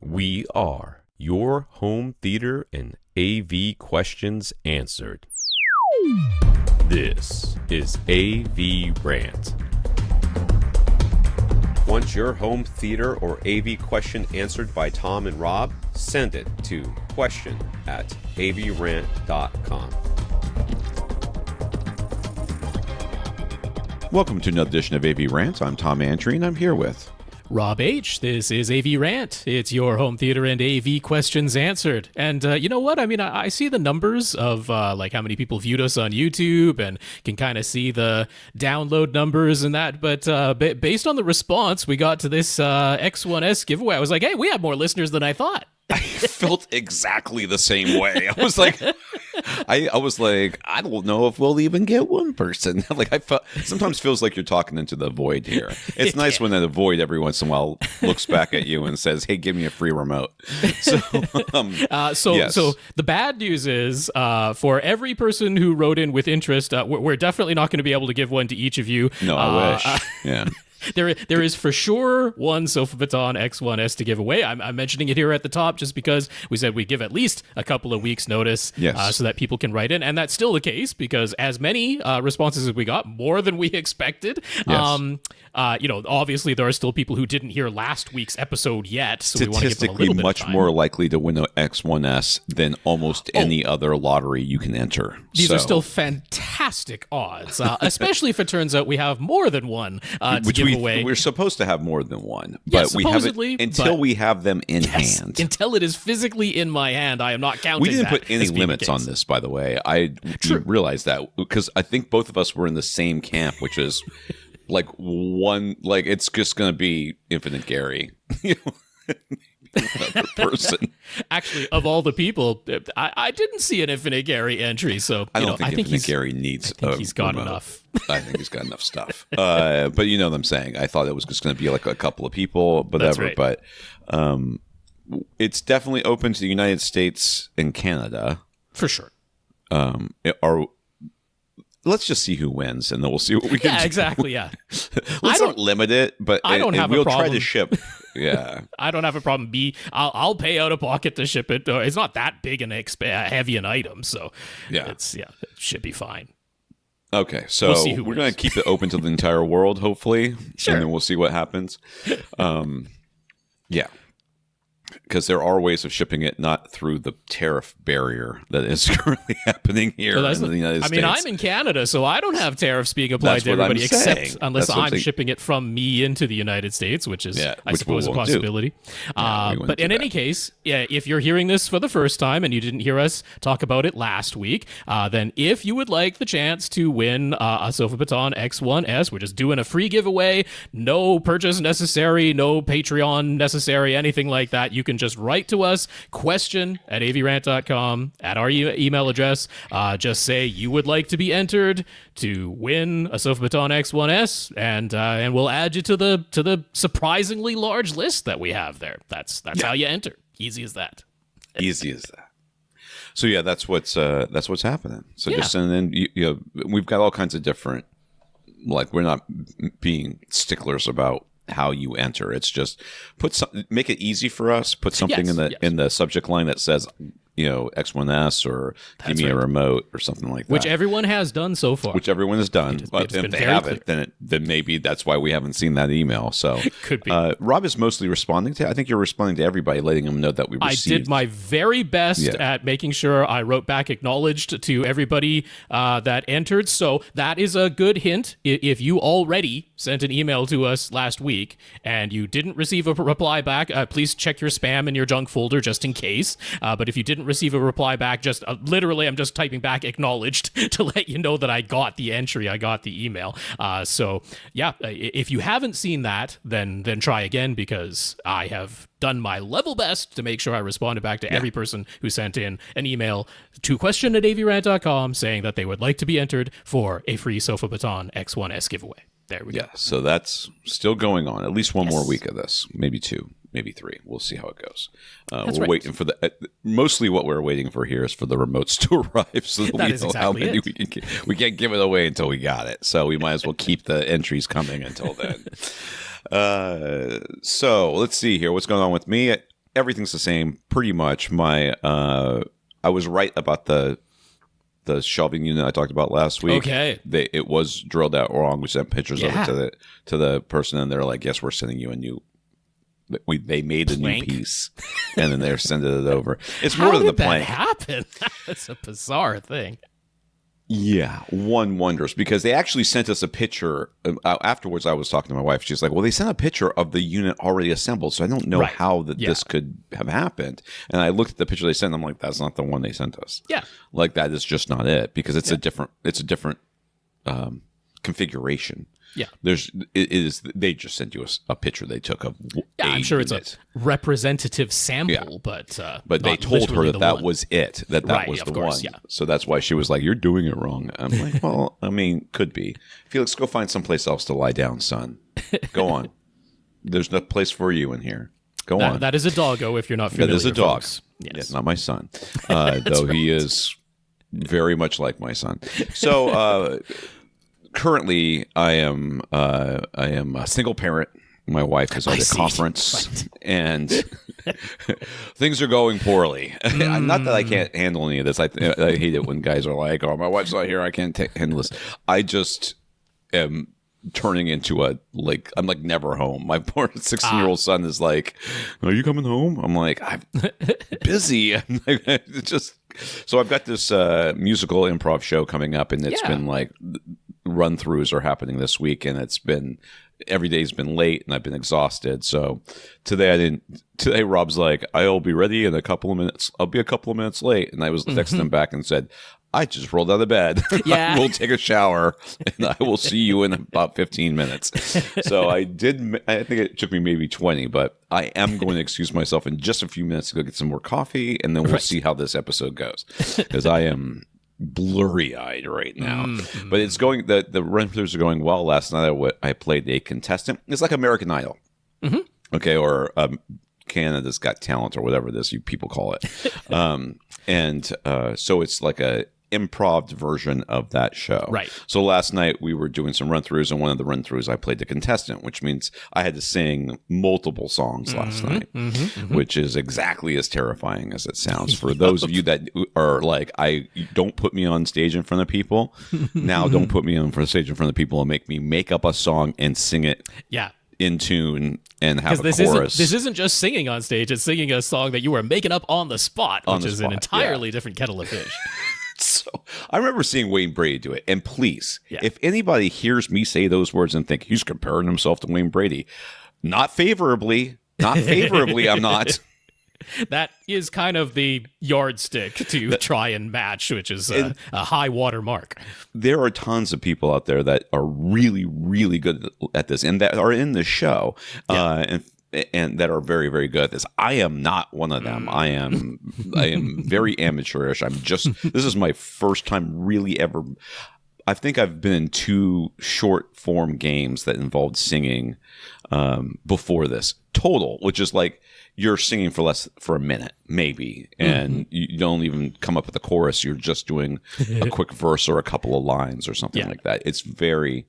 We are your home theater and AV questions answered. This is AVRant. Want your home theater or AV question answered by Tom and Rob? Send it to question@avrant.com. Welcome to another edition of AVRant. I'm Tom Antry, and I'm here with Rob H. This is AVRant. It's your home theater and AV questions answered. And you know what? I mean, I see the numbers of like how many people viewed us on YouTube and can kind of see the download numbers and that. But based on the response we got to this X1S giveaway, I was like, hey, we have more listeners than I thought. I felt exactly the same way. I was like, I don't know if we'll even get one person. Like sometimes feels like you're talking into the void here. It's nice when the void every once in a while looks back at you and says, "Hey, give me a free remote." So, yes. So the bad news is, for every person who wrote in with interest, we're definitely not going to be able to give one to each of you. No, I wish. Yeah. There is for sure one Sofabaton X1S to give away. I'm mentioning it here at the top just because we said we give at least a couple of weeks notice, yes, so that people can write in. And that's still the case because as many responses as we got, more than we expected. Yes. Obviously there are still people who didn't hear last week's episode yet. So we want to give them a Statistically little bit much of time. more likely to win an X1S than almost any other lottery you can enter. These are still fantastic odds, especially if it turns out we have more than one to give away. We're supposed to have more than one, Yeah, but we haven't supposedly, until we have them in Yes, hand. until it is physically in my hand, I am not counting. We didn't that put any as being the limits on case. this, by the way. You realize that because I think both of us were in the same camp, which is like one, like it's just going to be Infinite Gary. Another person. Actually, of all the people, I didn't see an Infinite Gary entry, so I don't think Infinite Gary needs. I think he's got remote. enough. I think he's got enough stuff. But you know what I'm saying. I thought it was just going to be like a couple of people, whatever. That's right. But it's definitely open to the United States and Canada For sure. Let's just see who wins, and then we'll see what we can do. Yeah, exactly, yeah. Let's not limit it, but I don't have a we'll problem. try to ship. Yeah. I don't have a problem. I'll pay out of pocket to ship it. It's not that big and heavy an item, so it should be fine. Okay, so We'll see who we're wins. going to keep it open to the entire world, hopefully, Sure. and then we'll see what happens. Yeah. Because there are ways of shipping it not through the tariff barrier that is currently happening here in the United States. I mean, I'm in Canada, so I don't have tariffs being applied to everybody, except unless I'm shipping it from me into the United States, which is, I suppose, a possibility. But in any case, if you're hearing this for the first time and you didn't hear us talk about it last week, then if you would like the chance to win a Sofabaton X1S, we're just doing a free giveaway, no purchase necessary, no Patreon necessary, anything like that. You can just write to us, question@avrant.com, at our email address. Just say you would like to be entered to win a Sofabaton X1S, and we'll add you to the surprisingly large list that we have there. That's how you enter. Easy as that. Easy as that. So yeah, that's what's happening. So just send in. We've got all kinds of different. Like we're not being sticklers about how you enter. It's just make it easy for us. Put something in the subject line that says, X1S or give me a remote or something like that. Which everyone has done so far. Which everyone has done. But if they haven't, then maybe that's why we haven't seen that email. So could be. Rob is mostly responding to. I think you're responding to everybody, letting them know that we received. I did my very best at making sure I wrote back acknowledged to everybody that entered. So that is a good hint. If you already sent an email to us last week and you didn't receive a reply back, please check your spam and your junk folder just in case. But if you didn't receive a reply back, just literally I'm just typing back acknowledged to let you know that I got the entry, I got the email. If you haven't seen that, then try again, because I have done my level best to make sure I responded back to every person who sent in an email to question@avrant.com saying that they would like to be entered for a free Sofabaton X1S giveaway. There we go. Yeah, so that's still going on. At least one more week of this, maybe 2. Maybe 3. We'll see how it goes. We're waiting for mostly what we're waiting for here is for the remotes to arrive, so that we know how many we can get. We can't give it away until we got it, so we might as well keep the entries coming until then. So let's see here. What's going on with me? everything's the same pretty much. I was right about the shelving unit I talked about last week. Okay. It was drilled out wrong. We sent pictures of it to the person, and they're like, yes, we're sending you a new. They made a new piece, and then they're sending it over. It's more than the plank. How did that happen? That's a bizarre thing. Yeah, one wonders, because they actually sent us a picture. Afterwards, I was talking to my wife. She's like, well, they sent a picture of the unit already assembled, so I don't know how this could have happened. And I looked at the picture they sent, and I'm like, that's not the one they sent us. Yeah. Like, that is just not it, because it's a different configuration. Yeah. They just sent you a picture they took of I'm sure it's a representative sample, but they told her that was it, that was the one. Yeah. So that's why she was like, you're doing it wrong. I'm like, well, I mean, could be. Felix, go find someplace else to lie down, son. Go on. There's no place for you in here. Go on. That is a doggo if you're not familiar. That is a dog. Folks. Yes. Yeah, not my son. Though he is very much like my son. So currently, I am a single parent. My wife is at a conference, and things are going poorly. Not that I can't handle any of this. I hate it when guys are like, "Oh, my wife's not here. I can't handle this." I just am turning into I'm like never home. My poor 16-year-old son is like, "Are you coming home?" I'm like, "I'm busy." So I've got this musical improv show coming up, and it's been like run-throughs are happening this week, and it's been every day's been late, and I've been exhausted. So today Rob's like, I'll be ready in a couple of minutes. I'll be a couple of minutes late. And I was texting him back and said, I just rolled out of bed. Yeah. We'll take a shower, and I will see you in about 15 minutes. So I think it took me maybe 20, but I am going to excuse myself in just a few minutes to go get some more coffee, and then we'll see how this episode goes, because I am blurry-eyed right now. But it's going, the run-throughs are going well. Last night I played a contestant. It's like American Idol. Okay, or Canada's Got Talent, or whatever it is you people call it. So it's like a improv version of that show. Right. So last night we were doing some run-throughs, and one of the run-throughs I played the contestant, which means I had to sing multiple songs last night, which is exactly as terrifying as it sounds. For those of you that are like, don't put me on stage in front of people. Now don't put me on stage in front of people and make me make up a song and sing it. Yeah. In tune and have a chorus. This isn't just singing on stage; it's singing a song that you are making up on the spot, which is an entirely different kettle of fish. So I remember seeing Wayne Brady do it. And please, if anybody hears me say those words and think he's comparing himself to Wayne Brady, not favorably, I'm not. That is kind of the yardstick to try and match, which is a high water mark. There are tons of people out there that are really, really good at this, and that are in the show, and that are very, very good at this. I am not one of them. I am very amateurish. This is my first time really ever. I think I've been in 2 short form games that involved singing before this total, which is like you're singing for a minute maybe, and you don't even come up with a chorus. You're just doing a quick verse or a couple of lines or something like that. It's very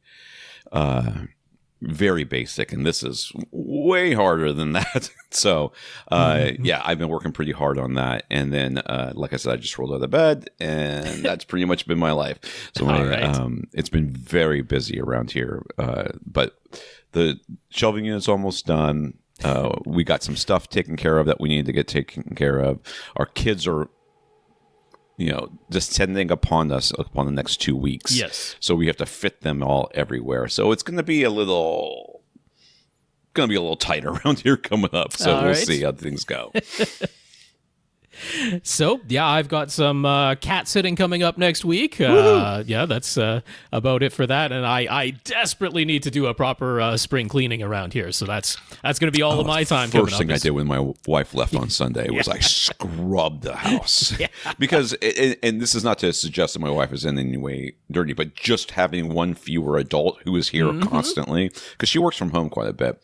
very basic, and this is way harder than that. So I've been working pretty hard on that, and then like I said, I just rolled out of bed, and that's pretty much been my life. So it's been very busy around here, but the shelving unit's almost done. We got some stuff taken care of that we needed to get taken care of. Our kids are descending upon us upon the next 2 weeks. Yes. So we have to fit them all everywhere. So it's going to be a little tight around here coming up. So we'll see how things go. So, I've got some cat sitting coming up next week. That's about it for that. And I desperately need to do a proper spring cleaning around here. So that's going to be all of my time. First thing I did when my wife left on Sunday was I scrubbed the house. Because, and this is not to suggest that my wife is in any way dirty, but just having one fewer adult who is here constantly, because she works from home quite a bit,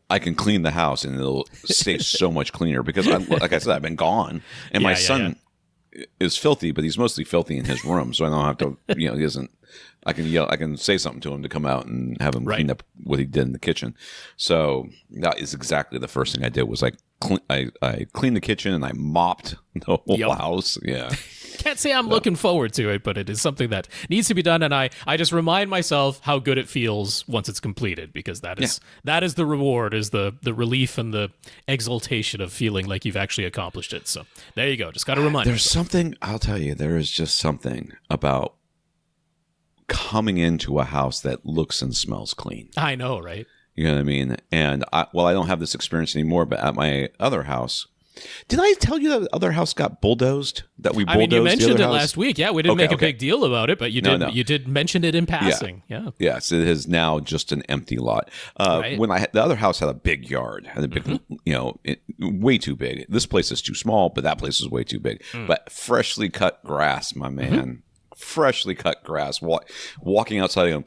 I can clean the house and it'll stay so much cleaner because, like I said, I've been gone. And my son is filthy, but he's mostly filthy in his room, so I don't have to. He doesn't. I can yell. I can say something to him to come out and have him clean up what he did in the kitchen. So that is exactly the first thing I did. Was I cleaned the kitchen and I mopped the whole house. Yeah. Can't say I'm looking forward to it, but it is something that needs to be done, and I just remind myself how good it feels once it's completed, because that is the reward, is the relief and the exultation of feeling like you've actually accomplished it. So there you go. Just got to remind There's yourself. something, I'll tell you, there is just something about coming into a house that looks and smells clean. I know, right? You know what I mean? And I don't have this experience anymore, but at my other house, did I tell you that the other house got bulldozed? That we bulldozed. I mean, you mentioned the it other house? last week. Yeah, we didn't make a big deal about it, but you did mention it in passing. Yeah. Yes, it is now just an empty lot. When the other house had a big yard, had a big, way too big. This place is too small, but that place is way too big. But freshly cut grass, my man. Freshly cut grass. Walking outside, going,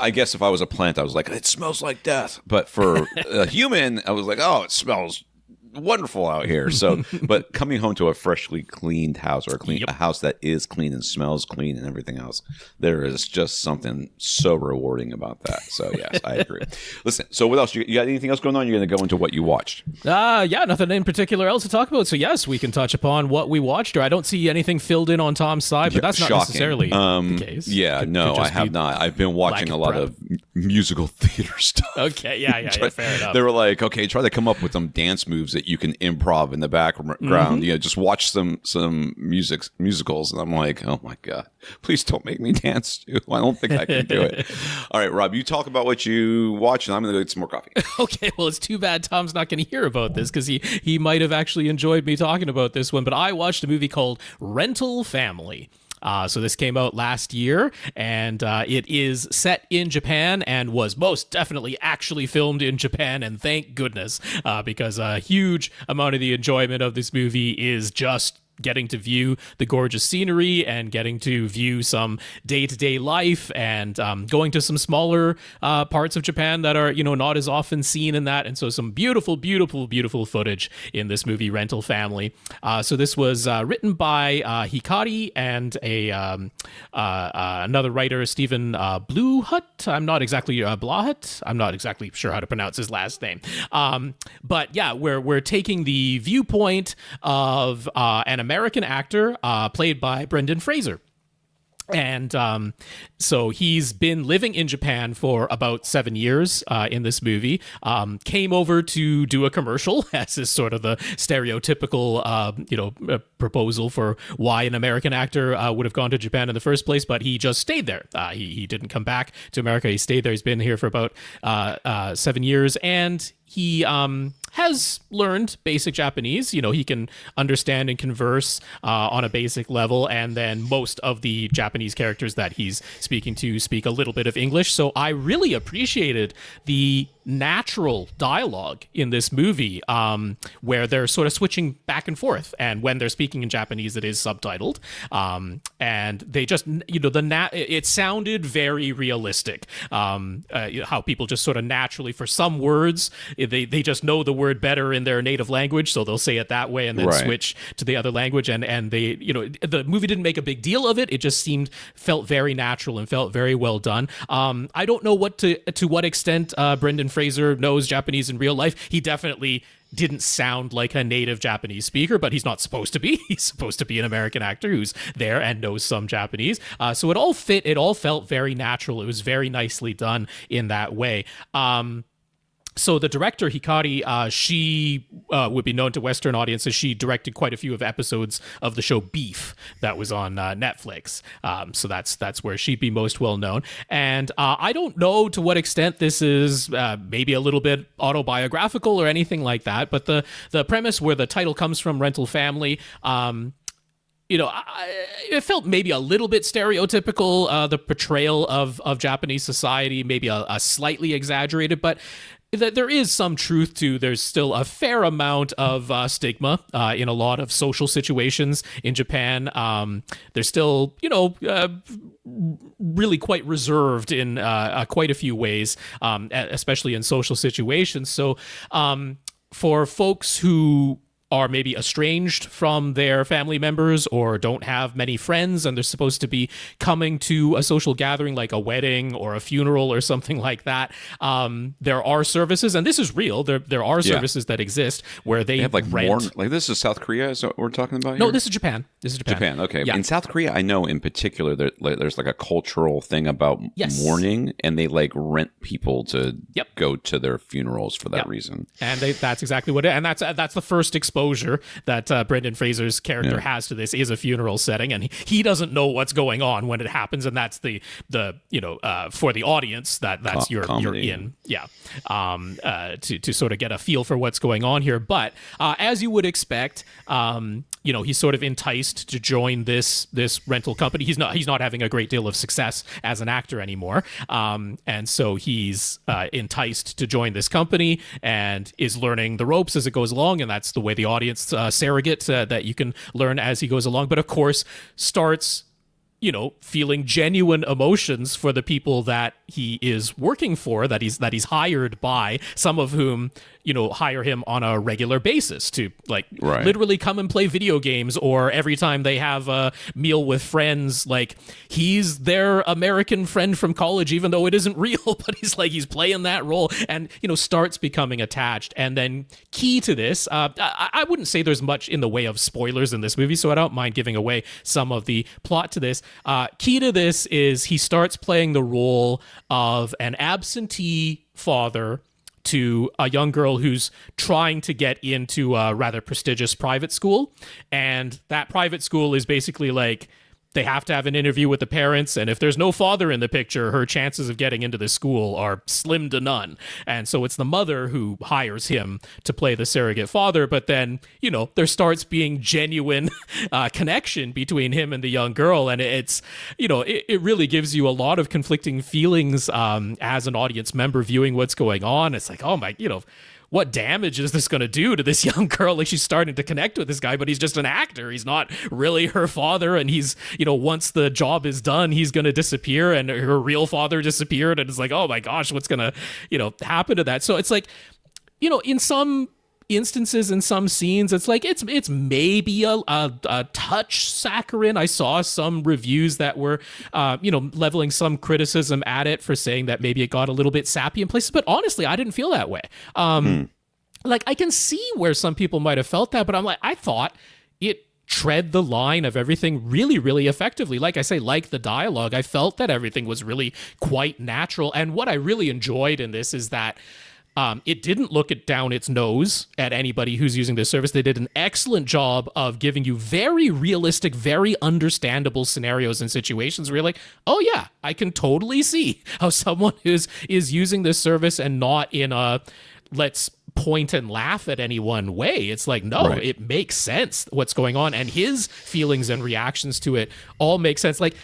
I guess if I was a plant, I was like, it smells like death. But for a human, I was like, oh, it smells wonderful out here. So, but coming home to a freshly cleaned house, or a house that is clean and smells clean and everything else, there is just something so rewarding about that. So yes, I agree. Listen, so what else? You got anything else going on? You're going to go into what you watched? Nothing in particular else to talk about. So yes, we can touch upon what we watched. Or I don't see anything filled in on Tom's side, but that's not necessarily the case. Yeah, I have not. I've been watching a lot of musical theater stuff. Okay, yeah, fair enough. They were like, okay, try to come up with some dance moves that you can improv in the background. Just watch some musicals. And I'm like, oh my God, please don't make me dance too. I don't think I can do it. All right, Rob, you talk about what you watch, and I'm going to go get some more coffee. Okay, well, it's too bad Tom's not going to hear about this, because he might have actually enjoyed me talking about this one. But I watched a movie called Rental Family. So this came out last year, and it is set in Japan and was most definitely actually filmed in Japan, and thank goodness, because a huge amount of the enjoyment of this movie is just getting to view the gorgeous scenery and getting to view some day-to-day life, and going to some smaller parts of Japan that are, not as often seen in that. And so some beautiful, beautiful, beautiful footage in this movie, Rental Family. So this was written by Hikari and another writer, Stephen Bluhut. I'm not exactly Blahut. I'm not exactly sure how to pronounce his last name. But yeah, we're taking the viewpoint of an American actor played by Brendan Fraser. And so he's been living in Japan for about 7 years in this movie. Came over to do a commercial, as is sort of the stereotypical, proposal for why an American actor would have gone to Japan in the first place. But he just stayed there. He didn't come back to America. He stayed there. He's been here for about 7 years, and he has learned basic Japanese. He can understand and converse on a basic level, and then most of the Japanese characters that he's speaking to speak a little bit of English. So I really appreciated the natural dialogue in this movie, where they're sort of switching back and forth, and when they're speaking in Japanese, it is subtitled, and they just, it sounded very realistic, how people just sort of naturally, for some words, they just know the word better in their native language, so they'll say it that way and then switch to the other language, and they, the movie didn't make a big deal of it. It just felt very natural and felt very well done. I don't know to what extent Brendan Fraser knows Japanese in real life. He definitely didn't sound like a native Japanese speaker, but he's not supposed to be. He's supposed to be an American actor who's there and knows some Japanese. So it all fit. It all felt very natural. It was very nicely done in that way. So the director, Hikari, she would be known to Western audiences. She directed quite a few of episodes of the show Beef that was on Netflix. So that's where she'd be most well known. And I don't know to what extent this is maybe a little bit autobiographical or anything like that, but the premise where the title comes from, Rental Family, it felt maybe a little bit stereotypical, the portrayal of Japanese society, maybe a slightly exaggerated, but that there is some truth to. There's still a fair amount of stigma in a lot of social situations in Japan. There's still, really quite reserved in quite a few ways, especially in social situations. So for folks who are maybe estranged from their family members or don't have many friends, and they're supposed to be coming to a social gathering like a wedding or a funeral or something like that. There are services, and this is real. There are services that exist where they have like rent. more, like this is South Korea, is what we're talking about here? No, this is Japan. Japan, okay. Yeah. In South Korea, I know in particular there's like a cultural thing about mourning, and they like rent people to go to their funerals for that reason. And that's exactly what it is. And that's the first exposure that Brendan Fraser's character has to this, is a funeral setting, and he doesn't know what's going on when it happens, and that's the for the audience that's you're in to sort of get a feel for what's going on here. But as you would expect, he's sort of enticed to join this rental company. He's not having a great deal of success as an actor anymore, and so he's enticed to join this company and is learning the ropes as it goes along, and that's the way the audience surrogate that you can learn as he goes along. But of course, starts feeling genuine emotions for the people that he is working for, that he's hired by, some of whom hire him on a regular basis to literally come and play video games, or every time they have a meal with friends, like he's their American friend from college, even though it isn't real, but he's playing that role, and starts becoming attached. And then key to this, I wouldn't say there's much in the way of spoilers in this movie, so I don't mind giving away some of the plot to this. Key to this is he starts playing the role of an absentee father to a young girl who's trying to get into a rather prestigious private school. And that private school is basically like, they have to have an interview with the parents, and if there's no father in the picture, her chances of getting into the school are slim to none. And so it's the mother who hires him to play the surrogate father, but then, there starts being genuine connection between him and the young girl, and it's, it really gives you a lot of conflicting feelings as an audience member viewing what's going on. It's like, oh my, what damage is this going to do to this young girl? Like, she's starting to connect with this guy, but he's just an actor. He's not really her father. And he's, once the job is done, he's going to disappear, and her real father disappeared. And it's like, oh my gosh, what's going to, happen to that? So it's like, in some instances, in some scenes, it's like it's maybe a touch saccharine. I saw some reviews that were leveling some criticism at it for saying that maybe it got a little bit sappy in places, but honestly, I didn't feel that way. Like, I can see where some people might have felt that, but I'm like, I thought it tread the line of everything really, really effectively. Like I say, like the dialogue, I felt that everything was really quite natural. And what I really enjoyed in this is that it didn't look it down its nose at anybody who's using this service. They did an excellent job of giving you very realistic, very understandable scenarios and situations where you're like, oh yeah, I can totally see how someone is using this service, and not in a let's point and laugh at any one way. It's like, no, It makes sense what's going on, and his feelings and reactions to it all make sense. Like,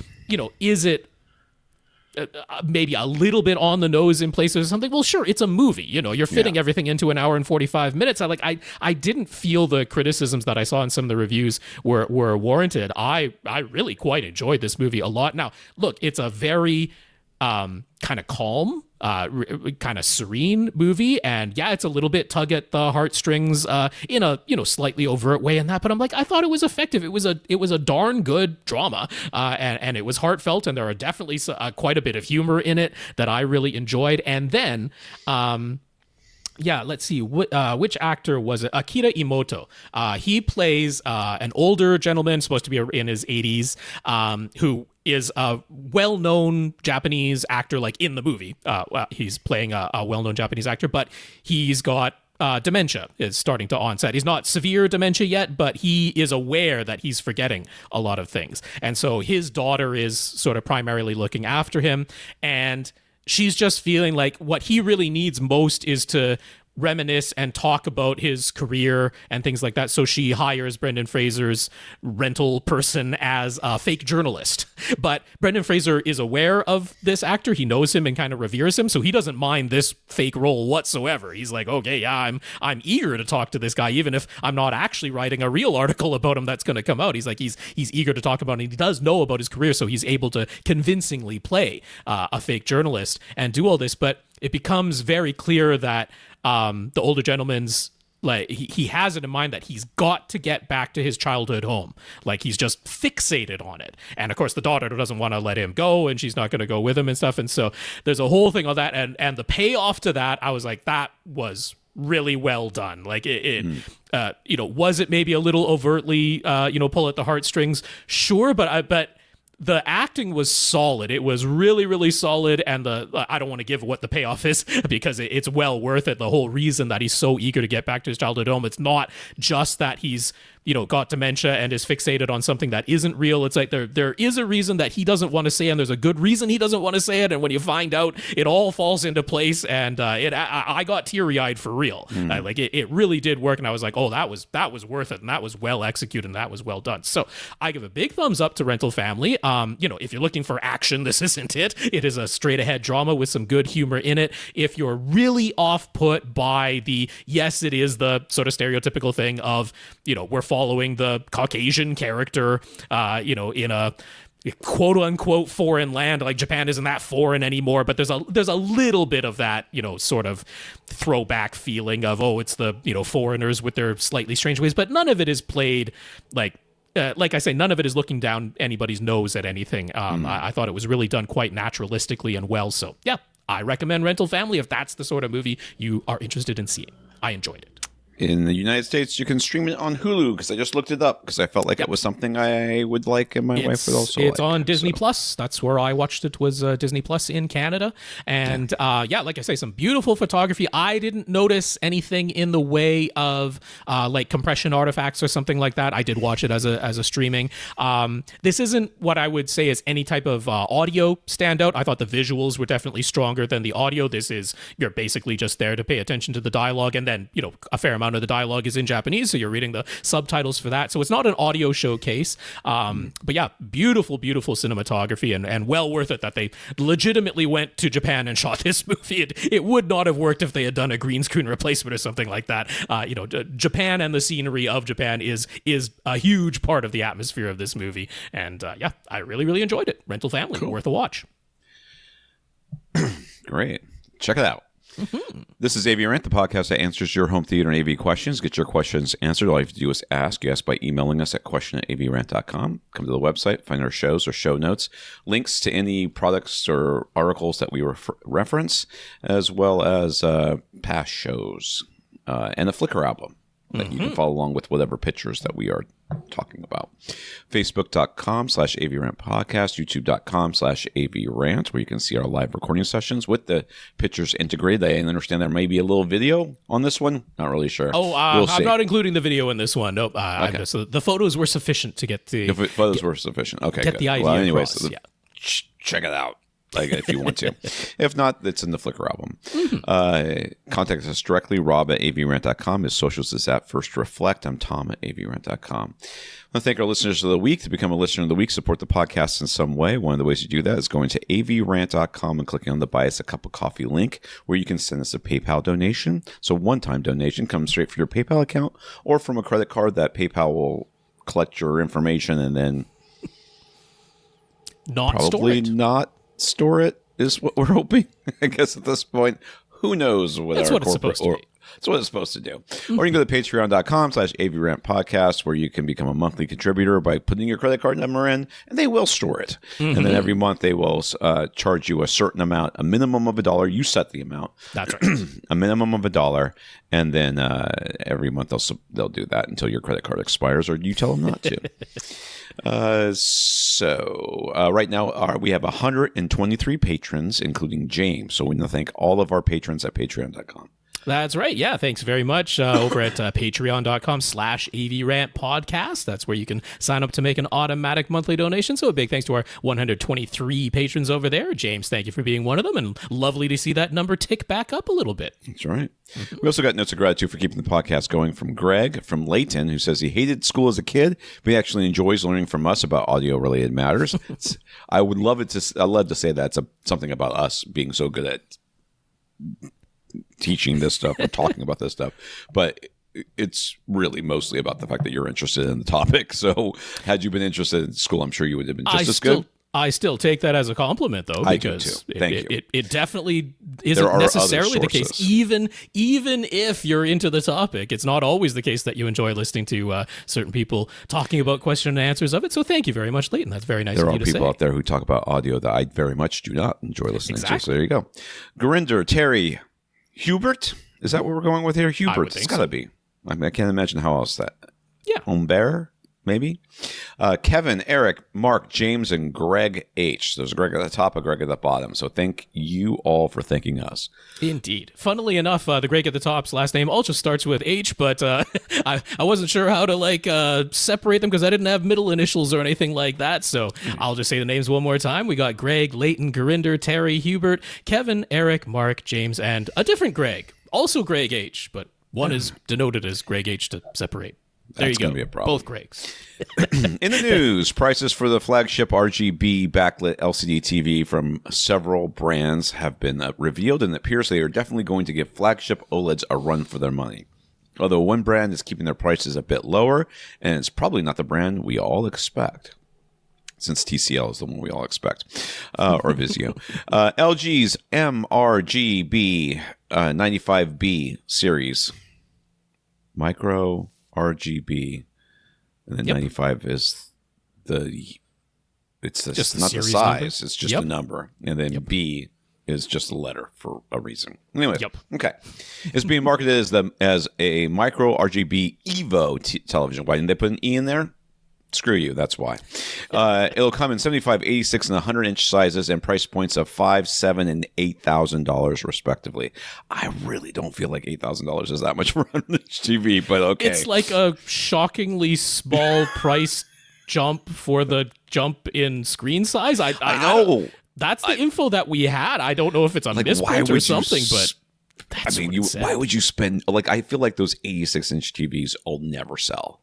is it maybe a little bit on the nose in places or something? Well, sure, it's a movie. You're fitting everything into an hour and 45 minutes. I didn't feel the criticisms that I saw in some of the reviews were warranted. I really quite enjoyed this movie a lot. Now, look, it's a very kind of calm, kind of serene movie, and yeah, it's a little bit tug at the heartstrings in a slightly overt way in that, but I'm like, I thought it was effective. It was a darn good drama, and it was heartfelt, and there are definitely quite a bit of humor in it that I really enjoyed. And then let's see, which actor was it? Akira Imoto. He plays an older gentleman, supposed to be in his 80s, who is a well-known Japanese actor, like in the movie. He's playing a well-known Japanese actor, but he's got dementia is starting to onset. He's not severe dementia yet, but he is aware that he's forgetting a lot of things. And so his daughter is sort of primarily looking after him, and she's just feeling like what he really needs most is to reminisce and talk about his career and things like that. So she hires Brendan Fraser's rental person as a fake journalist. But Brendan Fraser is aware of this actor. He knows him and kind of reveres him. So he doesn't mind this fake role whatsoever. He's like, okay, yeah, I'm eager to talk to this guy, even if I'm not actually writing a real article about him that's going to come out. He's like, he's eager to talk about it. And he does know about his career. So he's able to convincingly play a fake journalist and do all this. But it becomes very clear that the older gentleman's like he has it in mind that he's got to get back to his childhood home. Like he's just fixated on it. And of course the daughter doesn't want to let him go, and she's not going to go with him and stuff. And so there's a whole thing on that. And the payoff to that, I was like, that was really well done. Like was it maybe a little overtly, pull at the heartstrings? Sure. But the acting was solid. It was really, really solid. And I don't want to give what the payoff is because it's well worth it. The whole reason that he's so eager to get back to his childhood home, it's not just that he's, got dementia and is fixated on something that isn't real. It's like there is a reason that he doesn't want to say it, and there's a good reason he doesn't want to say it. And when you find out, it all falls into place. And I got teary-eyed for real. It really did work. And I was like, oh, that was worth it. And that was well executed, and that was well done. So I give a big thumbs up to Rental Family. If you're looking for action, this isn't it. It is a straight-ahead drama with some good humor in it. If you're really off-put by yes, it is the sort of stereotypical thing of, we're following the Caucasian character, in a quote unquote foreign land. Like Japan isn't that foreign anymore, but there's a little bit of that, sort of throwback feeling of, oh, it's the, foreigners with their slightly strange ways, but none of it is played like I say, none of it is looking down anybody's nose at anything. I thought it was really done quite naturalistically and well. So yeah, I recommend Rental Family if that's the sort of movie you are interested in seeing. I enjoyed it. In the United States, you can stream it on Hulu because I just looked it up because I felt like it was something I would like and my wife would also like. It's on Disney Plus. That's where I watched it, was Disney Plus in Canada. And like I say, some beautiful photography. I didn't notice anything in the way of like compression artifacts or something like that. I did watch it as a streaming. This isn't what I would say is any type of audio standout. I thought the visuals were definitely stronger than the audio. You're basically just there to pay attention to the dialogue, and then, a fair amount of the dialogue is in Japanese, so you're reading the subtitles for that. So it's not an audio showcase. But yeah, beautiful, beautiful cinematography, and well worth it that they legitimately went to Japan and shot this movie. It would not have worked if they had done a green screen replacement or something like that. Japan and the scenery of Japan is a huge part of the atmosphere of this movie. And I really, really enjoyed it. Rental Family, cool. Worth a watch. Great. Check it out. Mm-hmm. This is AVRant, the podcast that answers your home theater and AV questions. Get your questions answered. All you have to do is ask. You ask by emailing us at question@avrant.com. Come to the website, find our shows or show notes, links to any products or articles that we reference, as well as past shows and a Flickr album that you can follow along with whatever pictures that we are talking about. Facebook.com/AVRant podcast, YouTube.com/AVRant, where you can see our live recording sessions with the pictures integrated. I understand there may be a little video on this one. Not really sure. I'm not including the video in this one. Nope. Okay. The photos were sufficient to get the... photos were sufficient. Okay, get good. The idea across. Check it out. If you want to. If not, it's in the Flickr album. Contact us directly. Rob@avrant.com. His socials is at First Reflect. I'm Tom at avrant.com. I want to thank our listeners of the week. To become a listener of the week, support the podcast in some way. One of the ways you do that is going to avrant.com and clicking on the Buy Us a Cup of Coffee link, where you can send us a PayPal donation. So one-time donation comes straight from your PayPal account or from a credit card that PayPal will collect your information and then not store it is what we're hoping. I guess at this point, who knows what That's our what it's supposed to be. It's what it's supposed to do. Or you can go to patreon.com/AVRant podcast, where you can become a monthly contributor by putting your credit card number in, and they will store it. And then every month they will charge you a certain amount, a minimum of $1. You set the amount. That's right. A minimum of $1, and then every month they'll do that until your credit card expires, or you tell them not to. Right now we have 123 patrons, including James. So we want to thank all of our patrons at patreon.com. That's right. Yeah, thanks very much. Over at patreon.com/AVRant podcast. That's where you can sign up to make an automatic monthly donation. So a big thanks to our 123 patrons over there. James, thank you for being one of them. And lovely to see that number tick back up a little bit. That's right. We also got notes of gratitude for keeping the podcast going from Greg from Leighton, who says he hated school as a kid, but he actually enjoys learning from us about audio-related matters. I'd love to say that's something about us being so good at teaching this stuff or talking about this stuff, but it's really mostly about the fact that you're interested in the topic. So had you been interested in school, I'm sure you would have been just as good. I still take that as a compliment, though, because it definitely isn't necessarily the case. Even if you're into the topic, it's not always the case that you enjoy listening to certain people talking about question and answers of it. So thank you very much, Leighton. That's very nice of you to say. There are people out there who talk about audio that I very much do not enjoy listening to. So there you go. Gurinder, Terry, Hubert. Is that what we're going with here? Hubert. It's got to be. I mean, I can't imagine how else that. Yeah. Humbert, maybe. Kevin, Eric, Mark, James, and Greg H. There's Greg at the top, a Greg at the bottom. So thank you all for thanking us. Indeed. Funnily enough, the Greg at the top's last name also starts with H, but I wasn't sure how to separate them because I didn't have middle initials or anything like that. So I'll just say the names one more time. We got Greg, Leighton, Gurinder, Terry, Hubert, Kevin, Eric, Mark, James, and a different Greg. Also Greg H, but one is denoted as Greg H to separate. There you go. Be a problem. Both Gregs. In the news, prices for the flagship RGB-Backlit LCD TV from several brands have been revealed, and it appears they are definitely going to give flagship OLEDs a run for their money. Although one brand is keeping their prices a bit lower, and it's probably not the brand we all expect, since TCL is the one we all expect, or Vizio. LG's MRGB 95B series, micro RGB, and then 95 is it's not the size, number. It's just a number, and then B is just a letter for a reason. Anyway, okay, it's being marketed as a micro RGB Evo television. Why didn't they put an E in there? Screw you, that's why. It'll come in 75, 86, and 100-inch sizes and price points of $5,000, $7,000, and $8,000 respectively. I really don't feel like $8,000 is that much for an inch TV, but okay. It's like a shockingly small price jump for the jump in screen size. I know. That's the info that we had. I don't know if it's a misprint or something, but that's why would you spend, I feel like those 86-inch TVs will never sell.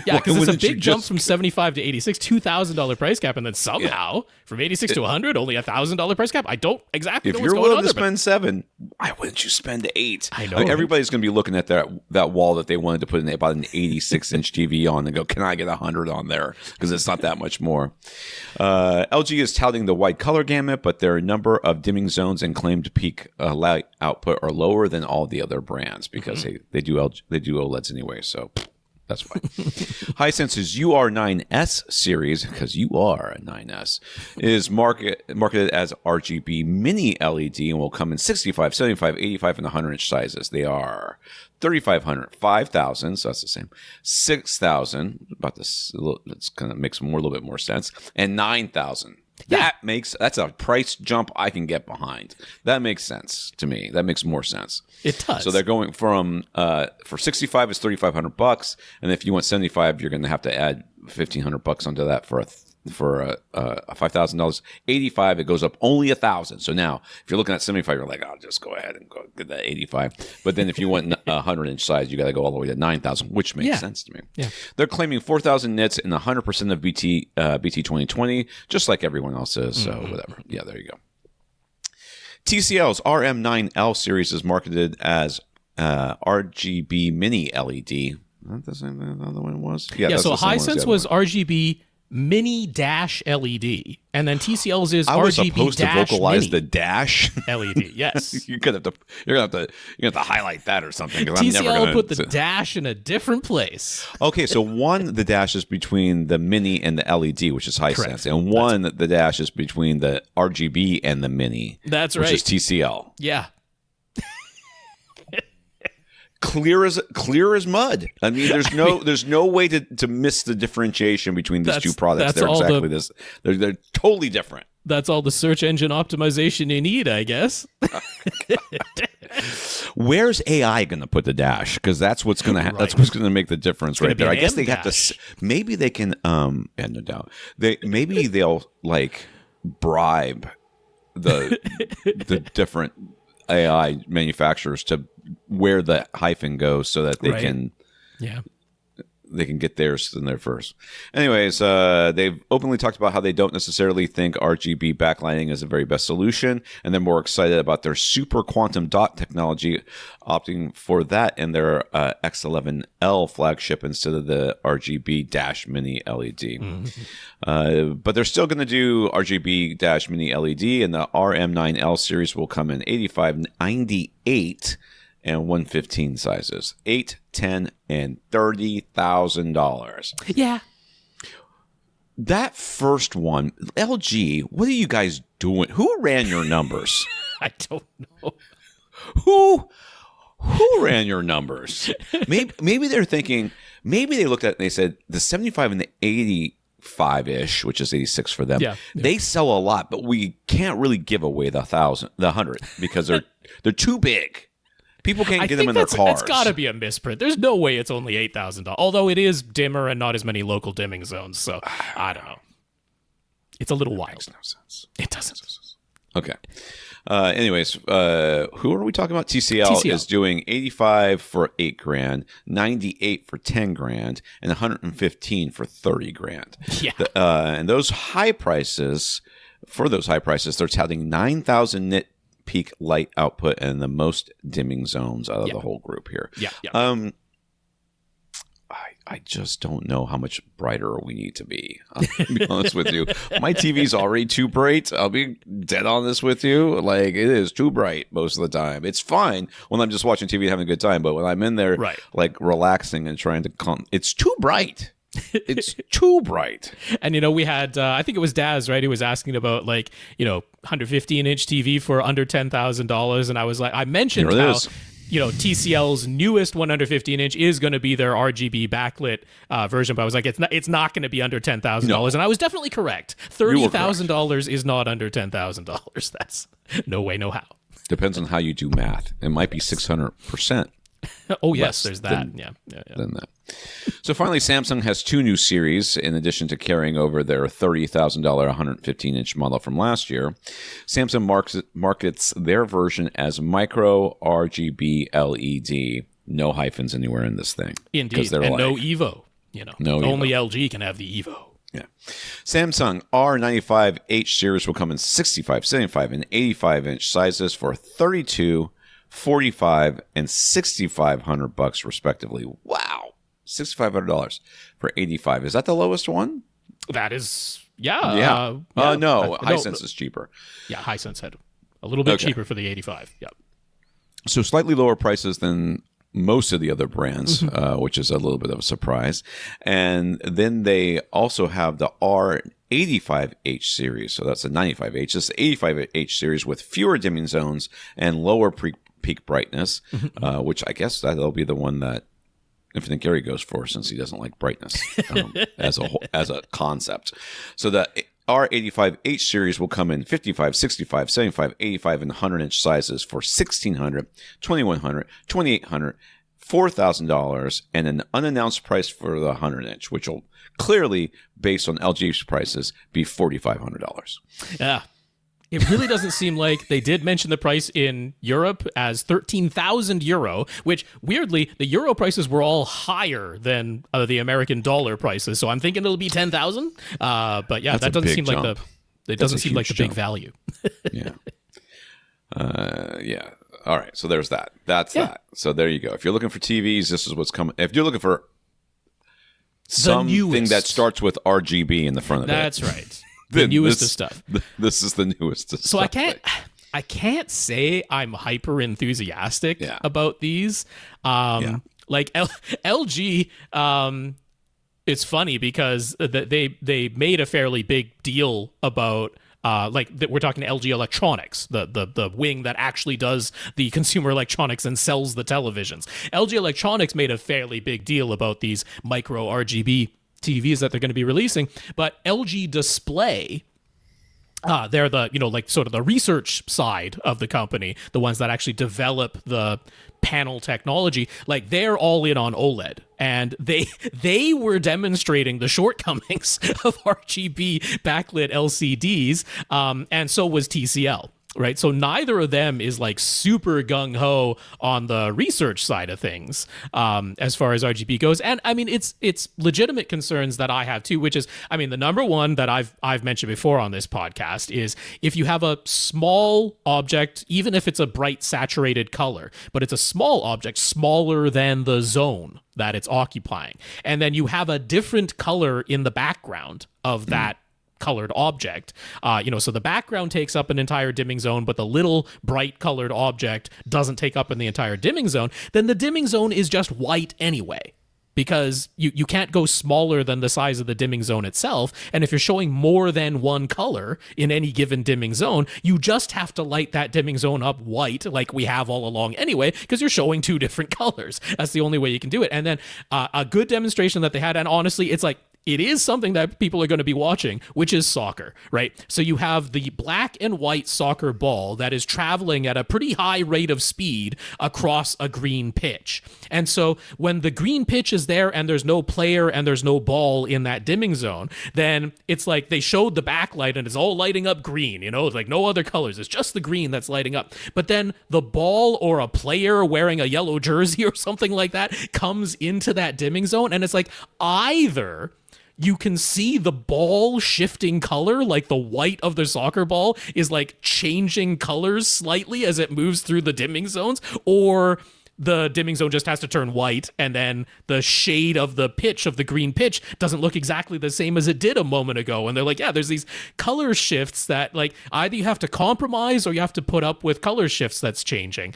Yeah, because it's a big jump from 75 to 86, $2,000 price cap, and then somehow from 86 to 100, only $1,000 price cap. I don't exactly know what's going on there. If you're willing to spend $7,000, why wouldn't you spend $8,000? I know. Everybody's going to be looking at that wall that they wanted to put about an 86-inch TV on and go, can I get 100 on there? Because it's not that much more. LG is touting the wide color gamut, but their number of dimming zones and claimed peak light output are lower than all the other brands because they do OLEDs anyway, so... That's why. Hisense's UR9S series, because you are a 9S, is marketed as RGB-Mini LED and will come in 65, 75, 85, and 100-inch sizes. They are 3,500, 5,000, so that's the same, 6,000, about this, it's kind of makes a little bit more sense, and 9,000. That's a price jump I can get behind. That makes sense to me. That makes more sense. It does. So they're going from for 65 is $3,500, and if you want 75, you're going to have to add $1,500 onto that for $5,000. 85, it goes up only $1,000. So now, if you're looking at 75, you're like, I'll just go ahead and go get that 85. But then if you want 100-inch size, you got to go all the way to 9,000, which makes sense to me. Yeah. They're claiming 4,000 nits and 100% of BT 2020, just like everyone else is. So whatever. Yeah, there you go. TCL's RM9L series is marketed as RGB-Mini LED. Is that the same thing the other one was? Yeah, so Hisense was RGB Mini Dash LED, and then TCL's is RGB Dash Mini. I was supposed to vocalize the dash LED. Yes, you're gonna have to highlight that or something. TCL put the dash in a different place. Okay, so the dash is between the Mini and the LED, which is Hisense, and the dash is between the RGB and the Mini. That's right, which is TCL. Yeah. Clear as mud. I mean, there's no way to miss the differentiation between these two products. They're exactly this. They're totally different. That's all the search engine optimization you need, I guess. Where's AI going to put the dash? Because that's what's going to that's what's going to make the difference right there. I guess they have to. Maybe they can. No doubt. Maybe they'll bribe the different AI manufacturers to where the hyphen goes so that they can they can get theirs in there first. Anyways, they've openly talked about how they don't necessarily think RGB backlighting is the very best solution, and they're more excited about their super quantum dot technology, opting for that in their X11L flagship instead of the RGB-Mini LED. But they're still going to do RGB-Mini LED, and the RM9L series will come in 85, 98, and 115 sizes, $8, $10, and $30,000. Yeah. That first one, LG, what are you guys doing? Who ran your numbers? I don't know. Who ran your numbers? Maybe they're thinking. Maybe they looked at it and they said the 75 and the 85-ish, which is 86 for them. Yeah. They sell a lot, but we can't really give away the 100 because they're too big. People can't get them in their cars. It's got to be a misprint. There's no way it's only $8,000. Although it is dimmer and not as many local dimming zones. So I don't know. It's a little wild. Makes no sense. It doesn't. Okay. Anyways, who are we talking about? TCL is doing 85 for $8,000, 98 for $10,000, and 115 for $30,000. Yeah. And those high prices, they're touting 9,000 nit peak light output and the most dimming zones out of the whole group here. Yeah. I just don't know how much brighter we need to be. I'll be honest with you. My TV's already too bright. I'll be dead on this with you. Like, it is too bright most of the time. It's fine when I'm just watching TV and having a good time, but when I'm in there, like, relaxing and trying to it's too bright. It's too bright. And, we had, I think it was Daz, right? He was asking about, 115-inch TV for under $10,000. And I was like, I mentioned how, TCL's newest 115-inch is going to be their RGB backlit version. But I was like, it's not going to be under $10,000. No. And I was definitely correct. $30,000 is not under $10,000. That's no way, no how. Depends on how you do math. It might be 600%. Oh, yes, there's that. Than that. So finally, Samsung has two new series in addition to carrying over their $30,000 115-inch model from last year. Samsung markets their version as micro RGB LED. No hyphens anywhere in this thing. Indeed, and no Evo. Only LG can have the Evo. Yeah. Samsung R95H series will come in 65, 75, and 85-inch sizes for $32,000, $45,000 and $6,500 respectively. Wow, $6,500 for 85. Is that the lowest one? That is, no, Hisense is cheaper. Yeah, Hisense had a little bit cheaper for the 85. Yeah. So slightly lower prices than most of the other brands, which is a little bit of a surprise. And then they also have the R85H series. So that's a 95H. This is the 85H series with fewer dimming zones and lower peak brightness, which I guess that'll be the one that Infinite Gary goes for, since he doesn't like brightness as a concept. So the R85H series will come in 55, 65, 75, 85, and 100-inch sizes for $1,600, $2,100, $2,800, $4,000, and an unannounced price for the 100-inch, which will clearly, based on LG's prices, be $4,500. Yeah. It really doesn't seem like they did mention the price in Europe as €13,000, which weirdly, the euro prices were all higher than the American dollar prices. So I'm thinking it'll be 10,000. But yeah, that doesn't seem like the big value. Yeah. Yeah. All right. So there's that. That's that. So there you go. If you're looking for TVs, this is what's coming. If you're looking for something that starts with RGB in the front of it. That's right. The newest of stuff. This is the newest of stuff. So I can't say I'm hyper enthusiastic about these. Like LG, it's funny because they made a fairly big deal about we're talking LG Electronics, the wing that actually does the consumer electronics and sells the televisions. LG Electronics made a fairly big deal about these micro RGB TVs that they're going to be releasing, but LG Display, they're the sort of the research side of the company, the ones that actually develop the panel technology. Like, they're all in on OLED, and they were demonstrating the shortcomings of RGB backlit LCDs, and so was TCL. right? So neither of them is like super gung-ho on the research side of things as far as RGB goes. And I mean, it's legitimate concerns that I have too, which is, I mean, the number one that I've mentioned before on this podcast is if you have a small object, even if it's a bright saturated color, but it's a small object, smaller than the zone that it's occupying, and then you have a different color in the background of that colored object, so the background takes up an entire dimming zone, but the little bright colored object doesn't take up in the entire dimming zone, then the dimming zone is just white anyway, because you can't go smaller than the size of the dimming zone itself. And if you're showing more than one color in any given dimming zone, you just have to light that dimming zone up white like we have all along anyway, because you're showing two different colors. That's the only way you can do it. And then a good demonstration that they had, and honestly, it's like, it is something that people are going to be watching, which is soccer, right? So you have the black and white soccer ball that is traveling at a pretty high rate of speed across a green pitch. And so when the green pitch is there and there's no player and there's no ball in that dimming zone, then it's like they showed the backlight and it's all lighting up green, it's like no other colors. It's just the green that's lighting up. But then the ball or a player wearing a yellow jersey or something like that comes into that dimming zone, and it's like either you can see the ball shifting color, like the white of the soccer ball is like changing colors slightly as it moves through the dimming zones, or the dimming zone just has to turn white, and then the shade of the pitch of the green pitch doesn't look exactly the same as it did a moment ago. And they're like, yeah, there's these color shifts that like either you have to compromise or you have to put up with color shifts that's changing.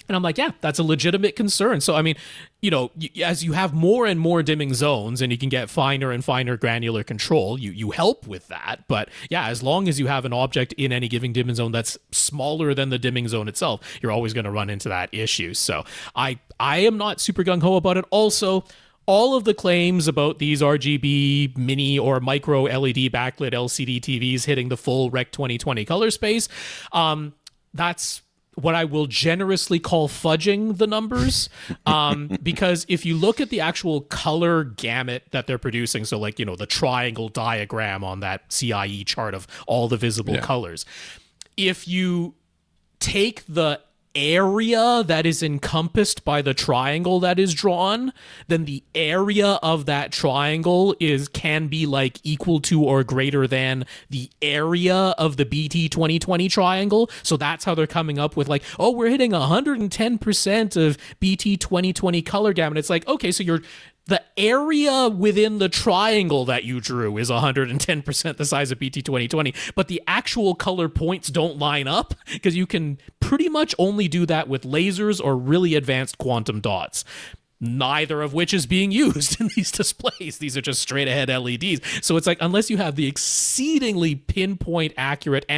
And I'm like, yeah, that's a legitimate concern. So, I mean, as you have more and more dimming zones and you can get finer and finer granular control, you help with that. But yeah, as long as you have an object in any given dimming zone that's smaller than the dimming zone itself, you're always going to run into that issue. So I am not super gung-ho about it. Also, all of the claims about these RGB mini or micro LED backlit LCD TVs hitting the full Rec 2020 color space, that's what I will generously call fudging the numbers, because if you look at the actual color gamut that they're producing, so like, the triangle diagram on that CIE chart of all the visible colors, if you take the area that is encompassed by the triangle that is drawn, then the area of that triangle can be like equal to or greater than the area of the BT 2020 triangle. So that's how they're coming up with like, oh, we're hitting 110% of BT 2020 color gamut. It's like, okay, so the area within the triangle that you drew is 110% the size of BT 2020, but the actual color points don't line up because you can pretty much only do that with lasers or really advanced quantum dots, neither of which is being used in these displays. These are just straight ahead LEDs. So it's like, unless you have the exceedingly pinpoint accurate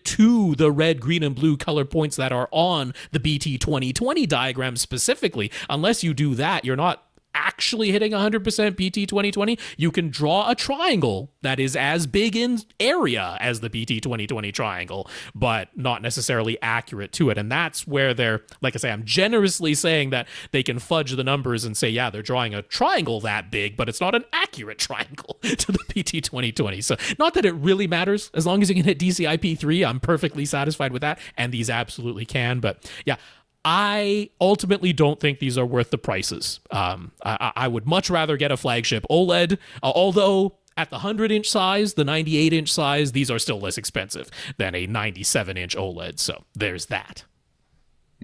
to the red, green, and blue color points that are on the BT 2020 diagram specifically, unless you do that, you're not actually hitting 100% BT 2020. You can draw a triangle that is as big in area as the BT 2020 triangle, but not necessarily accurate to it. And that's where they're, like I say, I'm generously saying that they can fudge the numbers and say, yeah, they're drawing a triangle that big, but it's not an accurate triangle to the BT 2020. So not that it really matters. As long as you can hit DCI-P3, I'm perfectly satisfied with that. And these absolutely can. But yeah, I ultimately don't think these are worth the prices. I would much rather get a flagship OLED, although at the 100-inch size, the 98-inch size, these are still less expensive than a 97-inch OLED. So there's that.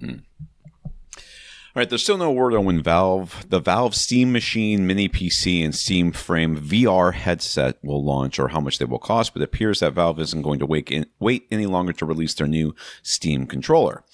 All right, there's still no word on when the Valve Steam Machine Mini PC and Steam Frame VR headset will launch or how much they will cost, but it appears that Valve isn't going to wait any longer to release their new Steam controller.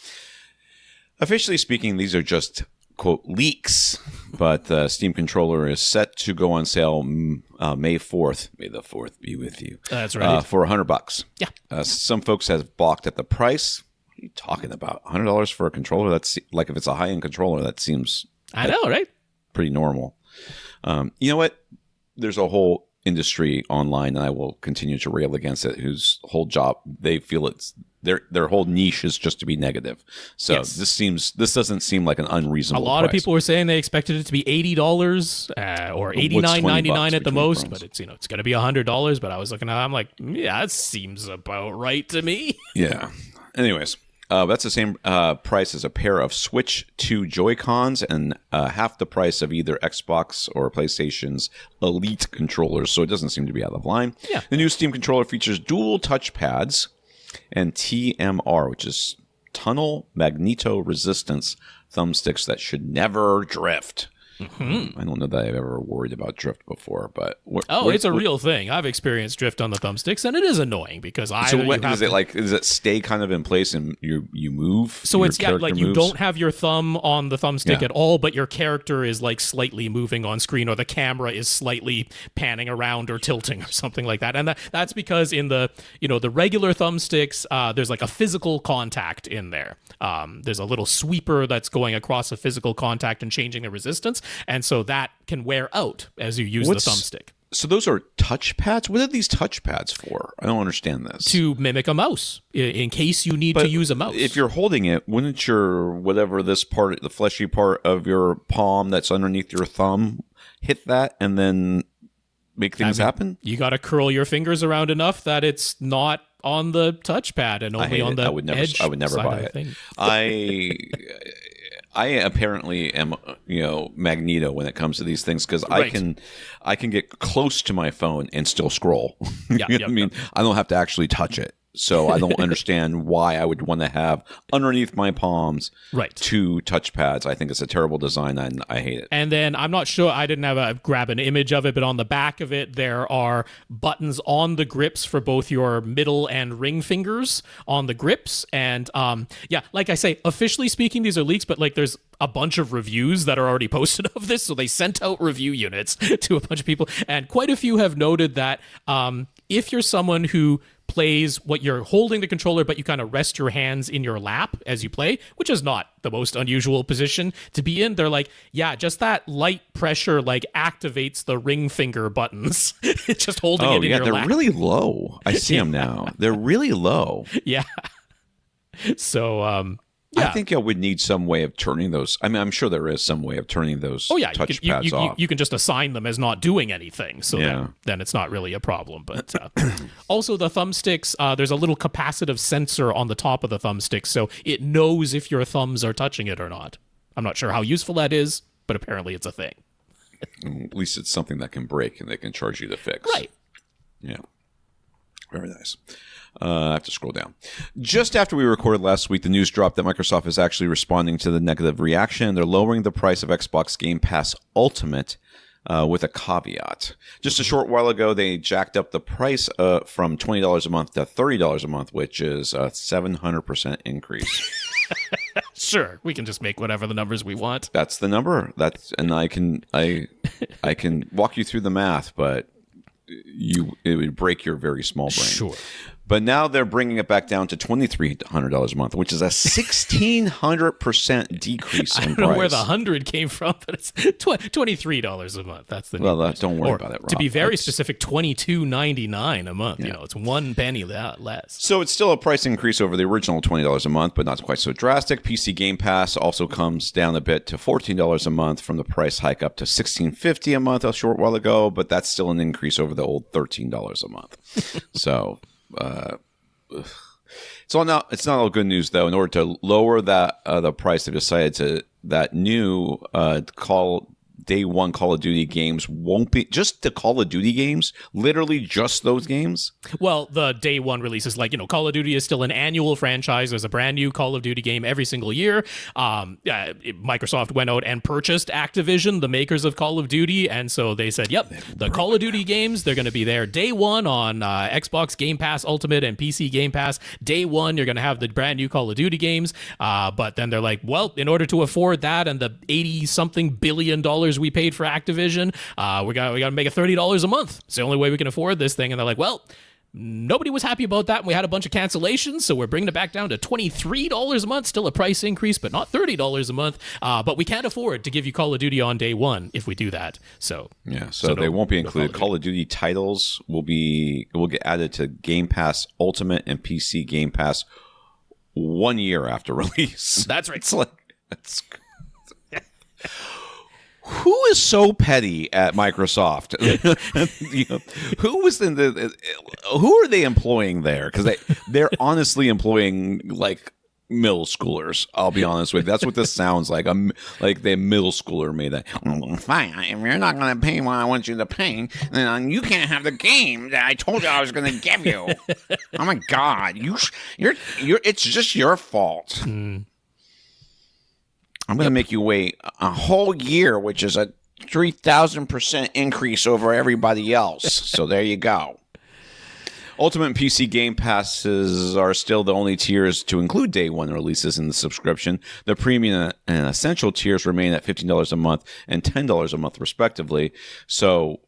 Officially speaking, these are just, quote, leaks, but the Steam controller is set to go on sale May 4th. May the 4th be with you. That's right. For $100. Yeah. Some folks have balked at the price. What are you talking about? $100 for a controller? That's like, if it's a high-end controller, that seems... I know, right? Pretty normal. You know what? There's a whole industry online, and I will continue to rail against it, whose whole job, they feel it's their whole niche is just to be negative. So Yes. this doesn't seem like an unreasonable A lot of price. people were saying they expected it to be $80 or $89.99 at the most, but it's it's going to be $100. But I was looking at it, I'm like, yeah, that seems about right to me. Yeah. Anyways, that's the same price as a pair of Switch 2 Joy-Cons and half the price of either Xbox or PlayStation's Elite controllers. So it doesn't seem to be out of line. Yeah. The new Steam controller features dual touchpads and TMR, which is tunnel magneto-resistance thumbsticks that should never drift. I don't know that I've ever worried about drift before, but It's a real thing. I've experienced drift on the thumbsticks, and it is annoying because does it stay kind of in place and you move? So it's character like you moves? don't have your thumb on the thumbstick Yeah. at all, but your character is like slightly moving on screen, or the camera is slightly panning around or tilting or something like that. And that's because in the the regular thumbsticks, there's like a physical contact in there. There's a little sweeper that's going across a physical contact and changing the resistance. And so that can wear out as you use the thumbstick. So those are touchpads? What are these touchpads for? I don't understand this. To mimic a mouse, in case you need to use a mouse. If you're holding it, wouldn't your this part, the fleshy part of your palm that's underneath your thumb, hit that and then make things happen? You got to curl your fingers around enough that it's not on the touchpad and only on the edge. I would never side buy of the it. thing. I apparently am, Magneto when it comes to these things because Right. I can get close to my phone and still scroll. Yeah, You know what I mean, I don't have to actually touch it, so I don't understand why I would want to have underneath my palms Right. two touchpads. I think it's a terrible design and I hate it. And then I'm not sure, I didn't have grab an image of it, but on the back of it, there are buttons on the grips for both your middle and ring fingers on the grips. And like I say, officially speaking, these are leaks, but like there's a bunch of reviews that are already posted of this. So they sent out review units to a bunch of people. And quite a few have noted that if you're someone who plays what you're holding the controller, but you kind of rest your hands in your lap as you play, which is not the most unusual position to be in. They're like, yeah, just that light pressure like activates the ring finger buttons. It's just holding it in your they're lap. really low. I see them now. They're really low. Yeah. So, I think I would need some way of turning those. I mean, I'm sure there is some way of turning those touchpads off. You can just assign them as not doing anything, so then it's not really a problem. But also the thumbsticks, there's a little capacitive sensor on the top of the thumbstick, so it knows if your thumbs are touching it or not. I'm not sure how useful that is, but apparently it's a thing. At least it's something that can break and they can charge you to fix. Right. Yeah. Very nice. I have to scroll down. Just after we recorded last week, the news dropped that Microsoft is actually responding to the negative reaction. They're lowering the price of Xbox Game Pass Ultimate with a caveat. Just a short while ago, they jacked up the price from $20 a month to $30 a month, which is a 700% increase. Sure, we can just make whatever the numbers we want. That's the number. And I can walk you through the math, but it would break your very small brain. Sure. But now they're bringing it back down to $2,300 a month, which is a 1,600% decrease in price. I don't know where the 100 came from, but it's $23 a month. That's the new price. Don't worry about it, Rob. To be very specific, $22.99 a month. Yeah. It's 1 penny less. So it's still a price increase over the original $20 a month, but not quite so drastic. PC Game Pass also comes down a bit to $14 a month from the price hike up to $16.50 a month a short while ago, but that's still an increase over the old $13 a month. So it's not all good news though. In order to lower the price, they've decided that new Day One Call of Duty games won't be just the Call of Duty games, literally just those games. Well, the Day One releases, like, Call of Duty is still an annual franchise. There's a brand new Call of Duty game every single year. Microsoft went out and purchased Activision, the makers of Call of Duty, and so they said, yep, the Call of Duty games, they're going to be there Day One on Xbox Game Pass Ultimate and PC Game Pass. Day One, you're going to have the brand new Call of Duty games, but then they're like, well, in order to afford that and the $80-something billion we paid for Activision, we got to make it $30 a month. It's the only way we can afford this thing. And they're like, well, nobody was happy about that, and we had a bunch of cancellations, so we're bringing it back down to $23 a month. Still a price increase, but not $30 a month. But we can't afford to give you Call of Duty on day one if we do that. So they won't be included. Call of Duty titles will get added to Game Pass Ultimate and PC Game Pass 1 year after release. That's right. It's like, who is so petty at Microsoft? Who are they employing there? Because they're honestly employing like middle schoolers. I'll be honest with you. That's what this sounds like. Like the middle schooler made that. Fine, if you're not going to pay what I want you to pay, then you can't have the game that I told you I was going to give you. Oh my God, you're. It's just your fault. I'm going to make you wait a whole year, which is a 3,000% increase over everybody else. So there you go. Ultimate and PC Game Passes are still the only tiers to include day one releases in the subscription. The premium and essential tiers remain at $15 a month and $10 a month, respectively. So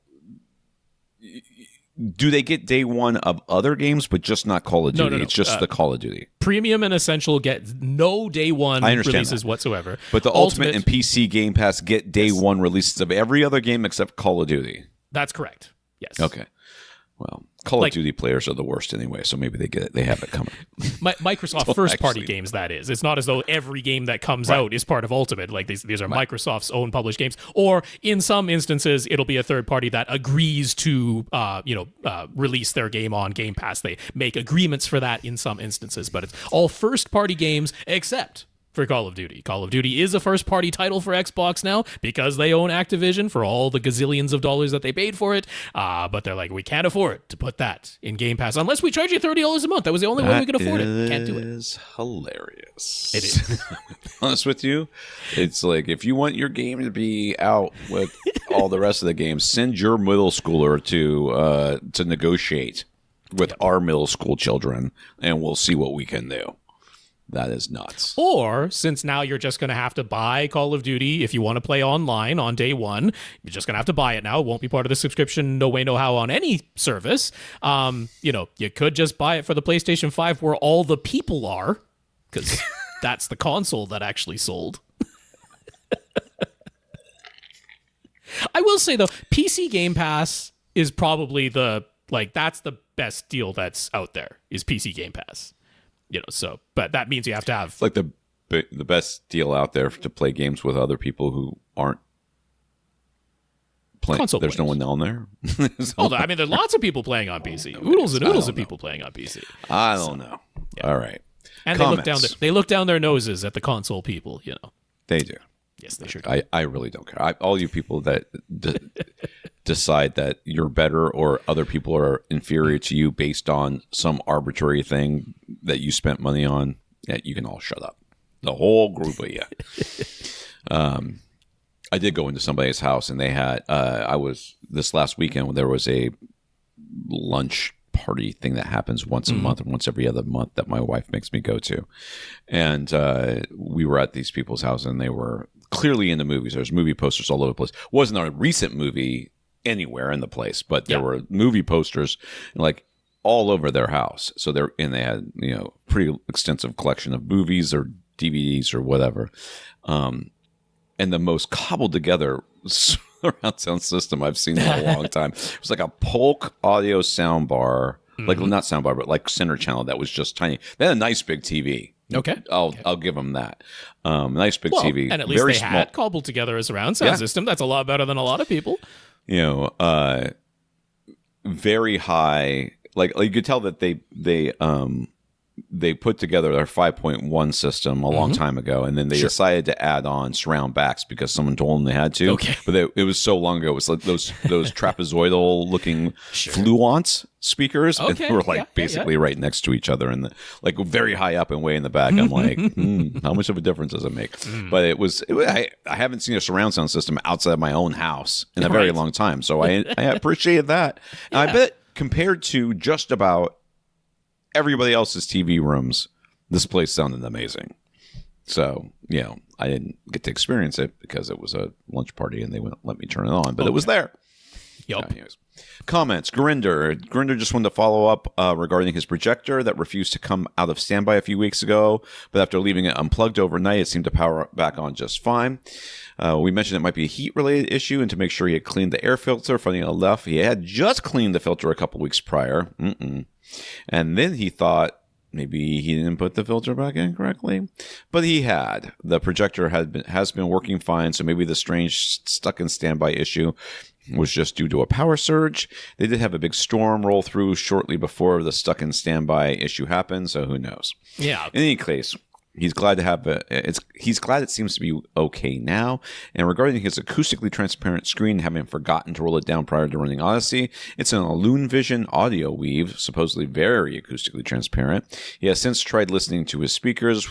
do they get day one of other games, but just not Call of Duty? No. It's just the Call of Duty. Premium and Essential get no day one releases whatsoever. But the Ultimate and PC Game Pass get day one releases of every other game except Call of Duty. That's correct. Yes. Okay. Well, Call of Duty players are the worst anyway, so maybe they get it. They have it coming. Microsoft first-party games, that is. It's not as though every game that comes out is part of Ultimate. Like these are Microsoft's own published games, or in some instances, it'll be a third party that agrees to, release their game on Game Pass. They make agreements for that in some instances, but it's all first-party games except for Call of Duty. Call of Duty is a first-party title for Xbox now because they own Activision for all the gazillions of dollars that they paid for it. But they're like, we can't afford to put that in Game Pass unless we charge you $30 a month. That was the only way we could afford it. Can't do it. It is hilarious. It is. To be honest with you, it's like if you want your game to be out with all the rest of the games, send your middle schooler to negotiate with our middle school children, and we'll see what we can do. That is nuts. Or, since now you're just going to have to buy Call of Duty if you want to play online on day one, you're just going to have to buy it now. It won't be part of the subscription, no way, no how on any service. You could just buy it for the PlayStation 5 where all the people are, because that's the console that actually sold. I will say, though, PC Game Pass is probably that's the best deal that's out there, is PC Game Pass. But that means you have to have... It's like the best deal out there to play games with other people who aren't playing. Console There's players. no one down there. There's lots of people playing on PC. Oodles and oodles of people playing on PC. I don't know. Yeah. All right. And Comments. they look down their noses at the console people, They do. Yes, they sure do. I really don't care. All you people that decide that you're better or other people are inferior to you based on some arbitrary thing that you spent money on, you can all shut up. The whole group of you. I did go into somebody's house, and they had this last weekend, there was a lunch party thing that happens once a month and once every other month that my wife makes me go to. And we were at these people's house, and they were clearly into movies. There's movie posters all over the place. Wasn't a recent movie anywhere in the place, but there were movie posters like all over their house. So they had pretty extensive collection of movies or DVDs or whatever. And the most cobbled together surround sound system I've seen in a long time. It was like a Polk audio sound bar, like not sound bar, but like center channel that was just tiny. They had a nice big TV. Okay. I'll give them that. Nice big TV. And at least very small. Had cobbled together a surround sound system. That's a lot better than a lot of people. Very high. Like you could tell that they put together their 5.1 system a long time ago, and then they decided to add on surround backs because someone told them they had to. Okay. But it was so long ago. It was like those trapezoidal looking Fluence speakers, and they were basically right next to each other, and very high up and way in the back. I'm like, how much of a difference does it make? But I haven't seen a surround sound system outside of my own house in a very long time, so I appreciated that. And I bet compared to just about everybody else's TV rooms, this place sounded amazing. So, I didn't get to experience it because it was a lunch party and they wouldn't let me turn it on, but it was there. Yep. Anyways. Comments. Gurinder just wanted to follow up regarding his projector that refused to come out of standby a few weeks ago, but after leaving it unplugged overnight, it seemed to power back on just fine. We mentioned it might be a heat-related issue, and to make sure he had cleaned the air filter, funny enough, he had just cleaned the filter a couple weeks prior. And then he thought Maybe he didn't put the filter back in correctly, but he had. The projector has been working fine, so maybe the strange stuck in standby issue was just due to a power surge. They did have a big storm roll through shortly before the stuck in standby issue happened, so who knows? Yeah. In any case, he's glad to have he's glad it seems to be okay now. And regarding his acoustically transparent screen, having forgotten to roll it down prior to running Odyssey, it's an Illusion Vision audio weave, supposedly very acoustically transparent. He has since tried listening to his speakers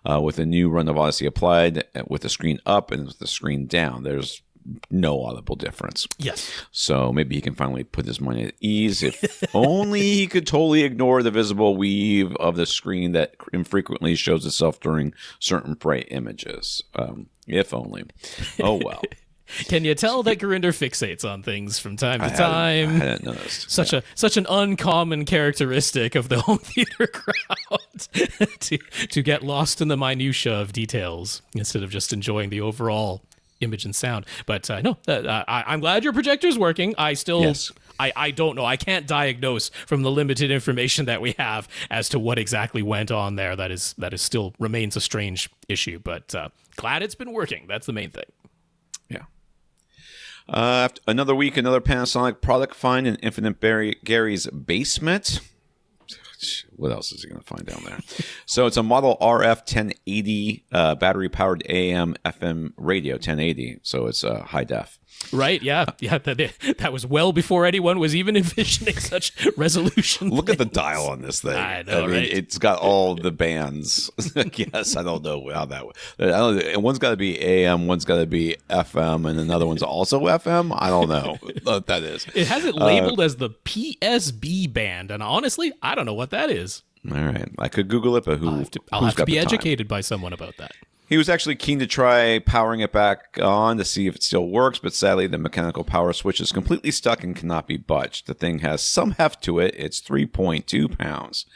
with a new run of Odyssey applied with the screen up and with the screen down. There's no audible difference. Yes. So maybe he can finally put his mind at ease. If only he could totally ignore the visible weave of the screen that infrequently shows itself during certain bright images. If only. Oh, well. Can you tell that Gurinder fixates on things from time to time? I hadn't noticed. Such an uncommon characteristic of the home theater crowd to get lost in the minutia of details instead of just enjoying the overall image and sound. But I'm glad your projector's working. I still, yes. I don't know. I can't diagnose from the limited information that we have as to what exactly went on there. That is still remains a strange issue. But glad it's been working. That's the main thing. Yeah. After another week, another Panasonic product find in Infinite Gary's basement. What else is he going to find down there? So it's a model RF 1080 battery-powered AM FM radio 1080. So it's high def. Right, yeah. That was well before anyone was even envisioning such resolution. Look at the dial on this thing. I know, mean, right? It's got all the bands. Yes, I don't know how that. And one's got to be AM, one's got to be FM, and another one's also FM. I don't know what that is. It has it labeled as the PSB band, and honestly, I don't know what that is. All right, I could Google it, but I'll have to be educated by someone about that. He was actually keen to try powering it back on to see if it still works, but sadly the mechanical power switch is completely stuck and cannot be budged. The thing has some heft to it. It's 3.2 pounds.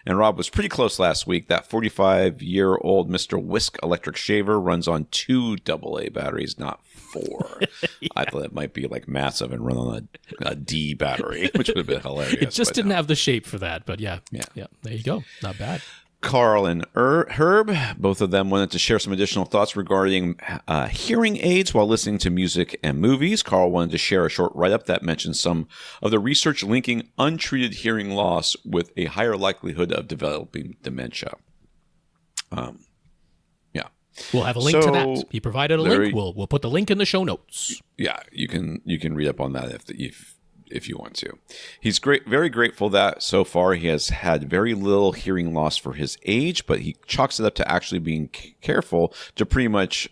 And Rob was pretty close last week. That 45-year-old Mr. Whisk electric shaver runs on 2 AA batteries, not 4. Yeah. I thought it might be like massive and run on a D battery, which would have been hilarious. It just didn't have the shape for that, but yeah, there you go. Not bad. Karl and Herb, both of them wanted to share some additional thoughts regarding hearing aids while listening to music and movies. Karl wanted to share a short write-up that mentioned some of the research linking untreated hearing loss with a higher likelihood of developing dementia. Yeah. We'll have a link to that. He provided a link. We'll put the link in the show notes. Yeah, you can read up on that if you want to. He's very grateful that so far he has had very little hearing loss for his age, but he chalks it up to actually being careful to pretty much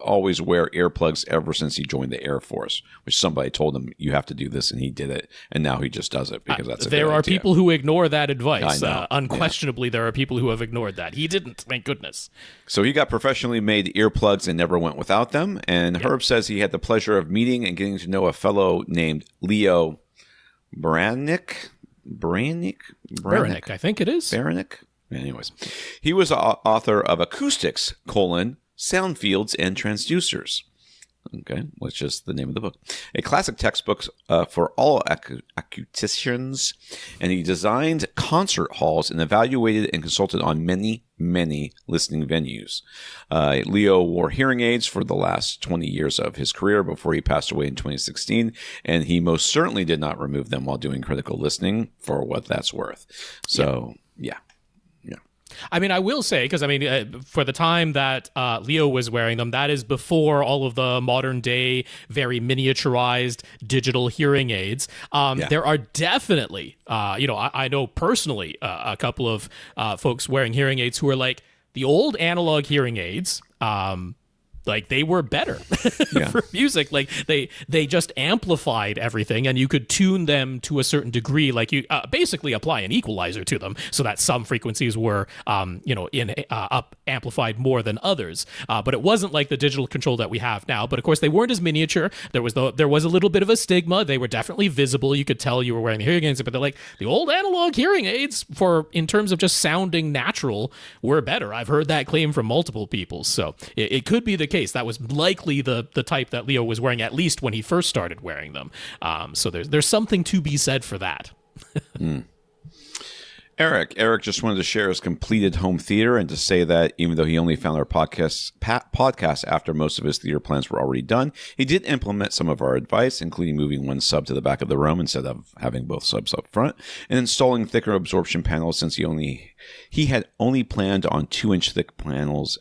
always wear earplugs ever since he joined the Air Force, which somebody told him you have to do this, and he did it, and now he just does it because that's a there good are idea. People who ignore that advice. I know. Unquestionably, there are people who have ignored that. He didn't, thank goodness. So he got professionally made earplugs and never went without them. And Herb says he had the pleasure of meeting and getting to know a fellow named Leo Baranek, I think it is. Baranek. Anyways, he was author of Acoustics, Sound Fields and Transducers. Okay, which is the name of the book. A classic textbook for all acousticians, and he designed concert halls and evaluated and consulted on many, many listening venues. Leo wore hearing aids for the last 20 years of his career before he passed away in 2016, and he most certainly did not remove them while doing critical listening, for what that's worth. So, yeah. I mean, I will say, because for the time that Leo was wearing them, that is before all of the modern day, very miniaturized digital hearing aids. There are definitely, I know personally a couple of folks wearing hearing aids who are like the old analog hearing aids. Like they were better for music. Like they just amplified everything, and you could tune them to a certain degree. Like you basically apply an equalizer to them, so that some frequencies were, up amplified more than others. But it wasn't like the digital control that we have now. But of course, they weren't as miniature. There was a little bit of a stigma. They were definitely visible. You could tell you were wearing the hearing aids. But they're like the old analog hearing aids in terms of just sounding natural were better. I've heard that claim from multiple people. So it could be the case. That was likely the type that Leo was wearing, at least when he first started wearing them. So there's something to be said for that. Eric just wanted to share his completed home theater and to say that even though he only found our podcast after most of his theater plans were already done, he did implement some of our advice, including moving one sub to the back of the room instead of having both subs up front, and installing thicker absorption panels since he had only planned on 2-inch thick panels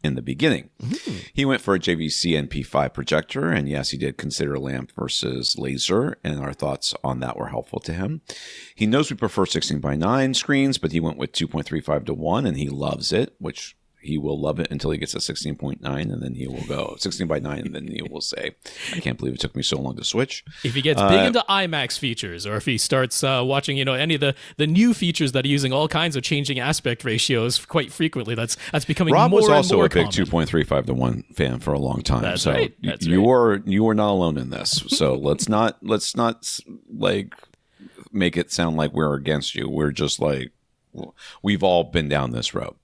in the beginning. Mm-hmm. He went for a JVC NP5 projector, and yes, he did consider lamp versus laser, and our thoughts on that were helpful to him. He knows we prefer 16:9 screens, but he went with 2.35:1, and he loves it, which he will love it until he gets a 16.9, and then he will go 16:9, and then he will say, I can't believe it took me so long to switch. If he gets big into IMAX features, or if he starts watching, any of the new features that are using all kinds of changing aspect ratios quite frequently, that's becoming Rob more and more was also a big common. 2.35:1 fan for a long time. That's so right. That's you are not alone in this. So let's not like make it sound like we're against you. We're just like, we've all been down this road.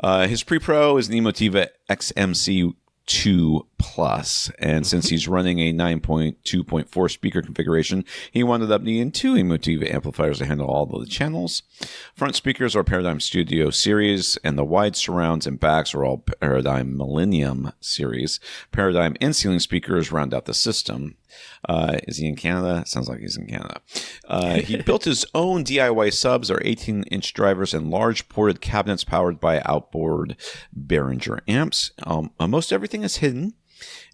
His pre-pro is an Emotiva XMC2 Plus, and since he's running a 9.2.4 speaker configuration, he wound up needing 2 Emotiva amplifiers to handle all of the channels. Front speakers are Paradigm Studio Series, and the wide surrounds and backs are all Paradigm Millennium Series. Paradigm and ceiling speakers round out the system. Is he in Canada? Sounds like he's in Canada. He built his own DIY subs, or 18-inch drivers, and large ported cabinets powered by outboard Behringer amps. Most everything is hidden,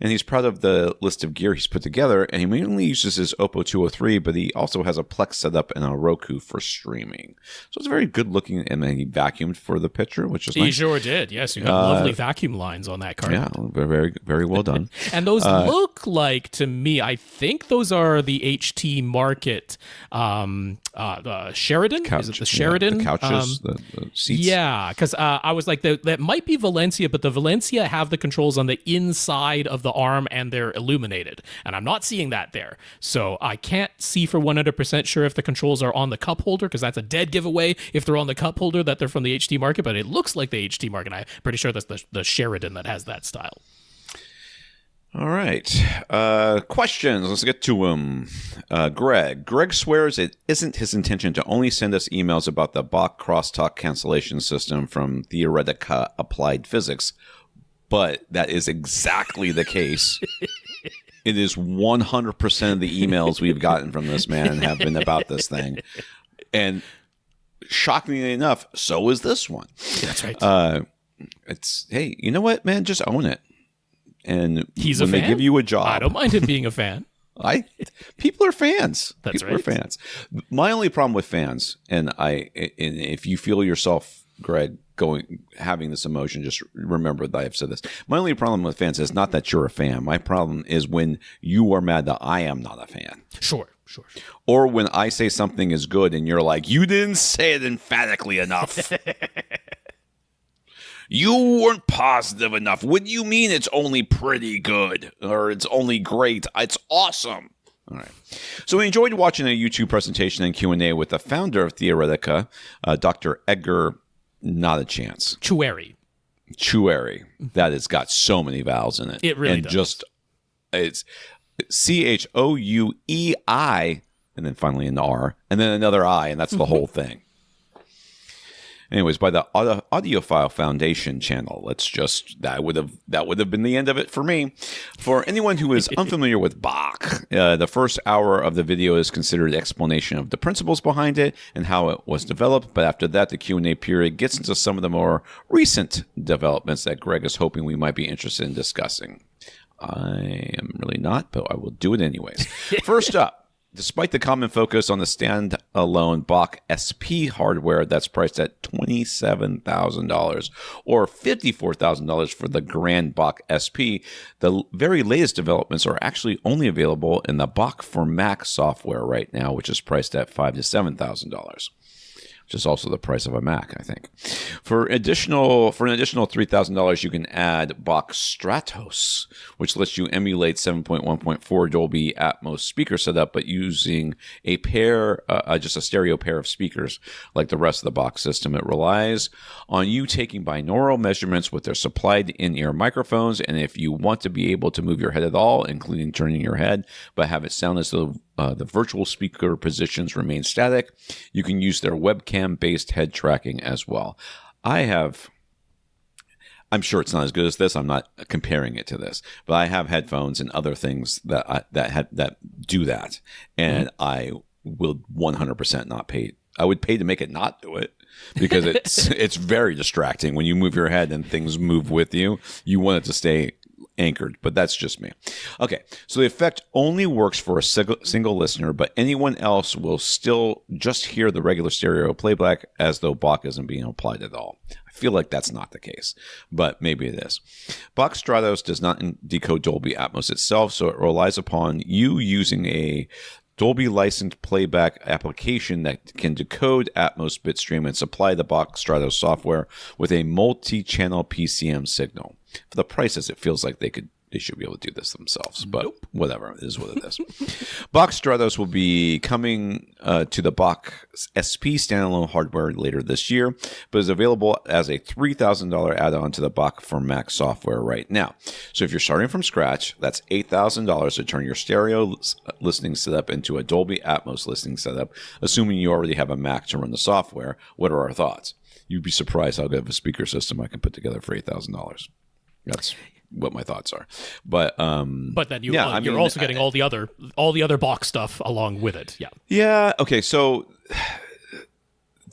and he's proud of the list of gear he's put together, and he mainly uses his Oppo 203, but he also has a Plex setup and a Roku for streaming. So it's very good looking, and then he vacuumed for the picture, which is nice. He sure did. Yes, you have lovely vacuum lines on that card. Yeah, very, very well done. And those look like, to me, I think those are the HT Market Sheridan. Couch, is it the Sheridan? The couches, the seats. Yeah, because I was like, that might be Valencia, but the Valencia have the controls on the inside of the arm and they're illuminated, and I'm not seeing that there, so I can't see for 100% sure if the controls are on the cup holder, because that's a dead giveaway if they're on the cup holder that they're from the HT Market, but it looks like the HT Market. I'm pretty sure that's the Sheridan that has that style. All right. Questions. Let's get to them. Greg swears it isn't his intention to only send us emails about the BACCH crosstalk cancellation system from Theoretica Applied Physics, but that is exactly the case. It is 100% of the emails we've gotten from this man have been about this thing. And shockingly enough, so is this one. That's right. It's, hey, you know what, man? Just own it. And he's when a fan. They give you a job, I don't mind him being a fan. People are fans. That's people right. Are fans. My only problem with fans, and if you feel yourself, Greg, having this emotion, just remember that I have said this. My only problem with fans is not that you're a fan. My problem is when you are mad that I am not a fan. Sure. Or when I say something is good and you're like, you didn't say it emphatically enough. You weren't positive enough. What do you mean it's only pretty good? Or it's only great? It's awesome. All right. So we enjoyed watching a YouTube presentation and Q&A with the founder of Theoretica, Dr. Edgar Not a Chance. Chueri. That has got so many vowels in it. It really does. It's CHOUEI, and then finally an R, and then another I, and that's the whole thing. Anyways, by the Audiophile Foundation channel, that would have been the end of it for me. For anyone who is unfamiliar with BACCH, the first hour of the video is considered an explanation of the principles behind it and how it was developed. But after that, the Q&A period gets into some of the more recent developments that Greg is hoping we might be interested in discussing. I am really not, but I will do it anyways. First up. Despite the common focus on the standalone BACCH SP hardware that's priced at $27,000 or $54,000 for the Grand BACCH SP, the very latest developments are actually only available in the BACCH for Mac software right now, which is priced at $5,000 to $7,000. Which is also the price of a Mac, I think. For an additional $3,000, you can add BACCH Stratos, which lets you emulate 7.1.4 Dolby Atmos speaker setup, but using a stereo pair of speakers like the rest of the BACCH system. It relies on you taking binaural measurements with their supplied in-ear microphones, and if you want to be able to move your head at all, including turning your head, but have it sound as though the virtual speaker positions remain static. You can use their webcam-based head tracking as well. I'm sure it's not as good as this. I'm not comparing it to this, but I have headphones and other things that do that, and I will 100% not pay. I would pay to make it not do it because it's very distracting when you move your head and things move with you. You want it to stay anchored, but that's just me. Okay, so the effect only works for a single listener, but anyone else will still just hear the regular stereo playback as though BACCH isn't being applied at all. I feel like that's not the case, but maybe it is. BACCH Stratos does not decode Dolby Atmos itself, so it relies upon you using a Dolby licensed playback application that can decode Atmos bitstream and supply the BACCH Stratos software with a multi-channel PCM signal. For the prices, it feels like they should be able to do this themselves, but whatever, it is what it is. BACCH Stratos will be coming to the BACCH SP standalone hardware later this year, but is available as a $3,000 add-on to the BACCH for Mac software right now. So if you're starting from scratch, that's $8,000 to turn your stereo listening setup into a Dolby Atmos listening setup, assuming you already have a Mac to run the software. What are our thoughts? You'd be surprised how good of a speaker system I can put together for $8,000. That's what my thoughts are, but then you're also getting all the other BACCH stuff along with it. Yeah. Okay. So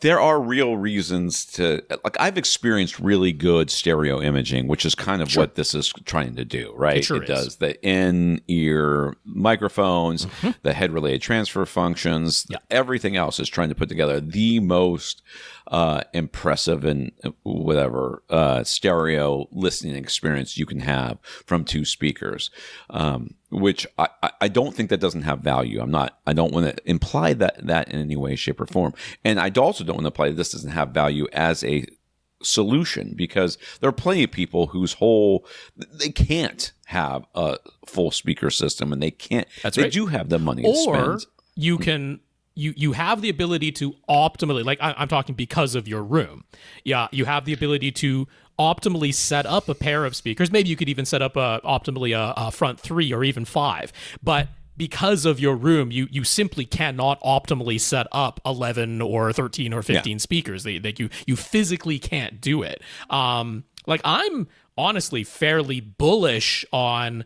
there are real reasons to, like, I've experienced really good stereo imaging, which is kind of what this is trying to do, right? It does the in-ear microphones, the head-related transfer functions, everything else is trying to put together the most impressive and whatever stereo listening experience you can have from two speakers, which I don't think that doesn't have value. I don't want to imply that in any way, shape, or form, and I also don't want to imply that this doesn't have value as a solution, because there are plenty of people whose they can't have a full speaker system, and they can't. They do have the money to spend. Or you can. You have the ability to optimally, like I'm talking because of your room. Yeah, you have the ability to optimally set up a pair of speakers. Maybe you could even set up optimally a front 3 or even 5. But because of your room, you simply cannot optimally set up 11 or 13 or 15 speakers. You physically can't do it. Like, I'm honestly fairly bullish on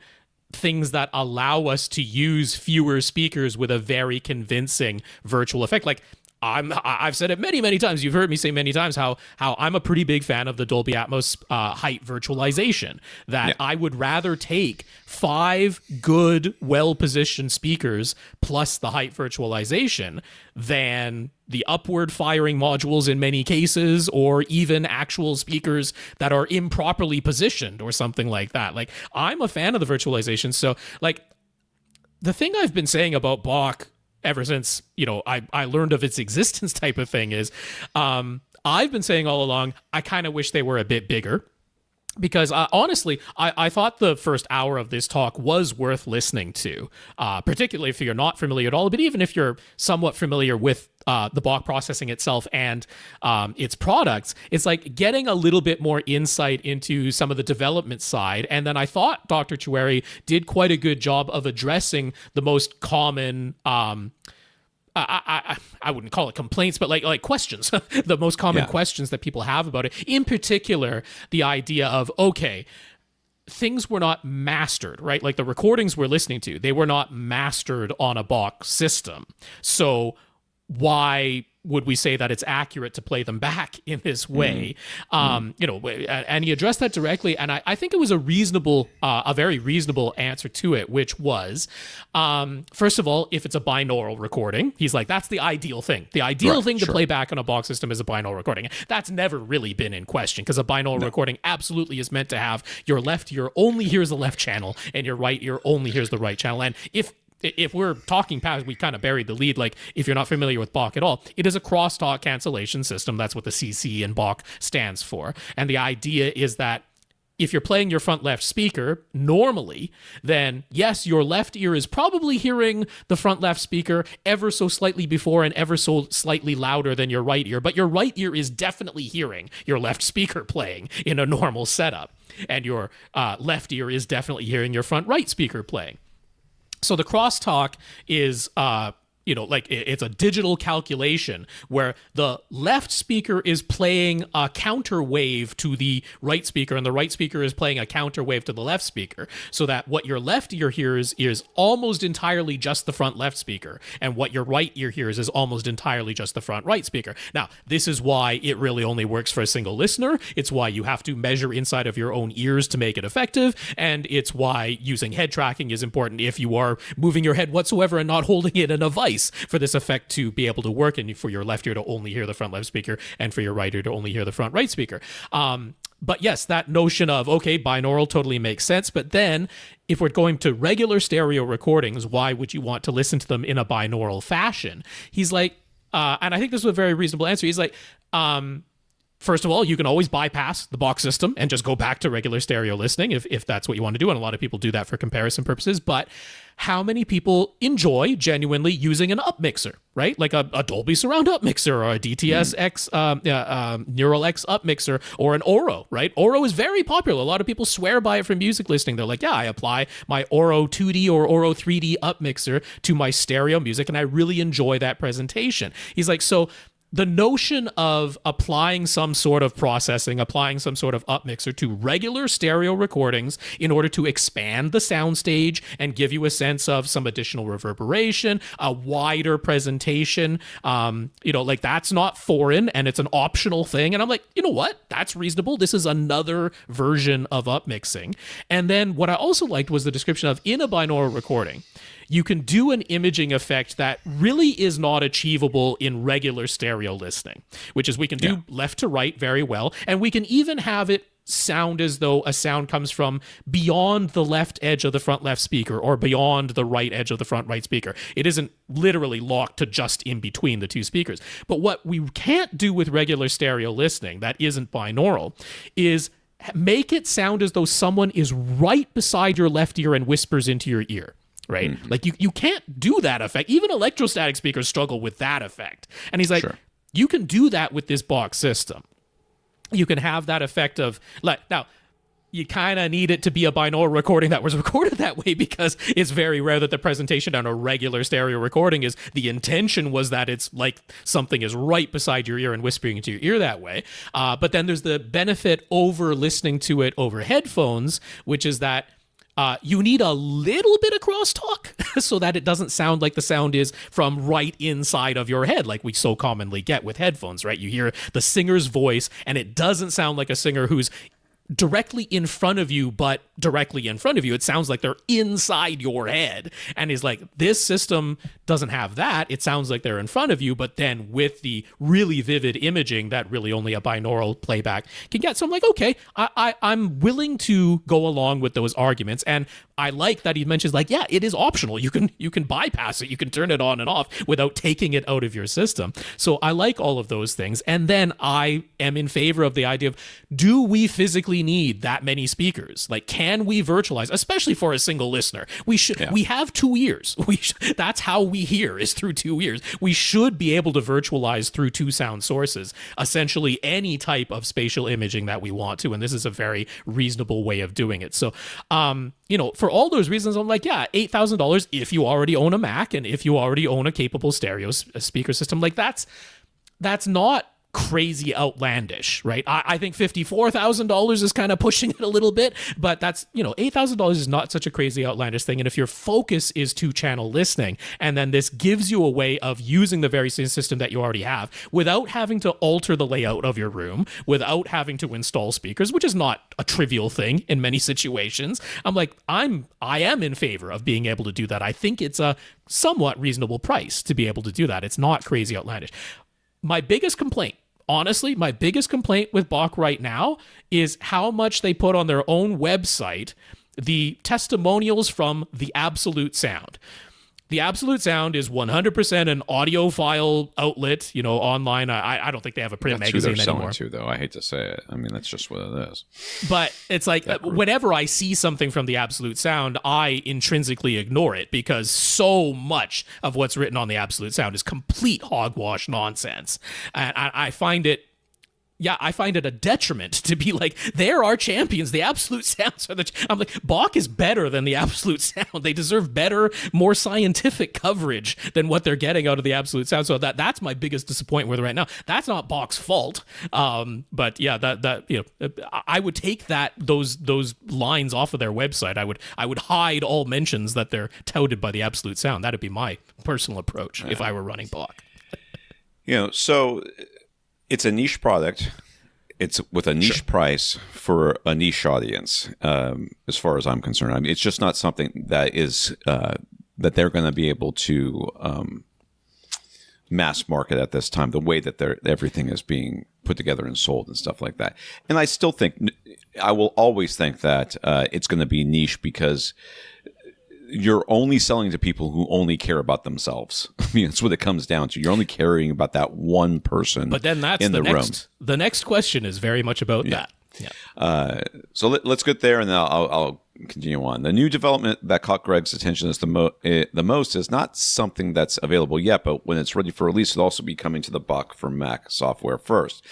things that allow us to use fewer speakers with a very convincing virtual effect. Like, I've said it many times. You've heard me say many times how I'm a pretty big fan of the Dolby Atmos height virtualization. That I would rather take 5 good, well-positioned speakers plus the height virtualization than the upward firing modules in many cases, or even actual speakers that are improperly positioned or something like that. Like, I'm a fan of the virtualization. So, like, the thing I've been saying about BACCH ever since, I learned of its existence type of thing is, I've been saying all along, I kind of wish they were a bit bigger. Because honestly, I thought the first hour of this talk was worth listening to, particularly if you're not familiar at all, but even if you're somewhat familiar with the BACCH processing itself and its products. It's like getting a little bit more insight into some of the development side. And then I thought Dr. Chiweri did quite a good job of addressing the most common I wouldn't call it complaints, but like questions, the most common questions that people have about it. In particular, the idea of, okay, things were not mastered, right? Like the recordings we're listening to, they were not mastered on a BACCH system. So why would we say that it's accurate to play them back in this way? And he addressed that directly. And I think it was a very reasonable answer to it, which was, first of all, if it's a binaural recording, he's like, that's the ideal thing. The ideal thing to play back on a BACCH system is a binaural recording. That's never really been in question, because a binaural recording absolutely is meant to have your left ear only hears the left channel and your right ear only hears the right channel. And if we're talking past, we kind of buried the lead. Like, if you're not familiar with BACCH at all, it is a crosstalk cancellation system. That's what the CC in BACCH stands for. And the idea is that if you're playing your front left speaker normally, then yes, your left ear is probably hearing the front left speaker ever so slightly before and ever so slightly louder than your right ear. But your right ear is definitely hearing your left speaker playing in a normal setup. And your left ear is definitely hearing your front right speaker playing. So the crosstalk is, like it's a digital calculation where the left speaker is playing a counter wave to the right speaker and the right speaker is playing a counter wave to the left speaker, so that what your left ear hears is almost entirely just the front left speaker, and what your right ear hears is almost entirely just the front right speaker. Now, this is why it really only works for a single listener. It's why you have to measure inside of your own ears to make it effective, and it's why using head tracking is important if you are moving your head whatsoever and not holding it in a vice for this effect to be able to work, and for your left ear to only hear the front left speaker and for your right ear to only hear the front right speaker. But yes, that notion of, okay, binaural totally makes sense. But then if we're going to regular stereo recordings, why would you want to listen to them in a binaural fashion? He's like, and I think this was a very reasonable answer. He's like, first of all, you can always bypass the BACCH system and just go back to regular stereo listening if that's what you want to do. And a lot of people do that for comparison purposes. But how many people enjoy genuinely using an up mixer, right? Like a Dolby Surround up mixer or a DTS X, Neural X up mixer, or an Oro, right? Oro is very popular. A lot of people swear by it for music listening. They're like, yeah, I apply my Oro 2D or Oro 3D up mixer to my stereo music, and I really enjoy that presentation. He's like, so the notion of applying some sort of processing, applying some sort of upmixer to regular stereo recordings in order to expand the soundstage and give you a sense of some additional reverberation, a wider presentation, like that's not foreign and it's an optional thing. And I'm like, you know what? That's reasonable. This is another version of upmixing. And then what I also liked was the description of, in a binaural recording, you can do an imaging effect that really is not achievable in regular stereo listening, which is we can do left to right very well, and we can even have it sound as though a sound comes from beyond the left edge of the front left speaker or beyond the right edge of the front right speaker. It isn't literally locked to just in between the two speakers. But what we can't do with regular stereo listening that isn't binaural is make it sound as though someone is right beside your left ear and whispers into your ear. Right? Mm-hmm. Like you can't do that effect. Even electrostatic speakers struggle with that effect. And he's like, you can do that with this BACCH system. You can have that effect of, now, you kind of need it to be a binaural recording that was recorded that way, because it's very rare that the presentation on a regular stereo recording is the intention was that it's like something is right beside your ear and whispering into your ear that way. But then there's the benefit over listening to it over headphones, which is that you need a little bit of crosstalk so that it doesn't sound like the sound is from right inside of your head, like we so commonly get with headphones, right? You hear the singer's voice and it doesn't sound like a singer who's directly in front of you, but directly in front of you. It sounds like they're inside your head. And he's like, this system doesn't have that. It sounds like they're in front of you, but then with the really vivid imaging that really only a binaural playback can get. So I'm like, okay, I'm willing to go along with those arguments. And I like that he mentions, like, yeah, it is optional. You can bypass it. You can turn it on and off without taking it out of your system. So I like all of those things. And then I am in favor of the idea of, do we physically need that many speakers? Like, can we virtualize, especially for a single listener? We should. We have 2 ears. That's how we hear, is through 2 ears. We should be able to virtualize through 2 sound sources, essentially any type of spatial imaging that we want to. And this is a very reasonable way of doing it. So, for all those reasons, I'm like, yeah, $8,000 if you already own a Mac and if you already own a capable stereo speaker system, like that's not crazy outlandish, right? I think $54,000 is kind of pushing it a little bit, but that's, $8,000 is not such a crazy outlandish thing. And if your focus is 2-channel listening, and then this gives you a way of using the very same system that you already have without having to alter the layout of your room, without having to install speakers, which is not a trivial thing in many situations, I'm like, I am in favor of being able to do that. I think it's a somewhat reasonable price to be able to do that. It's not crazy outlandish. My biggest complaint, honestly, with BACCH right now is how much they put on their own website the testimonials from the Absolute Sound. The Absolute Sound is 100% an audiophile outlet, online. I don't think they have a print magazine anymore. That's who they're selling to, though. I hate to say it. I mean, that's just what it is. But it's like, whenever I see something from the Absolute Sound, I intrinsically ignore it, because so much of what's written on the Absolute Sound is complete hogwash nonsense. And I find it I find it a detriment to be like, they're our champions. The Absolute Sounds are I'm like, BACCH is better than the Absolute Sound. They deserve better, more scientific coverage than what they're getting out of the Absolute Sound. So that's my biggest disappointment with it right now. That's not BACCH's fault. But yeah, I would take those lines off of their website. I would hide all mentions that they're touted by the Absolute Sound. That'd be my personal approach if I were running BACCH. So it's a niche product. It's with a niche price for a niche audience, as far as I'm concerned. I mean, it's just not something that is that they're going to be able to mass market at this time, the way that everything is being put together and sold and stuff like that. And I still think, I will always think that it's going to be niche because you're only selling to people who only care about themselves. I mean, that's what it comes down to. You're only caring about that one person. But then that's in the room. The next question is very much about that. Yeah. So let's get there, and then I'll continue on. The new development that caught Greg's attention is the most is not something that's available yet, but when it's ready for release, it'll also be coming to the BACCH for Mac software first.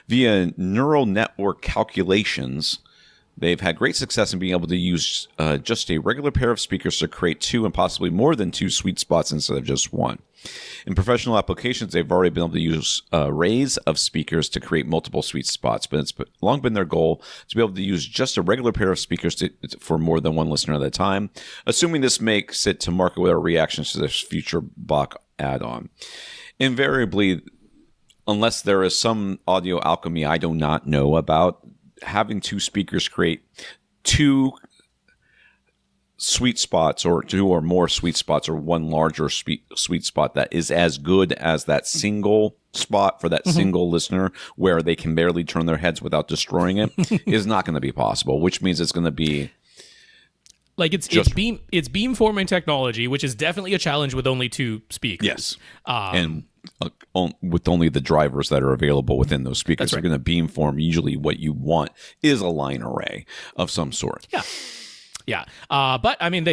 Via neural network calculations, they've had great success in being able to use just a regular pair of speakers to create 2 and possibly more than 2 sweet spots instead of just 1. In professional applications, they've already been able to use arrays of speakers to create multiple sweet spots, but it's long been their goal to be able to use just a regular pair of speakers for more than one listener at a time, assuming this makes it to market without reactions to this future BACCH add-on. Invariably, unless there is some audio alchemy I do not know about, having 2 speakers create 2 sweet spots or 2 or more sweet spots or one larger sweet spot that is as good as that single spot for that single listener where they can barely turn their heads without destroying it is not going to be possible, which means it's going to be like it's beamforming technology, which is definitely a challenge with only 2 speakers. Yes. And with only the drivers that are available within those speakers, they're going to beamform. Usually what you want is a line array of some sort. Yeah. But I mean,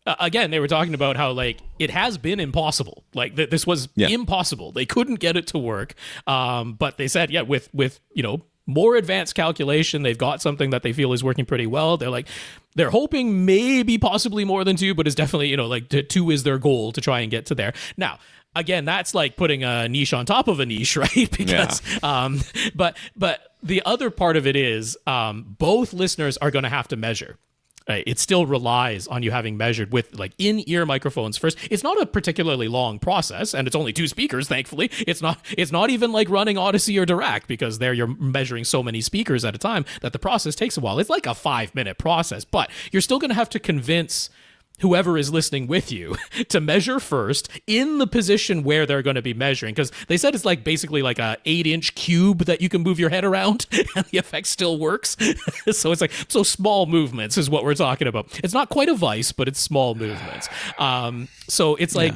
again, they were talking about how like it has been impossible. Like this was impossible. They couldn't get it to work. But they said, with more advanced calculation, they've got something that they feel is working pretty well. They're hoping maybe possibly more than 2, but it's definitely 2 is their goal to try and get to there. Now, again, that's like putting a niche on top of a niche, right? Because, but the other part of it is both listeners are going to have to measure. Right? It still relies on you having measured with like in-ear microphones first. It's not a particularly long process, and it's only 2 speakers, thankfully. It's not even like running Odyssey or Dirac, because there you're measuring so many speakers at a time that the process takes a while. It's like a 5-minute process, but you're still going to have to convince whoever is listening with you to measure first in the position where they're going to be measuring, because they said it's like basically like a 8-inch cube that you can move your head around and the effect still works. So it's like, so small movements is what we're talking about. It's not quite a vice, but it's small movements. So it's like,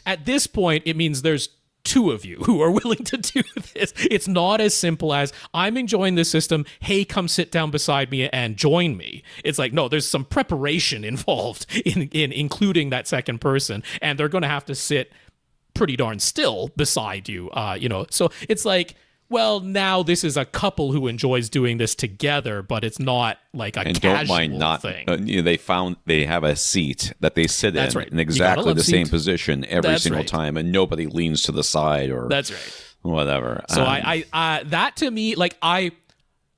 at this point it means there's 2 of you who are willing to do this. It's not as simple as, I'm enjoying this system, hey, come sit down beside me and join me. It's like, no, there's some preparation involved in including that second person, and they're going to have to sit pretty darn still beside you, So it's like, well, now this is a couple who enjoys doing this together, but it's not like a casual thing. They have a seat that they sit in exactly the same position every single time, and nobody leans to the side or whatever. So I that to me,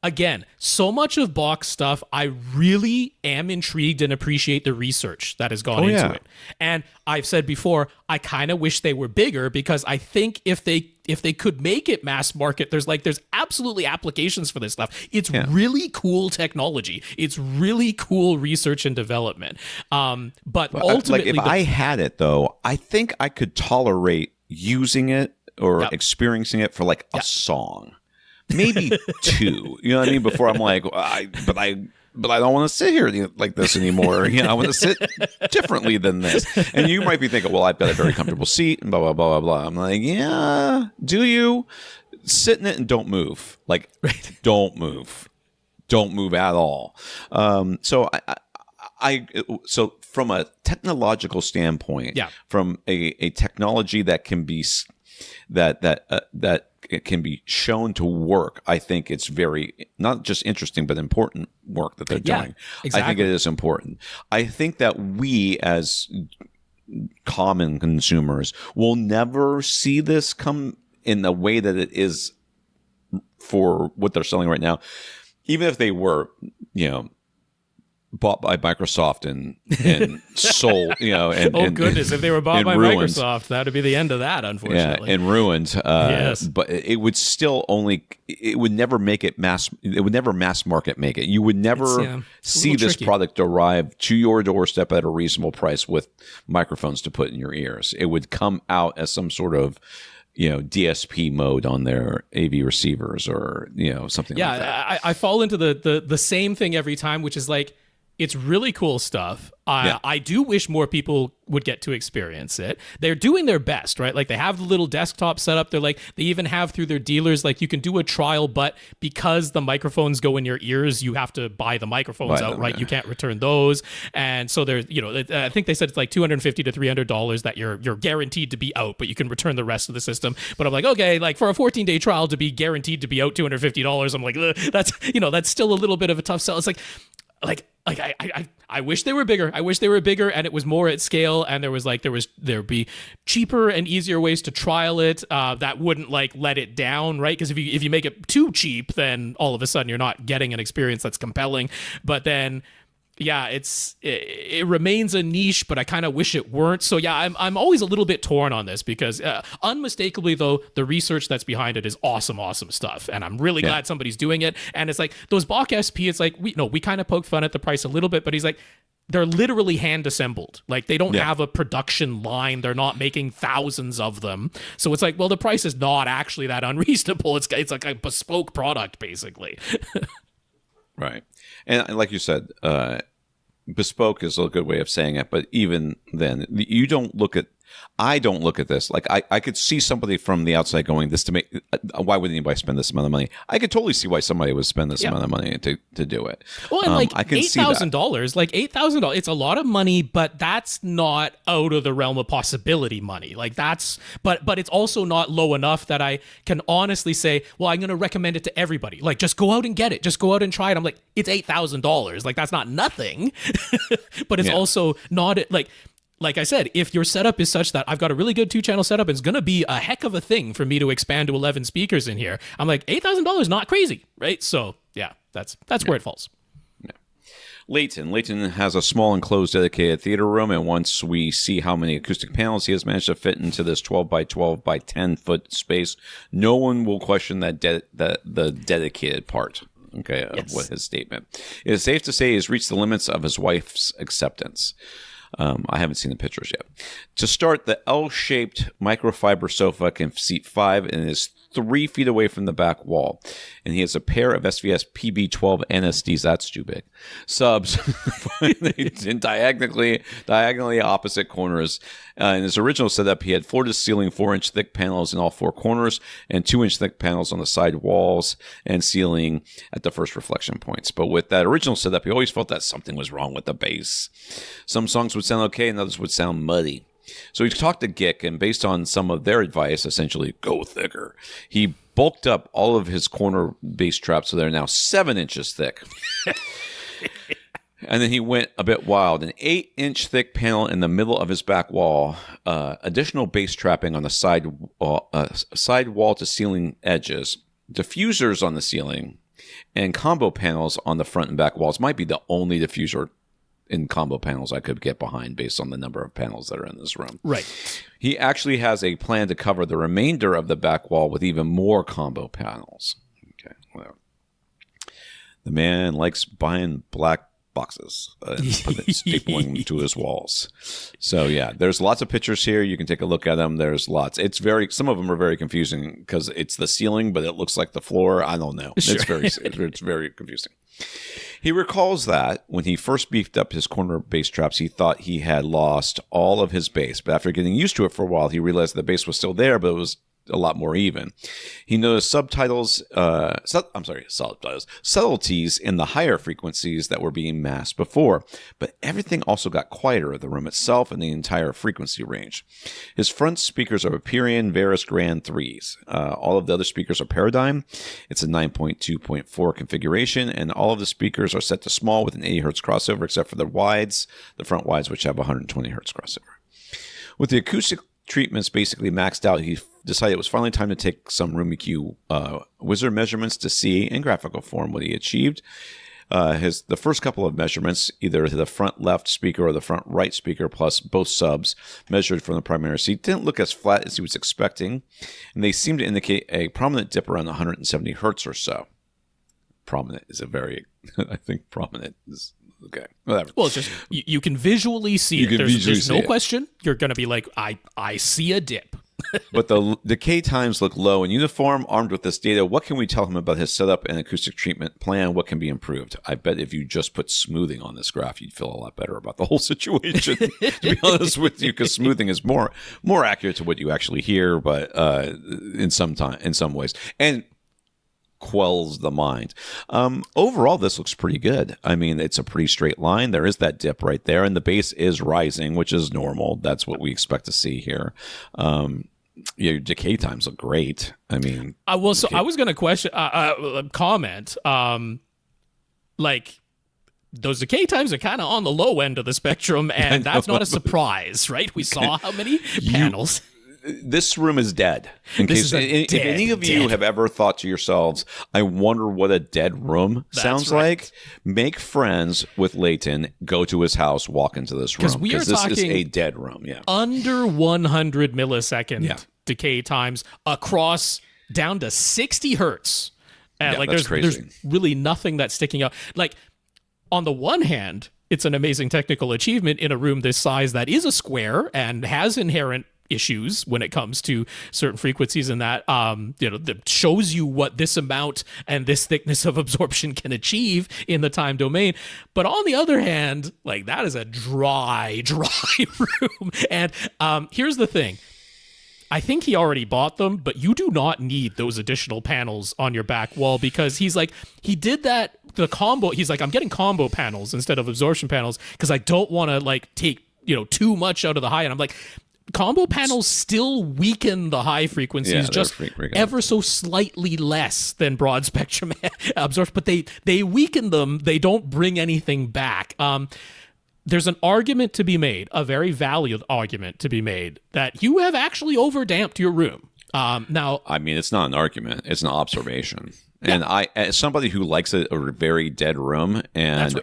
again, so much of BACCH stuff, I really am intrigued and appreciate the research that has gone into it. And I've said before, I kind of wish they were bigger, because I think if they could make it mass market, there's absolutely applications for this stuff. It's really cool technology. It's really cool research and development. But ultimately, if I had it though, I think I could tolerate using it or experiencing it for a song. Maybe 2, you know what I mean? Before I'm like, but I don't want to sit here like this anymore. I want to sit differently than this. And you might be thinking, well, I've got a very comfortable seat and blah, blah, blah, blah, blah. I'm like, yeah, do you? Sit in it and don't move. Don't move. Don't move at all. So so from a technological standpoint, from a technology that can be, that it can be shown to work, I think it's very, not just interesting, but important work that they're doing. Exactly. I think it is important. I think that we as common consumers will never see this come in the way that it is for what they're selling right now. Even if they were, bought by Microsoft and sold, and goodness, if they were bought by ruined. Microsoft, that would be the end of that, unfortunately. Yeah, and ruined. Yes. But it would still it would never make it it would never mass market make it. You would never see this product arrive to your doorstep at a reasonable price with microphones to put in your ears. It would come out as some sort of DSP mode on their AV receivers or something like that. I fall into the same thing every time, which is like, it's really cool stuff. I do wish more people would get to experience it. They're doing their best, right? Like, they have the little desktop set up. They even have through their dealers, like, you can do a trial, but because the microphones go in your ears, you have to buy the microphones outright. You can't return those. And so there's, I think they said it's like $250 to $300 that you're guaranteed to be out, but you can return the rest of the system. But I'm like, okay, like, for a 14-day trial to be guaranteed to be out $250, I'm like, that's still a little bit of a tough sell. It's I wish they were bigger. I wish they were bigger and it was more at scale, and there'd be cheaper and easier ways to trial it that wouldn't like let it down, right? Because if you make it too cheap, then all of a sudden you're not getting an experience that's compelling. But then it remains a niche, but I kind of wish it weren't. So I'm always a little bit torn on this because unmistakably though, the research that's behind it is awesome stuff, and I'm really glad somebody's doing it. And it's like those BACCH SP, it's like we kind of poke fun at the price a little bit, but he's like, they're literally hand assembled. Like, they don't have a production line. They're not making thousands of them. So it's like, well, the price is not actually that unreasonable. It's like a bespoke product basically. Right. And like you said, bespoke is a good way of saying it, but even then, I don't look at this. Like, I could see somebody from the outside going, this to make, why would anybody spend this amount of money? I could totally see why somebody would spend this amount of money to do it. Well, and like, I can $8,000, like $8,000, it's a lot of money, but that's not out of the realm of possibility money. Like, that's, but it's also not low enough that I can honestly say, well, I'm going to recommend it to everybody. Like, just go out and get it. Just go out and try it. I'm like, it's $8,000. Like, that's not nothing, but it's also not like I said, if your setup is such that I've got a really good 2-channel setup, it's going to be a heck of a thing for me to expand to 11 speakers in here. I'm like, $8,000, not crazy, right? So that's where it falls. Yeah. Leighton has a small enclosed dedicated theater room, and once we see how many acoustic panels he has managed to fit into this 12 by 12 by 10 foot space, no one will question the dedicated part. Okay, of what his statement. It is safe to say he has reached the limits of his wife's acceptance. I haven't seen the pictures yet. To start, the L-shaped microfiber sofa can seat 5 and is 3 feet away from the back wall. And he has a pair of SVS PB12 NSDs, that's too big, subs in diagonally opposite corners. In his original setup, he had floor-to-ceiling 4-inch thick panels in all 4 corners and 2-inch thick panels on the side walls and ceiling at the first reflection points. But with that original setup, he always felt that something was wrong with the bass. Some songs would sound okay and others would sound muddy. So he talked to GIC, and based on some of their advice, essentially go thicker, he bulked up all of his corner bass traps so they're now 7 inches thick. And then he went a bit wild. An 8-inch thick panel in the middle of his back wall, additional bass trapping on the side wall to ceiling edges, diffusers on the ceiling, and combo panels on the front and back walls. Might be the only diffuser in combo panels I could get behind based on the number of panels that are in this room. Right. He actually has a plan to cover the remainder of the back wall with even more combo panels. Okay. Well, the man likes buying black boxes and stapling them to his walls. So there's lots of pictures here. You can take a look at them. There's lots. Some of them are very confusing because it's the ceiling, but it looks like the floor. I don't know. Sure. It's very confusing. He recalls that when he first beefed up his corner bass traps, he thought he had lost all of his bass. But after getting used to it for a while, he realized the bass was still there, but it was a lot more even. He noticed subtleties in the higher frequencies that were being masked before, but everything also got quieter, the room itself and the entire frequency range. His front speakers are Hyperion Veris Grand 3s. All of the other speakers are Paradigm. It's a 9.2.4 configuration, and all of the speakers are set to small with an 80 Hz crossover, except for the front wides, which have 120 Hz crossover. With the acoustic treatments basically maxed out, he decided it was finally time to take some room EQ wizard measurements to see in graphical form what he achieved. The first couple of measurements, either to the front left speaker or the front right speaker, plus both subs measured from the primary seat, didn't look as flat as he was expecting, and they seemed to indicate a prominent dip around 170 hertz or so. Prominent is I think prominent is okay. Whatever. Well, it's just you can visually see it. There's no question. You're going to be like, I see a dip. But the decay times look low and uniform. Armed with this data, what can we tell him about his setup and acoustic treatment plan? What can be improved? I bet if you just put smoothing on this graph, you'd feel a lot better about the whole situation, to be honest with you, because smoothing is more accurate to what you actually hear, but in some ways. And quells the mind. Overall, this looks pretty good. I mean, it's a pretty straight line. There is that dip right there, and the bass is rising, which is normal. That's what we expect to see here. Your decay times look great. I mean, I was going to comment. Like, those decay times are kind of on the low end of the spectrum, and that's not a surprise, right? We saw how many panels. This room is dead. If any of you have ever thought to yourselves, I wonder what a dead room sounds like, make friends with Leighton, go to his house, walk into this room. Because this is a dead room. Yeah. Under 100 millisecond decay times across down to 60 hertz. And there's really nothing that's sticking out. Like, on the one hand, it's an amazing technical achievement in a room this size that is a square and has inherent issues when it comes to certain frequencies, and that that shows you what this amount and this thickness of absorption can achieve in the time domain. But on the other hand, like, that is a dry room. And here's the thing. I think he already bought them, but you do not need those additional panels on your back wall, because he did that, the combo. He's like, I'm getting combo panels instead of absorption panels because I don't want to take too much out of the high end. I'm like, combo panels still weaken the high frequencies just ever so slightly less than broad spectrum absorption, but they weaken them. They don't bring anything back. There's an argument to be made, a very valid argument to be made, that you have actually overdamped your room. Now, I mean, it's not an argument; it's an observation. Yeah. And I, as somebody who likes a very dead room, and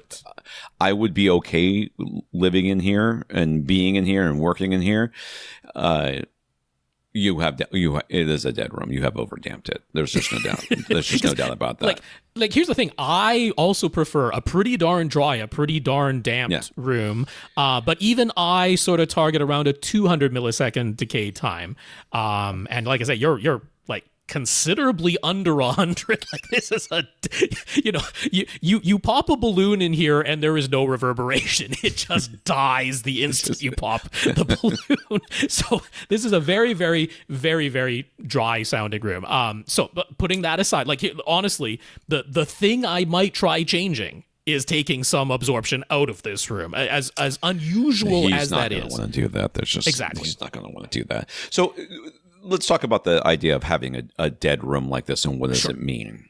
I would be okay living in here and being in here and working in here. It is a dead room. You have overdamped it. There's just no doubt. There's just no doubt about that. Like here's the thing. I also prefer a pretty darn dry, a pretty darn damped room. But even I sort of target around a 200 millisecond decay time. And like I said, you're like considerably under 100. Like, this is you pop a balloon in here and there is no reverberation. It just dies the instant you pop the balloon. So this is a very, very, very, very dry sounding room. But putting that aside, like, honestly, the thing I might try changing is taking some absorption out of this room, as unusual as that is. He's not going to want to do that. Exactly. He's not going to want to do that. So let's talk about the idea of having a dead room like this, and what does it mean?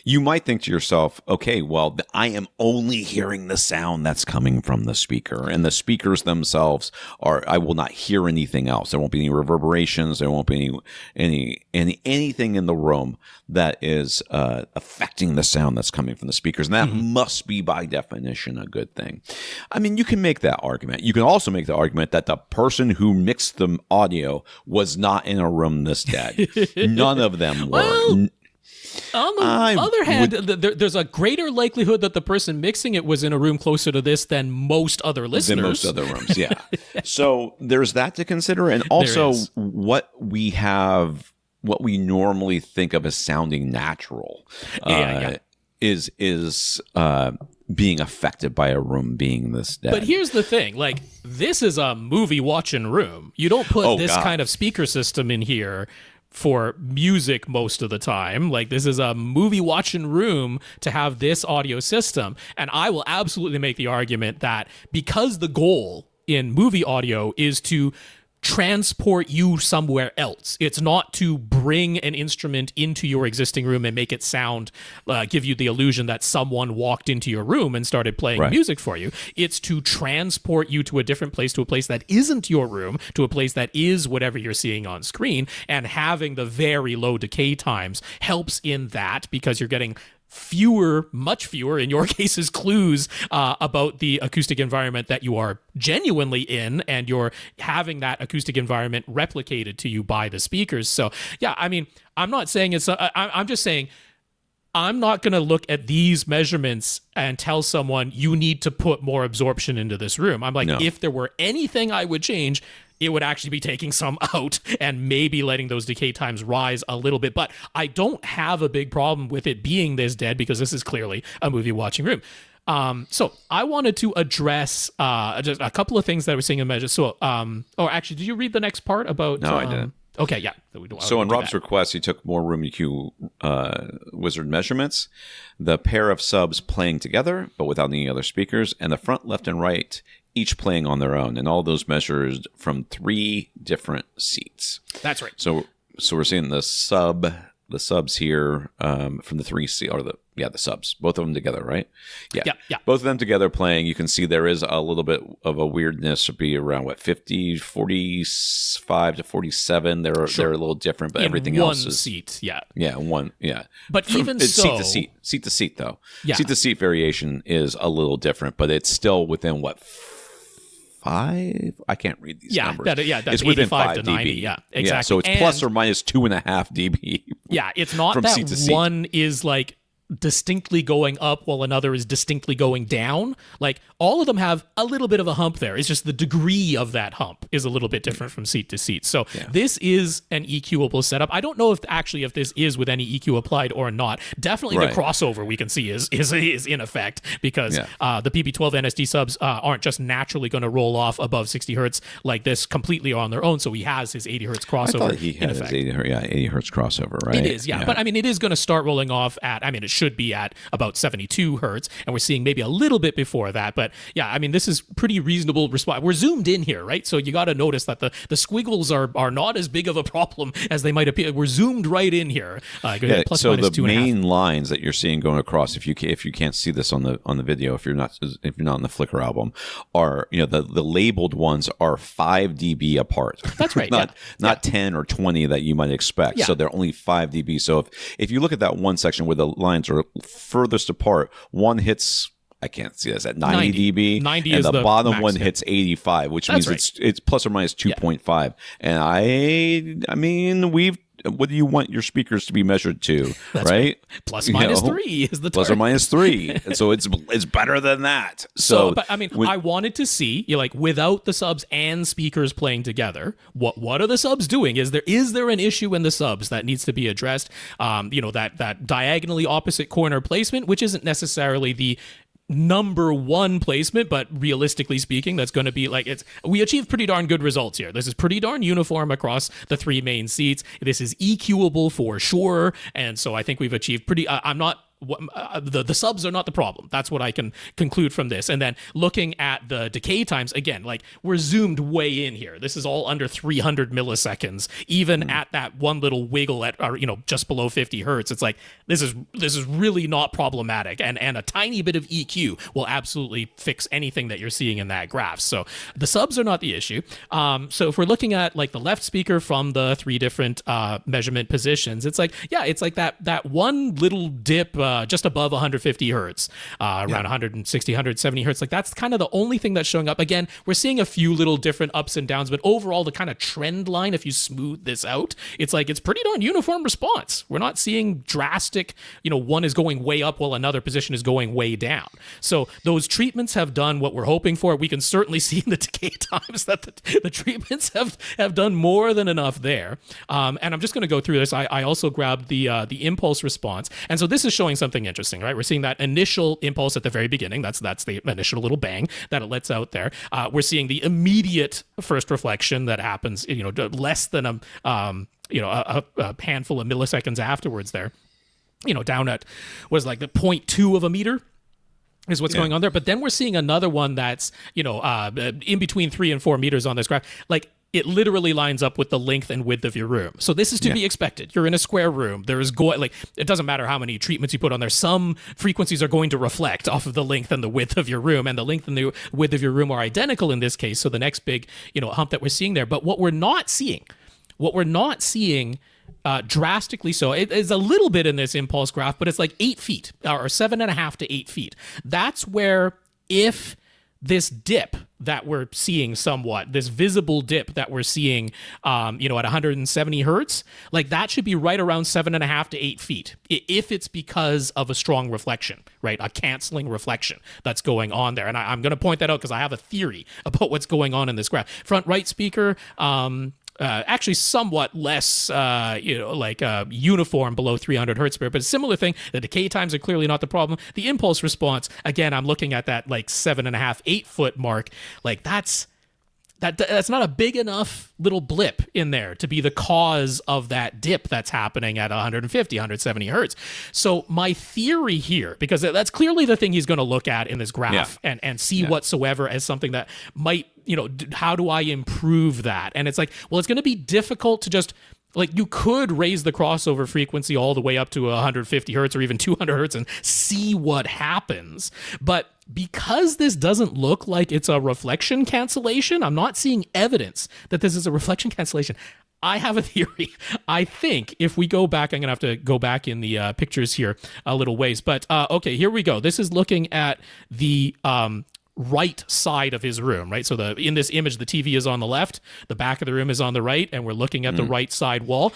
You might think to yourself, okay, well, I am only hearing the sound that's coming from the speaker, and the speakers themselves I will not hear anything else. There won't be any reverberations. There won't be anything in the room that is affecting the sound that's coming from the speakers. And that must be, by definition, a good thing. I mean, you can make that argument. You can also make the argument that the person who mixed the audio was not in a room this dead. None of them were. Well, on the other hand, there's a greater likelihood that the person mixing it was in a room closer to this than most other listeners. Than most other rooms, yeah. So there's that to consider. And also what we normally think of as sounding natural is being affected by a room being this dead. But here's the thing, like, this is a movie watching room. You don't put this kind of speaker system in here for music most of the time. Like, this is a movie watching room to have this audio system. And I will absolutely make the argument that because the goal in movie audio is to transport you somewhere else. It's not to bring an instrument into your existing room and make it sound, give you the illusion that someone walked into your room and started playing music for you. It's to transport you to a different place, to a place that isn't your room, to a place that is whatever you're seeing on screen. And having the very low decay times helps in that, because you're getting much fewer, in your cases, clues about the acoustic environment that you are genuinely in, and you're having that acoustic environment replicated to you by the speakers. So, yeah, I mean, I'm not saying I'm just saying I'm not going to look at these measurements and tell someone you need to put more absorption into this room. I'm like, if there were anything I would change, it would actually be taking some out and maybe letting those decay times rise a little bit. But I don't have a big problem with it being this dead, because this is clearly a movie watching room. So I wanted to address just a couple of things that I was seeing in measures. So, or actually, did you read the next part about? No, I didn't. Okay, yeah. So on Rob's request, he took more Room EQ wizard measurements, the pair of subs playing together but without any other speakers, and the front, left, and right each playing on their own, and all those measured from 3 different seats. That's right. So we're seeing the subs here from the 3 seat, or the subs, both of them together, right? Yeah. Both of them together playing. You can see there is a little bit of a weirdness to be around 45 to 47. They're a little different, but everything else is one seat. Yeah. But even so, seat to seat though. Yeah. Seat to seat variation is a little different, but it's still within 5? I can't read these numbers. That's it's within 5 to 5 90. dB. Yeah, exactly. So it's plus or minus 2.5 dB. Yeah, it's not from that seat to seat. one is like distinctly going up while another is distinctly going down. Like, all of them have a little bit of a hump there. It's just the degree of that hump is a little bit different from seat to seat. So this is an EQable setup. I don't know if this is with any EQ applied or not. Definitely the crossover we can see is in effect, because the PP12 NSD subs aren't just naturally going to roll off above 60 hertz like this completely on their own. So he has his 80 hertz crossover. I thought he had his 80 hertz crossover, right? It is, but I mean, it is going to start rolling off at, I mean, it should be at about 72 hertz, and we're seeing maybe a little bit before that. But yeah, I mean, this is pretty reasonable response. We're zoomed in here, right? So you got to notice that the squiggles are not as big of a problem as they might appear. We're zoomed right in here. Plus so minus the main lines that you're seeing going across, if you can't see this on the video, if you're not on the Flickr album, are the labeled ones are 5 dB apart. That's right. not 10 or 20 that you might expect. So they're only 5 dB. So if you look at that one section where the lines are furthest apart, one hits, I can't see this, at 90 dB, 90 and is the bottom max one hit. hits 85, which means it's plus or minus 2.5. And I mean, what do you want your speakers to be measured to, right? Plus minus 3 is the plus or minus 3, and so it's better than that. So but I mean, I wanted to see, without the subs and speakers playing together, what are the subs doing? Is there an issue in the subs that needs to be addressed? That diagonally opposite corner placement, which isn't necessarily the number one placement, but realistically speaking, that's going to be we achieved pretty darn good results here. This is pretty darn uniform across the 3 main seats. This is EQable for sure, and so I think we've achieved pretty. The subs are not the problem. That's what I can conclude from this. And then looking at the decay times, again, we're zoomed way in here. This is all under 300 milliseconds. Even at that one little wiggle at just below 50 hertz, it's like this is really not problematic. And a tiny bit of EQ will absolutely fix anything that you're seeing in that graph. So the subs are not the issue. So if we're looking at the left speaker from the 3 different measurement positions, it's that one little dip just above 150 hertz, around 160, 170 hertz. That's kind of the only thing that's showing up. Again, we're seeing a few little different ups and downs, but overall, the kind of trend line, if you smooth this out, it's pretty darn uniform response. We're not seeing drastic, one is going way up while another position is going way down. So those treatments have done what we're hoping for. We can certainly see in the decay times that the treatments have done more than enough there. And I'm just going to go through this. I also grabbed the impulse response. And so this is showing doing something interesting, right? We're seeing that initial impulse at the very beginning. That's the initial little bang that it lets out there. We're seeing the immediate first reflection that happens, less than a handful of milliseconds afterwards there, down at was like the 0.2 of a meter is what's going on there. But then we're seeing another one that's, in between 3 and 4 meters on this graph. Like, it literally lines up with the length and width of your room. So this is to be expected. You're in a square room. There is it doesn't matter how many treatments you put on there. Some frequencies are going to reflect off of the length and the width of your room, and the length and the width of your room are identical in this case. So the next big, hump that we're seeing there. But what we're not seeing drastically so, it is a little bit in this impulse graph, but it's like 8 feet or 7.5 to 8 feet. That's where, if this dip that we're seeing somewhat, this visible dip that we're seeing, at 170 hertz, like that should be right around 7.5 to 8 feet. If it's because of a strong reflection, right? A canceling reflection that's going on there. And I'm going to point that out because I have a theory about what's going on in this graph. Front right speaker, actually somewhat less, uniform below 300 hertz, but a similar thing. The decay times are clearly not the problem. The impulse response, again, I'm looking at that like 7.5, 8 foot mark. Like that's not a big enough little blip in there to be the cause of that dip that's happening at 150, 170 hertz. So my theory here, because that's clearly the thing he's going to look at in this graph and see whatsoever as something that might, how do I improve that? And it's like, well, it's going to be difficult to just, like, you could raise the crossover frequency all the way up to 150 hertz or even 200 hertz and see what happens. But because this doesn't look like it's a reflection cancellation, I'm not seeing evidence that this is a reflection cancellation. I have a theory. I think if we go back, I'm going to have to go back in the pictures here a little ways. But okay, here we go. This is looking at the right side of his room, right? So in this image, the TV is on the left, the back of the room is on the right, and we're looking at the right side wall.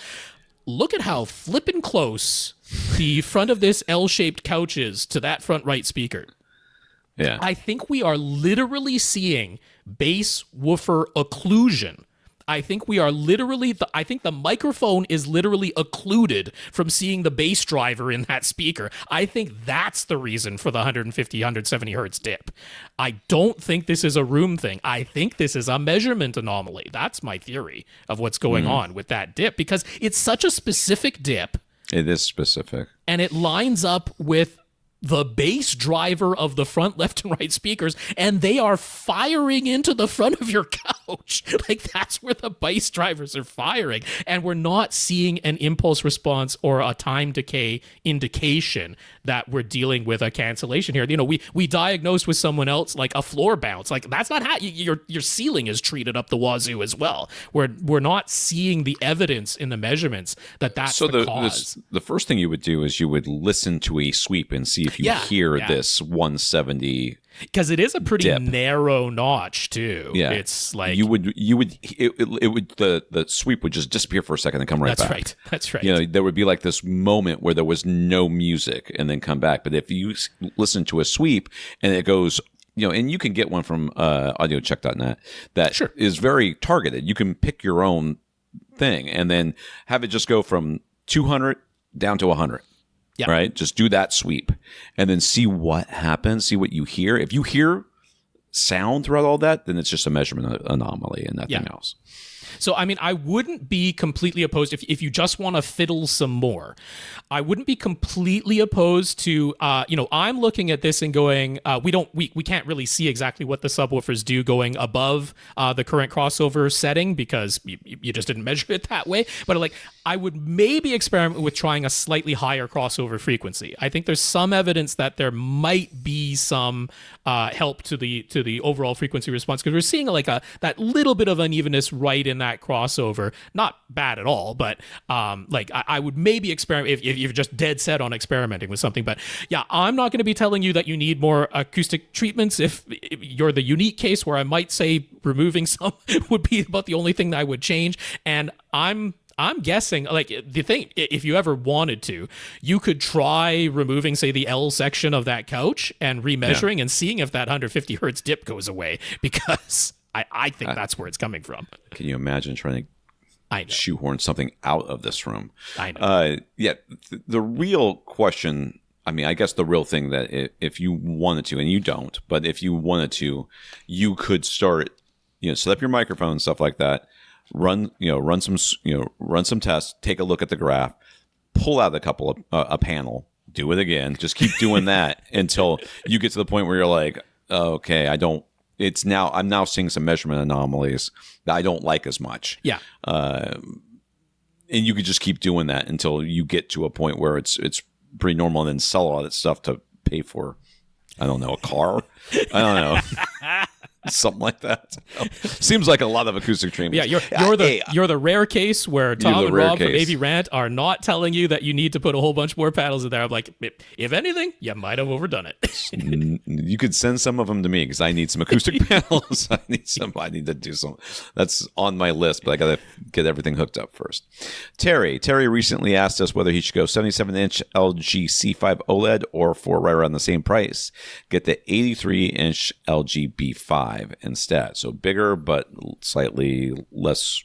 Look at how flippin' close the front of this L-shaped couch is to that front right speaker. Yeah. I think we are literally seeing bass woofer occlusion. I think we are literally, I think the microphone is literally occluded from seeing the bass driver in that speaker. I think that's the reason for the 150, 170 hertz dip. I don't think this is a room thing. I think this is a measurement anomaly. That's my theory of what's going on with that dip, because it's such a specific dip. It is specific. And it lines up with the bass driver of the front left and right speakers, and they are firing into the front of your couch. Like, that's where the bass drivers are firing. And we're not seeing an impulse response or a time decay indication that we're dealing with a cancellation here. We diagnosed with someone else like a floor bounce. Like, that's not how your ceiling is treated up the wazoo as well. We're not seeing the evidence in the measurements that's the cause. The first thing you would do is you would listen to a sweep and see if you hear this 170, because it is a pretty dip. Narrow notch too. Yeah, it's like it would the sweep would just disappear for a second and come right back. That's right. There would be like this moment where there was no music and then come back. But if you listen to a sweep and it goes, and you can get one from audiocheck.net that is very targeted. You can pick your own thing and then have it just go from 200 down to 100. Yep. Right? Just do that sweep and then see what happens, see what you hear. If you hear sound throughout all that, then it's just a measurement anomaly and nothing else. So, I mean, I wouldn't be completely opposed if you just want to fiddle some more. I wouldn't be completely opposed to, I'm looking at this and going, we can't really see exactly what the subwoofers do going above the current crossover setting because you just didn't measure it that way. But I would maybe experiment with trying a slightly higher crossover frequency. I think there's some evidence that there might be some help to the overall frequency response, because we're seeing that little bit of unevenness right in that crossover. Not bad at all, but I would maybe experiment if you're just dead set on experimenting with something. But yeah, I'm not going to be telling you that you need more acoustic treatments. If you're the unique case where I might say removing some would be about the only thing that I would change. And I'm guessing, the thing, if you ever wanted to, you could try removing, say, the L section of that couch and remeasuring and seeing if that 150 hertz dip goes away, because I think that's where it's coming from. Can you imagine trying to shoehorn something out of this room? I know. The real question I mean, I guess the real thing that if you wanted to, and you don't, but if you wanted to, you could start, set up your microphone and stuff like that. Run some tests. Take a look at the graph. Pull out a panel. Do it again. Just keep doing that until you get to the point where you're like, okay, I'm now seeing some measurement anomalies that I don't like as much. Yeah. And you could just keep doing that until you get to a point where it's pretty normal, and then sell all that stuff to pay for, I don't know, a car. I don't know. Something like that. Seems like a lot of acoustic treatments. Yeah, you're the rare case where Tom and Rob from AVRant are not telling you that you need to put a whole bunch more panels in there. I'm like, if anything, you might have overdone it. You could send some of them to me because I need some acoustic panels. I need to do some. That's on my list, but I got to get everything hooked up first. Terry recently asked us whether he should go 77-inch LG C5 OLED or for right around the same price, get the 83-inch LG B5 instead. So bigger, but slightly less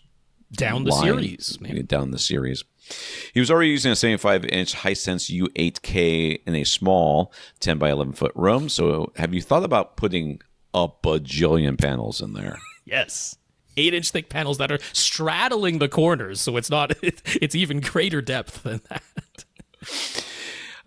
down the series. Maybe down the series. He was already using a 75-inch Hisense U8K in a small 10 by 11 foot room. So have you thought about putting a bajillion panels in there? Yes. 8-inch thick panels that are straddling the corners. So it's even greater depth than that.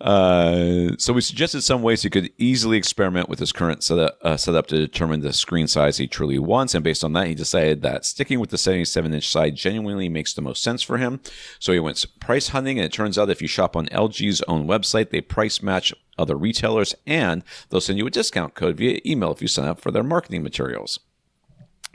So we suggested some ways he could easily experiment with his current setup to determine the screen size he truly wants. And based on that, he decided that sticking with the 77-inch side genuinely makes the most sense for him. So he went price hunting, and it turns out if you shop on LG's own website, they price match other retailers, and they'll send you a discount code via email if you sign up for their marketing materials.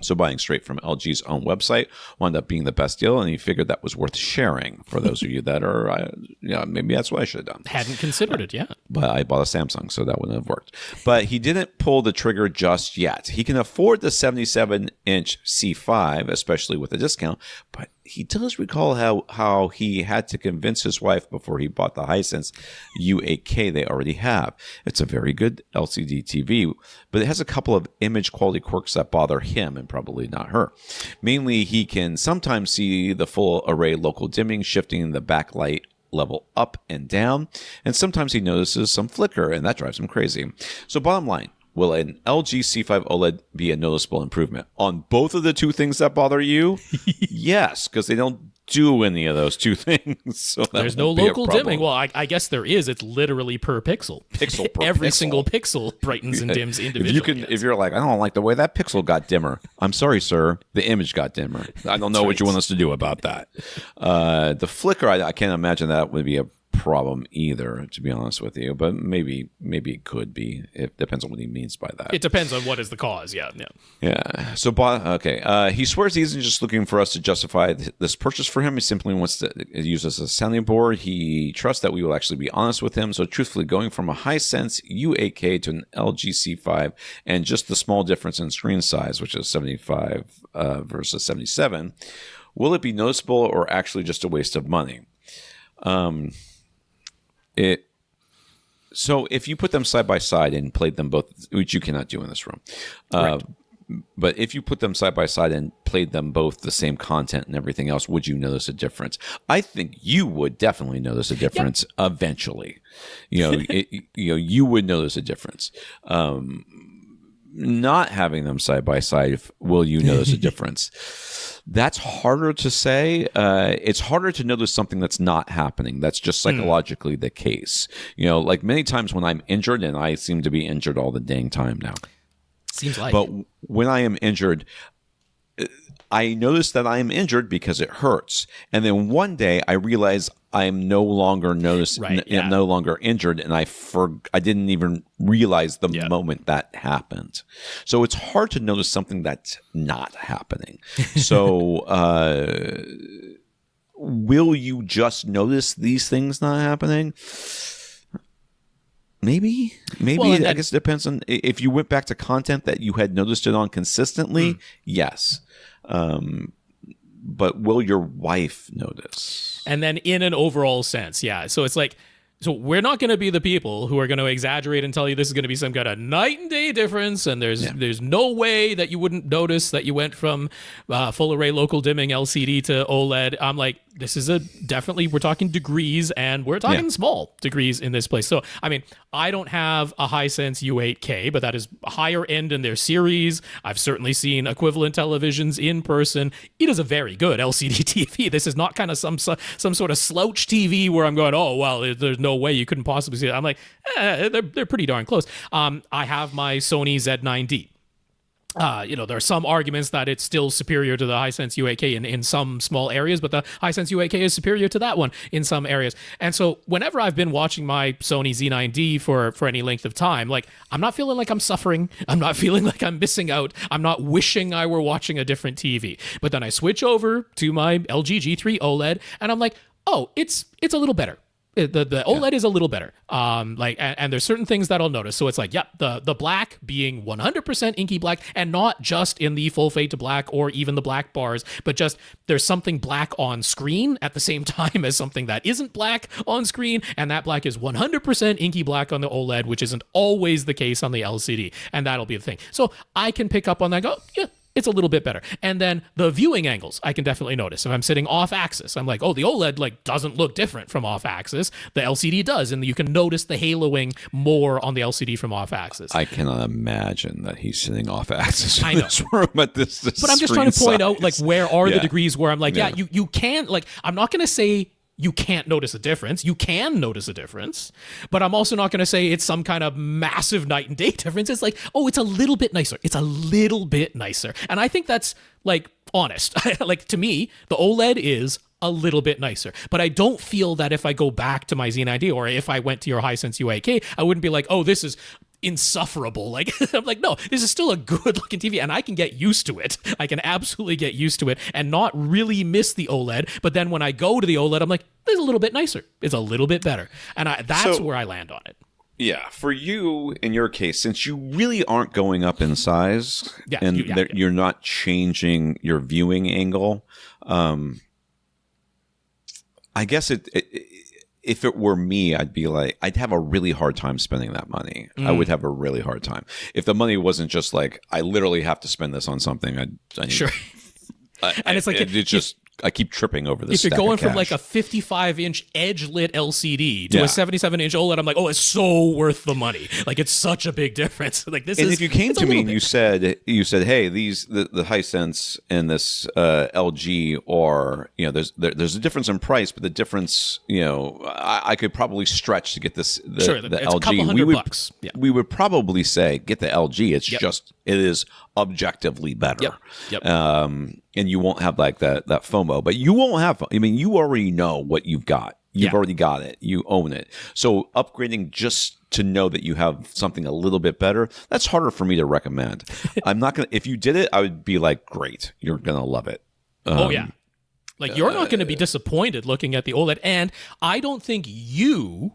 So buying straight from LG's own website wound up being the best deal, and he figured that was worth sharing for those of you that are, maybe that's what I should have done. Hadn't considered it yet. But I bought a Samsung, so that wouldn't have worked. But he didn't pull the trigger just yet. He can afford the 77-inch C5, especially with a discount, but he does recall how he had to convince his wife before he bought the Hisense U8K they already have. It's a very good LCD TV, but it has a couple of image quality quirks that bother him and probably not her. Mainly, he can sometimes see the full array local dimming, shifting the backlight level up and down, and sometimes he notices some flicker, and that drives him crazy. So bottom line, will an LG C5 OLED be a noticeable improvement on both of the two things that bother you? Yes, because they don't do any of those two things. So there's no local dimming. Well, I guess there is. It's literally per pixel. Pixel per Every pixel. single pixel brightens and dims individually. If you're like, I don't like the way that pixel got dimmer. I'm sorry, sir. The image got dimmer. I don't know what you want us to do about that. The flicker, I can't imagine that would be a problem either, to be honest with you, but maybe it could be. It depends on what he means by that. It depends on what is the cause. Yeah. So he swears he isn't just looking for us to justify this purchase for him. He simply wants to use this as a sounding board. He trusts that we will actually be honest with him. So truthfully, going from a Hisense U8K to an LG C5 and just the small difference in screen size, which is 75 versus 77, will it be noticeable or actually just a waste of money? So if you put them side by side and played them both, which you cannot do in this room, right. But if you put them side by side and played them both the same content and everything else, would you notice a difference? I think you would definitely notice a difference eventually. You would notice a difference. Not having them side by side, will you notice a difference? That's harder to say. It's harder to notice something that's not happening. That's just psychologically the case. Like many times when I'm injured, and I seem to be injured all the dang time now. Seems like. But when I am injured, I notice that I am injured because it hurts. And then one day I realize I am no longer no longer injured, and I didn't even realize the moment that happened. So it's hard to notice something that's not happening. So will you just notice these things not happening? Maybe. Well, I guess it depends on if you went back to content that you had noticed it on consistently. Yes. But will your wife notice? And then in an overall sense, yeah. So it's like, So we're not going to be the people who are going to exaggerate and tell you this is going to be some kind of night and day difference, and there's no way that you wouldn't notice that you went from full array local dimming LCD to OLED. I'm like, this is definitely, we're talking degrees, and we're talking small degrees in this place. So, I mean, I don't have a Hisense U8K, but that is higher end in their series. I've certainly seen equivalent televisions in person. It is a very good LCD TV. This is not kind of some sort of slouch TV where I'm going, oh, well, there's no way you couldn't possibly see it. I'm like, they're pretty darn close. I have my Sony Z9D. There are some arguments that it's still superior to the Hisense U8K in some small areas, but the Hisense U8K is superior to that one in some areas. And so whenever I've been watching my Sony Z9D for any length of time, like, I'm not feeling like I'm suffering. I'm not feeling like I'm missing out. I'm not wishing I were watching a different TV. But then I switch over to my LG G3 OLED, and I'm like, oh, it's a little better. The OLED is a little better. And there's certain things that I'll notice. So it's like, the black being 100% inky black, and not just in the full fade to black or even the black bars, but just there's something black on screen at the same time as something that isn't black on screen, and that black is 100% inky black on the OLED, which isn't always the case on the LCD, and that'll be the thing. So I can pick up on that and go, yeah, it's a little bit better. And then the viewing angles, I can definitely notice. If I'm sitting off axis, I'm like, oh, the OLED doesn't look different from off axis. The LCD does, and you can notice the haloing more on the LCD from off axis. I cannot imagine that he's sitting off axis in this room at this But I'm just trying to point out, where are the degrees where I'm like, you can, I'm not going to say you can't notice a difference. You can notice a difference, but I'm also not going to say it's some kind of massive night and day difference. It's like, oh, it's a little bit nicer. It's a little bit nicer. And I think that's honest. To me, the OLED is a little bit nicer, but I don't feel that if I go back to my Z9D or if I went to your Hisense U8K, I wouldn't be like, oh, this is insufferable. I'm like, no, this is still a good looking TV, and I can get used to it. I can absolutely get used to it and not really miss the OLED. But then when I go to the OLED, I'm like, it's a little bit nicer. It's a little bit better. And that's where I land on it. Yeah, for you, in your case, since you really aren't going up in size, you're not changing your viewing angle, I guess if it were me, I'd be like, I'd have a really hard time spending that money. I would have a really hard time. If the money wasn't just like, I literally have to spend this on something. Sure. And it's like, I keep tripping over this. If you're going from a 55-inch edge-lit LCD to a 77-inch OLED, I'm like, oh, it's so worth the money. It's such a big difference. If you came to me and you said, hey, the Hisense and this LG are, there's a difference in price, but the difference, I could probably stretch to get this the LG. A couple $100. We would probably say get the LG. It's it is objectively better. Yep. And you won't have that FOMO, but you won't have. I mean, you already know what you've got. You've already got it. You own it. So upgrading just to know that you have something a little bit better, that's harder for me to recommend. I'm not gonna. If you did it, I would be like, great, you're gonna love it. You're not going to be disappointed looking at the OLED, and I don't think you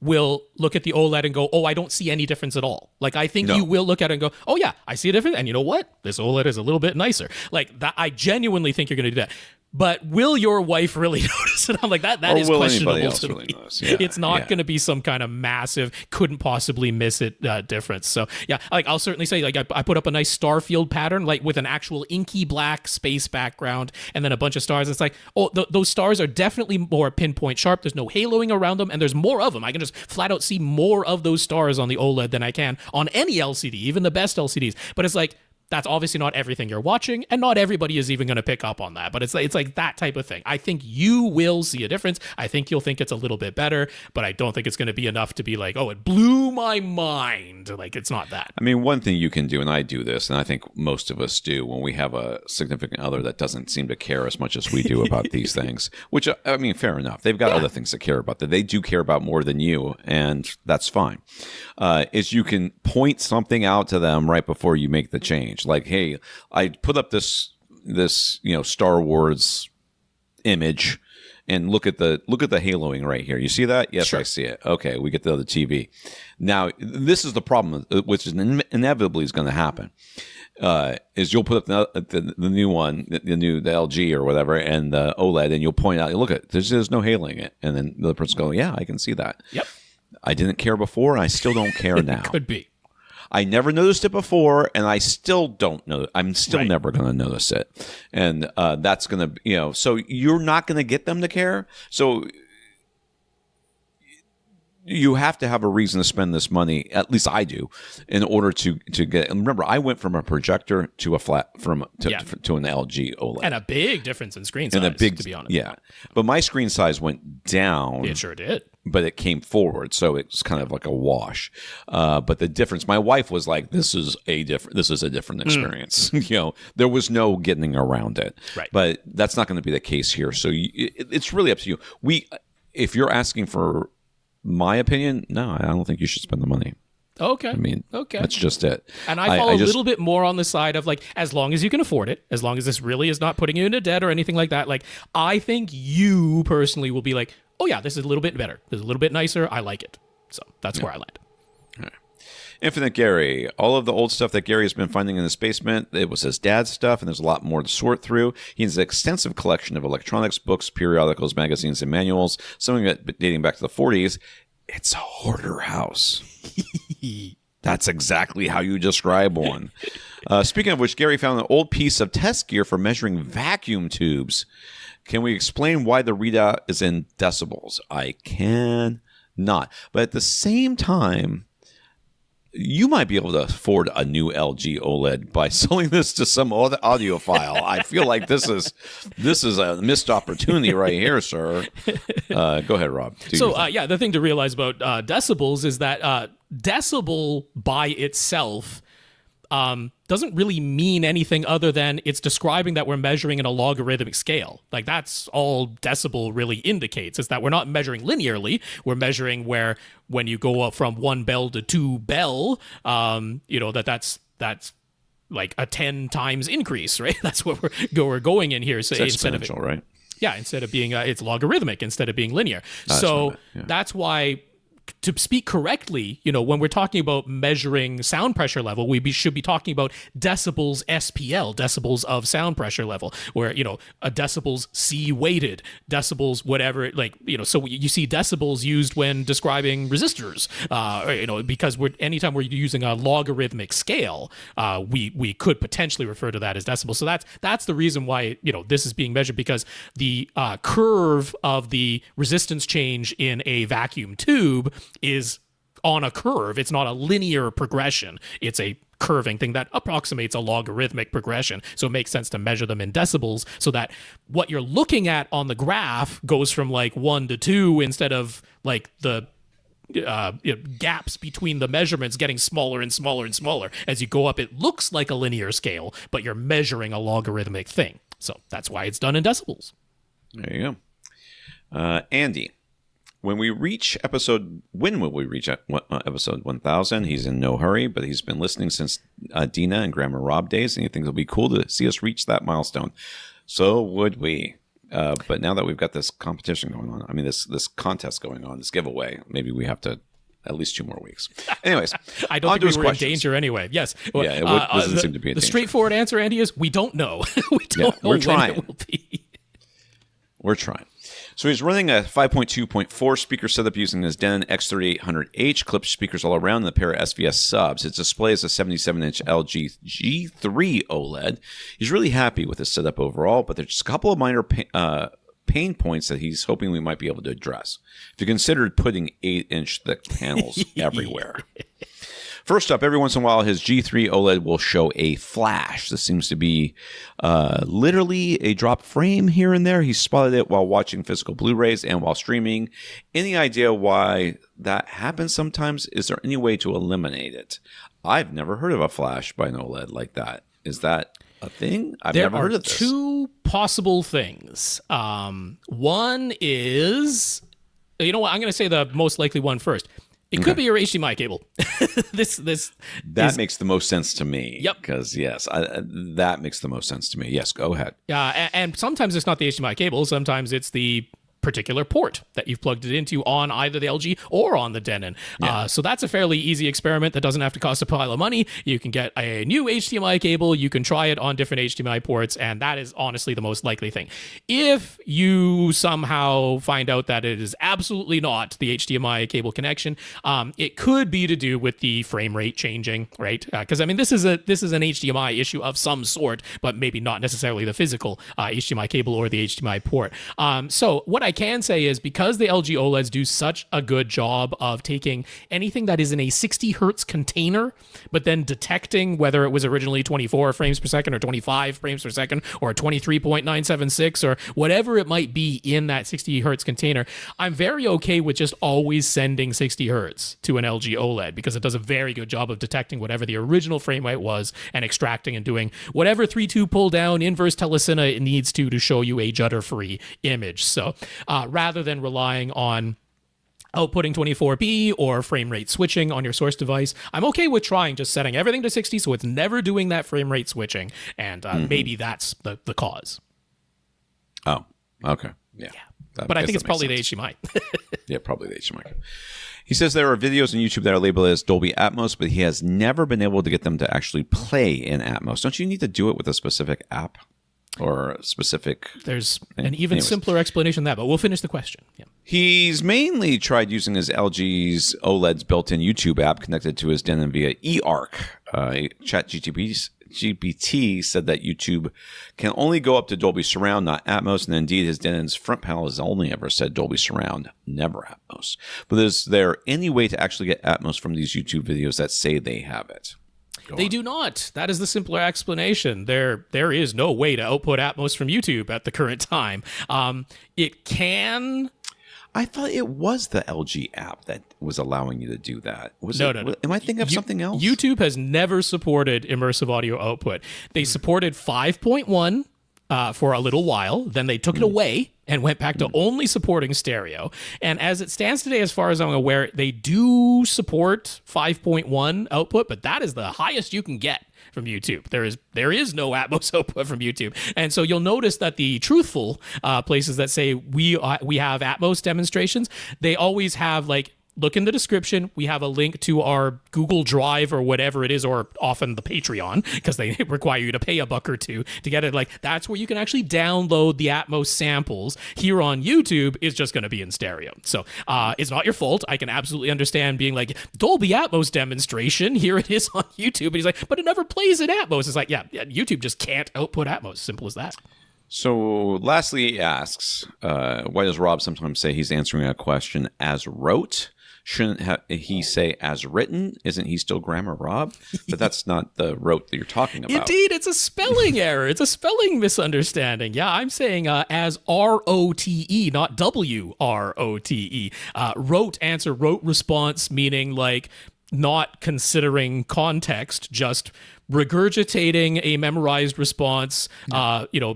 will look at the OLED and go, oh, I don't see any difference at all. I think you will look at it and go, oh yeah, I see a difference. And you know what? This OLED is a little bit nicer. That, I genuinely think you're going to do that. But will your wife really notice it? I'm like, that is questionable to me. Yeah, it's not going to be some kind of massive, couldn't possibly miss it difference. So yeah, I'll certainly say, I put up a nice star field pattern, with an actual inky black space background and then a bunch of stars. It's like, oh, those stars are definitely more pinpoint sharp. There's no haloing around them, and there's more of them. I can just flat out see more of those stars on the OLED than I can on any LCD, even the best LCDs. But it's like, that's obviously not everything you're watching, and not everybody is even going to pick up on that. But it's like that type of thing. I think you will see a difference. I think you'll think it's a little bit better, but I don't think it's going to be enough to be like, oh, it blew my mind. It's not that. I mean, one thing you can do, and I do this, and I think most of us do when we have a significant other that doesn't seem to care as much as we do about these things, which, I mean, fair enough. They've got other things to care about that they do care about more than you, and that's fine. Is you can point something out to them right before you make the change. Like, hey, I put up this Star Wars image, and look at the haloing right here. You see that? Yes, sure. I see it. Okay, we get the other TV. Now, this is the problem, which is inevitably is going to happen. is you'll put up the new one, the LG or whatever, and the OLED, and you'll point out, look at there's no hailing it, and then the other person's going, yeah, I can see that. Yep. I didn't care before, and I still don't care now. Could be. I never noticed it before, and I still don't know. I'm still never going to notice it, and that's going to, so you're not going to get them to care. So you have to have a reason to spend this money. At least I do, in order to get. And remember, I went from a projector to a flat to an LG OLED, and a big difference in screen size. To be honest, yeah. But my screen size went down. It sure did. But it came forward, so it's kind of like a wash. But the difference, my wife was like, "This is a different experience." There was no getting around it. Right. But that's not going to be the case here. So it's really up to you. If you're asking for my opinion, no, I don't think you should spend the money. Okay. I mean, okay, that's just it. And I fall a little bit more on the side of like, as long as you can afford it, as long as this really is not putting you into debt or anything like that. Like, I think you personally will be like, oh yeah, this is a little bit better. This is a little bit nicer. I like it. So that's where I land. All right. Infinite Gary. All of the old stuff that Gary has been finding in his basement, it was his dad's stuff, and there's a lot more to sort through. He has an extensive collection of electronics, books, periodicals, magazines, and manuals, some of it dating back to the 40s. It's a hoarder house. That's exactly how you describe one. Speaking of which, Gary found an old piece of test gear for measuring vacuum tubes. Can we explain why the readout is in decibels? I can not. But at the same time, you might be able to afford a new LG OLED by selling this to some other audiophile. I feel like this is a missed opportunity right here, sir. Go ahead, Rob. The thing to realize about decibels is that decibel by itself doesn't really mean anything other than it's describing that we're measuring in a logarithmic scale. Like, that's all decibel really indicates, is that we're not measuring linearly. We're measuring where when you go up from 1 bell to 2 bell, that's like a 10 times increase, right? That's what we're going in here. So it's exponential, right? Yeah, instead of being it's logarithmic instead of being linear. That's why, to speak correctly, when we're talking about measuring sound pressure level, we should be talking about decibels SPL, decibels of sound pressure level, where, a decibels C weighted, decibels whatever, so you see decibels used when describing resistors, because anytime we're using a logarithmic scale, we could potentially refer to that as decibels. So that's the reason why, this is being measured, because the curve of the resistance change in a vacuum tube is on a curve. It's not a linear progression. It's a curving thing that approximates a logarithmic progression. So it makes sense to measure them in decibels, so that what you're looking at on the graph goes from like 1 to 2 instead of like the gaps between the measurements getting smaller and smaller and smaller. As you go up, it looks like a linear scale, but you're measuring a logarithmic thing. So that's why it's done in decibels. There you go. Andy. When will we reach episode 1000? He's in no hurry, but he's been listening since Dina and Grandma Rob days, and he thinks it'll be cool to see us reach that milestone. So would we. But now that we've got this competition going on, this contest going on, this giveaway, maybe we have to at least 2 more weeks. Anyways, I don't think we were in danger anyway. Yes. Yeah, it doesn't seem to be in danger. The straightforward answer, Andy, is we don't know. We don't know we're trying. when it will be. We're trying. So he's running a 5.2.4 speaker setup using his Denon X3800H, clipped speakers all around, and a pair of SVS subs. His display is a 77-inch LG G3 OLED. He's really happy with his setup overall, but there's just a couple of minor pain points that he's hoping we might be able to address. If you considered putting 8-inch thick panels everywhere. First up, every once in a while, his G3 OLED will show a flash. This seems to be literally a drop frame here and there. He spotted it while watching physical Blu-rays and while streaming. Any idea why that happens sometimes? Is there any way to eliminate it? I've never heard of a flash by an OLED like that. Is that a thing? I've never heard of this. There are 2 possible things. One is, I'm going to say the most likely one first. It could be your HDMI cable. That makes the most sense to me. Yep. Because, yes, that makes the most sense to me. Yes, go ahead. And sometimes it's not the HDMI cable. Sometimes it's the particular port that you've plugged it into on either the LG or on the Denon. So that's a fairly easy experiment that doesn't have to cost a pile of money. You can get a new HDMI cable, you can try it on different HDMI ports, and that is honestly the most likely thing. If you somehow find out that it is absolutely not the HDMI cable connection, it could be to do with the frame rate changing, right? Because I mean, this is an HDMI issue of some sort, but maybe not necessarily the physical HDMI cable or the HDMI port. So what I can say is, because the LG OLEDs do such a good job of taking anything that is in a 60 hertz container, but then detecting whether it was originally 24 frames per second or 25 frames per second or 23.976 or whatever it might be in that 60 hertz container, I'm very okay with just always sending 60 hertz to an LG OLED, because it does a very good job of detecting whatever the original frame rate was and extracting and doing whatever 3:2 pull down inverse telecine it needs to show you a judder-free image. So rather than relying on outputting 24p or frame rate switching on your source device, I'm okay with trying just setting everything to 60 so it's never doing that frame rate switching, and maybe that's the cause. Oh, okay. Yeah. But I think it's probably the HDMI. Yeah, probably the HDMI. He says there are videos on YouTube that are labeled as Dolby Atmos, but he has never been able to get them to actually play in Atmos. Don't you need to do it with a specific app or a specific... There's an even simpler explanation than that, but we'll finish the question. Yeah. He's mainly tried using his LG's OLED's built-in YouTube app connected to his Denon via eARC. ChatGPT said that YouTube can only go up to Dolby Surround, not Atmos, and indeed his Denon's front panel has only ever said Dolby Surround, never Atmos. But is there any way to actually get Atmos from these YouTube videos that say they have it? They do not. That is the simpler explanation. There is no way to output Atmos from YouTube at the current time. It can... I thought it was the LG app that was allowing you to do that. No. Am I thinking of something else? YouTube has never supported immersive audio output. They supported 5.1 for a little while. Then they took it away and went back to only supporting stereo. And as it stands today, as far as I'm aware, they do support 5.1 output, but that is the highest you can get from YouTube. There is no Atmos output from YouTube. And so you'll notice that the truthful places that say we have Atmos demonstrations, they always have like, look in the description. We have a link to our Google Drive or whatever it is, or often the Patreon, because they require you to pay $1 or $2 to get it. Like, that's where you can actually download the Atmos samples. Here on YouTube, it's just going to be in stereo. So it's not your fault. I can absolutely understand being like, Dolby Atmos demonstration, here it is on YouTube. And he's like, but it never plays in Atmos. It's like, yeah, YouTube just can't output Atmos. Simple as that. So lastly, he asks, why does Rob sometimes say he's answering a question as wrote? Shouldn't he say as written? Isn't he still grammar Rob? But that's not the wrote that you're talking about. Indeed, it's a spelling error. It's a spelling misunderstanding. Yeah, I'm saying as R-O-T-E, not W-R-O-T-E. Wrote answer, wrote response, meaning like not considering context, just regurgitating a memorized response,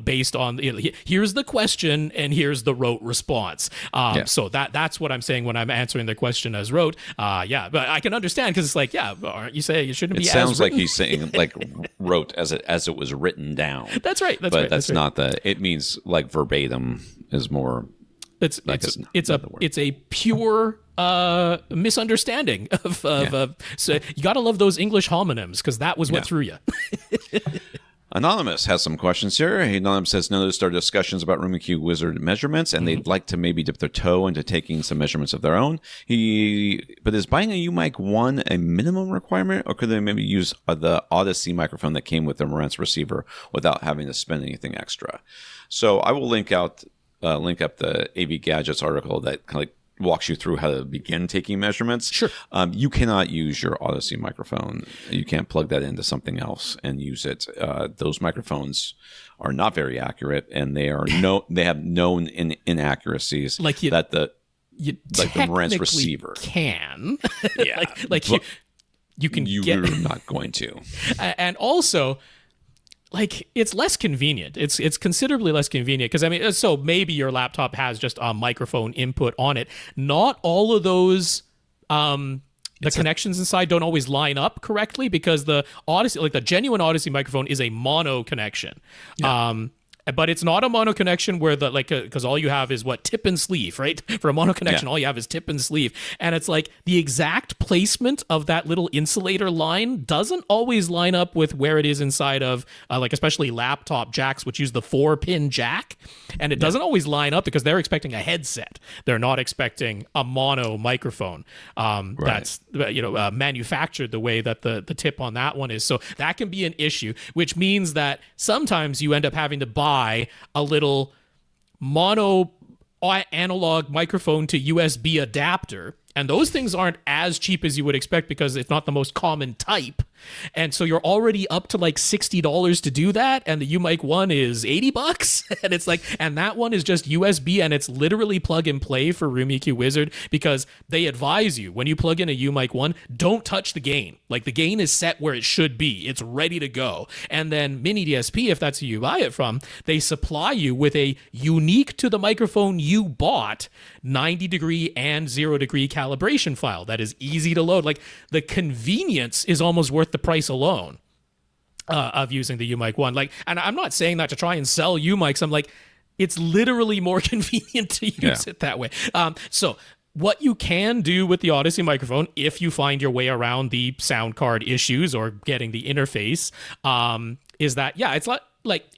based on, here's the question and here's the rote response. So that's what I'm saying when I'm answering the question as rote. But I can understand, because it's like, aren't you saying you shouldn't be as sounds written? like he's saying like wrote as it was written down. That's right. That's not it means like verbatim is more. It's a pure misunderstanding of so you got to love those English homonyms, because that was what threw you. Anonymous has some questions here. Anonymous has noticed our discussions about RumiQ Wizard measurements, and they'd like to maybe dip their toe into taking some measurements of their own. But is buying a UMic 1 a minimum requirement, or could they maybe use the Odyssey microphone that came with the Marantz receiver without having to spend anything extra? So I will link up the AV Gadgets article that kind of walks you through how to begin taking measurements. Sure. You cannot use your Odyssey microphone. You can't plug that into something else and use it. Those microphones are not very accurate, and they have known inaccuracies like the Marantz receiver can. Yeah. You're not going to. And also, like, it's less convenient. It's considerably less convenient, because I mean, so maybe your laptop has just a microphone input on it. Not all of those connections inside don't always line up correctly, because the Odyssey, like the genuine Odyssey microphone, is a mono connection. Yeah. But it's not a mono connection where because all you have is tip and sleeve, right? For a mono connection, all you have is tip and sleeve. And it's like the exact placement of that little insulator line doesn't always line up with where it is inside of especially laptop jacks, which use the 4-pin jack. And it doesn't always line up because they're expecting a headset. They're not expecting a mono microphone that's manufactured the way that the tip on that one is. So that can be an issue, which means that sometimes you end up having to buy a little mono analog microphone to USB adapter. And those things aren't as cheap as you would expect because it's not the most common type. And so you're already up to like $60 to do that. And the UMic one is $80. And it's like, and that one is just USB and it's literally plug and play for Room EQ Wizard because they advise you when you plug in a UMic one, don't touch the gain. Like the gain is set where it should be. It's ready to go. And then Mini DSP, if that's who you buy it from, they supply you with a unique to the microphone you bought 90-degree and 0-degree calibration file that is easy to load. Like the convenience is almost worth the price alone of using the UMic one. Like, and I'm not saying that to try and sell UMics. I'm like, it's literally more convenient to use it that way. So what you can do with the Odyssey microphone, if you find your way around the sound card issues or getting the interface, is that,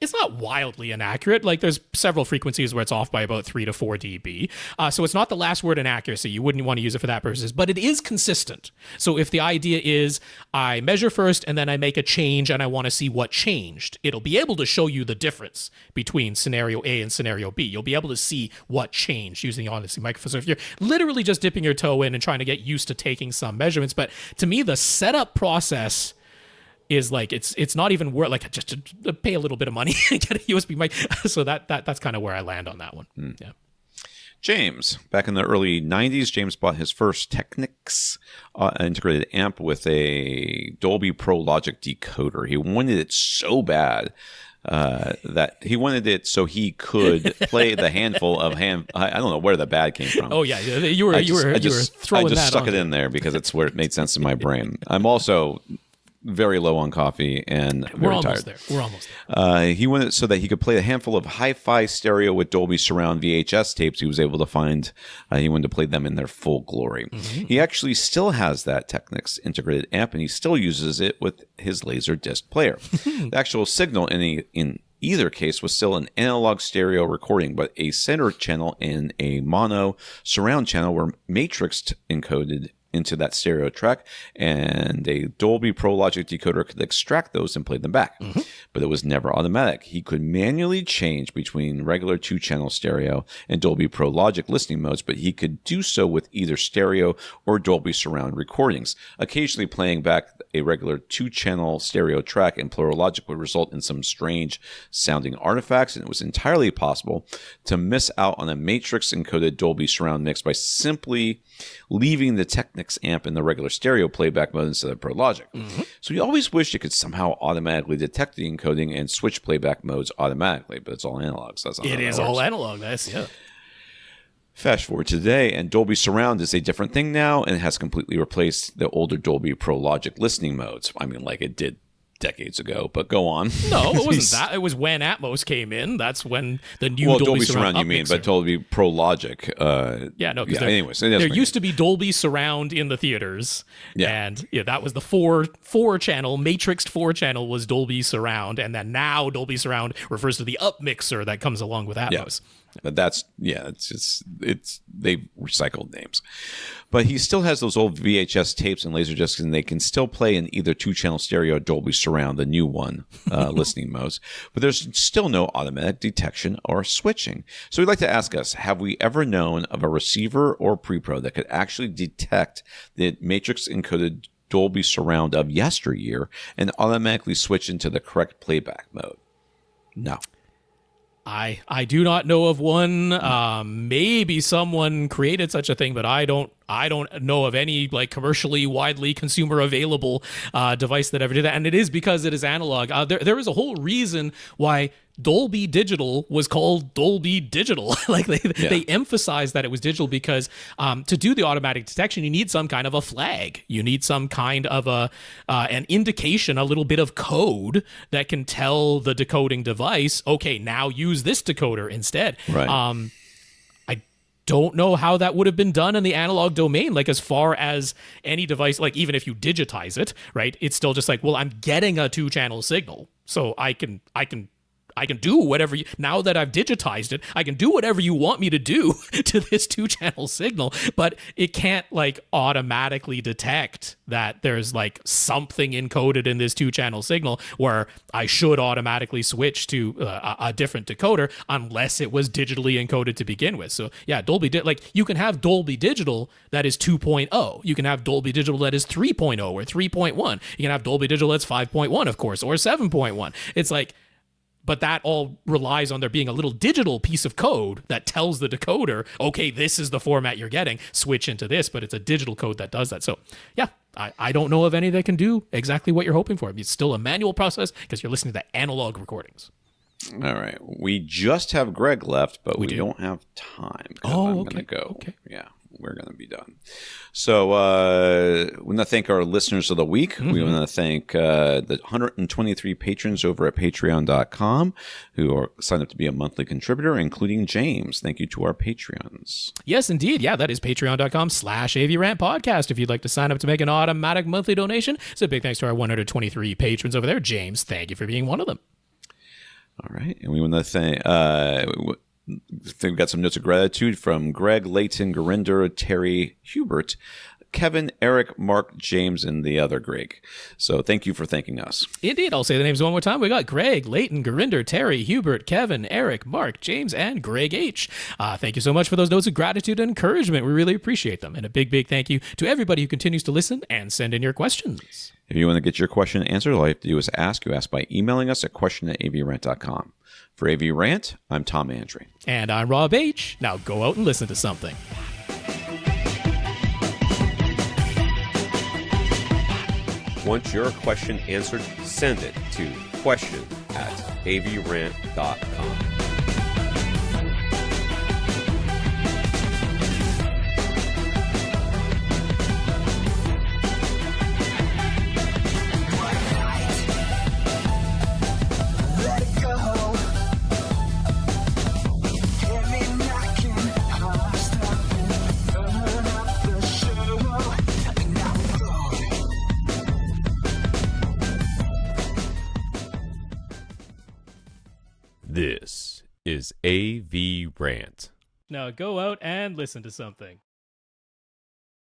it's not wildly inaccurate. Like there's several frequencies where it's off by about 3 to 4 dB. So it's not the last word in accuracy. You wouldn't want to use it for that purposes, but it is consistent. So if the idea is I measure first and then I make a change and I want to see what changed, it'll be able to show you the difference between scenario A and scenario B. You'll be able to see what changed using the Odyssey microphone. So if you're literally just dipping your toe in and trying to get used to taking some measurements, but to me, the setup process is like it's not even worth just to pay a little bit of money and get a USB mic. So that's kind of where I land on that one. Yeah. James, back in the early 90s, James bought his first Technics integrated amp with a Dolby Pro Logic decoder. He wanted it so bad that he wanted it so he could play the handful of I don't know where the bad came from. Oh yeah, you were throwing that. I just stuck it in there because it's where it made sense in my brain. I'm also very low on coffee and very tired. We're almost there. He wanted it so that he could play a handful of hi-fi stereo with Dolby Surround VHS tapes he was able to find. He wanted to play them in their full glory. Mm-hmm. He actually still has that Technics integrated amp, and he still uses it with his laser disc player. The actual signal in either case was still an analog stereo recording, but a center channel and a mono surround channel were matrixed encoded into that stereo track, and a Dolby Pro Logic decoder could extract those and play them back. Mm-hmm. But it was never automatic. He could manually change between regular 2-channel stereo and Dolby Pro Logic listening modes, but he could do so with either stereo or Dolby Surround recordings. Occasionally playing back a regular 2-channel stereo track in Pro Logic would result in some strange sounding artifacts, and it was entirely possible to miss out on a matrix encoded Dolby Surround mix by simply leaving the Technics amp in the regular stereo playback mode instead of Pro Logic. Mm-hmm. So you always wished you could somehow automatically detect the encoding and switch playback modes automatically, but it's all analog. So that's not it is all analog. That's Fast forward to today, and Dolby Surround is a different thing now, and it has completely replaced the older Dolby Pro Logic listening modes. I mean, like it did decades ago, but go on. No, it wasn't that. It was when Atmos came in. That's when the new Dolby Surround you mean, but Dolby Pro Logic. Anyways, there used to be Dolby Surround in the theaters, and that was the four channel matrixed 4-channel was Dolby Surround, and then now Dolby Surround refers to the up mixer that comes along with Atmos. Yeah. But that's they've recycled names. But he still has those old VHS tapes and laser discs, and they can still play in either 2-channel stereo or Dolby Surround, the new one, listening modes. But there's still no automatic detection or switching. So we'd like to ask us, have we ever known of a receiver or pre-pro that could actually detect the matrix encoded Dolby Surround of yesteryear and automatically switch into the correct playback mode? No. I do not know of one. Maybe someone created such a thing, but I don't know of any like commercially widely consumer available device that ever did that. And it is because it is analog. There is a whole reason why Dolby Digital was called Dolby Digital. Like they emphasized that it was digital because to do the automatic detection, you need some kind of a flag. You need some kind of an indication, a little bit of code that can tell the decoding device, okay, now use this decoder instead. Right. I don't know how that would have been done in the analog domain. Like, as far as any device, like even if you digitize it, right, it's still just like, well, I'm getting a 2-channel signal, so I can do whatever now that I've digitized it, I can do whatever you want me to do to this 2-channel signal, but it can't like automatically detect that there's like something encoded in this 2-channel signal where I should automatically switch to a different decoder unless it was digitally encoded to begin with. So yeah, like you can have Dolby Digital that is 2.0. You can have Dolby Digital that is 3.0 or 3.1. You can have Dolby Digital that's 5.1, of course, or 7.1. It's like, but that all relies on there being a little digital piece of code that tells the decoder, okay, this is the format you're getting, switch into this, but it's a digital code that does that. So yeah, I don't know of any that can do exactly what you're hoping for. It's still a manual process because you're listening to analog recordings. All right. We just have Greg left, but we don't have time. I'm going to go. Okay. Yeah. We're going to be done. So we want to thank our listeners of the week. We want to thank the 123 patrons over at patreon.com who are signed up to be a monthly contributor, including James. Thank you to our Patreons. Yes, indeed. Yeah, that is patreon.com/AVRant podcast. If you'd like to sign up to make an automatic monthly donation. So big thanks to our 123 patrons over there. James, thank you for being one of them. All right. And we want to thank... we've got some notes of gratitude from Greg, Leighton, Gurinder, Terry, Hubert, Kevin, Eric, Mark, James, and the other Greg. So thank you for thanking us. Indeed. I'll say the names one more time. We got Greg, Leighton, Gurinder, Terry, Hubert, Kevin, Eric, Mark, James, and Greg H. Thank you so much for those notes of gratitude and encouragement. We really appreciate them. And a big, big thank you to everybody who continues to listen and send in your questions. If you want to get your question answered, all you have to do is ask. You ask by emailing us at question@avrant.com. For AVRant, I'm Tom Andry. And I'm Rob H. Now go out and listen to something. Want your question answered? Send it to question@avrant.com. This is AVRant. Now go out and listen to something.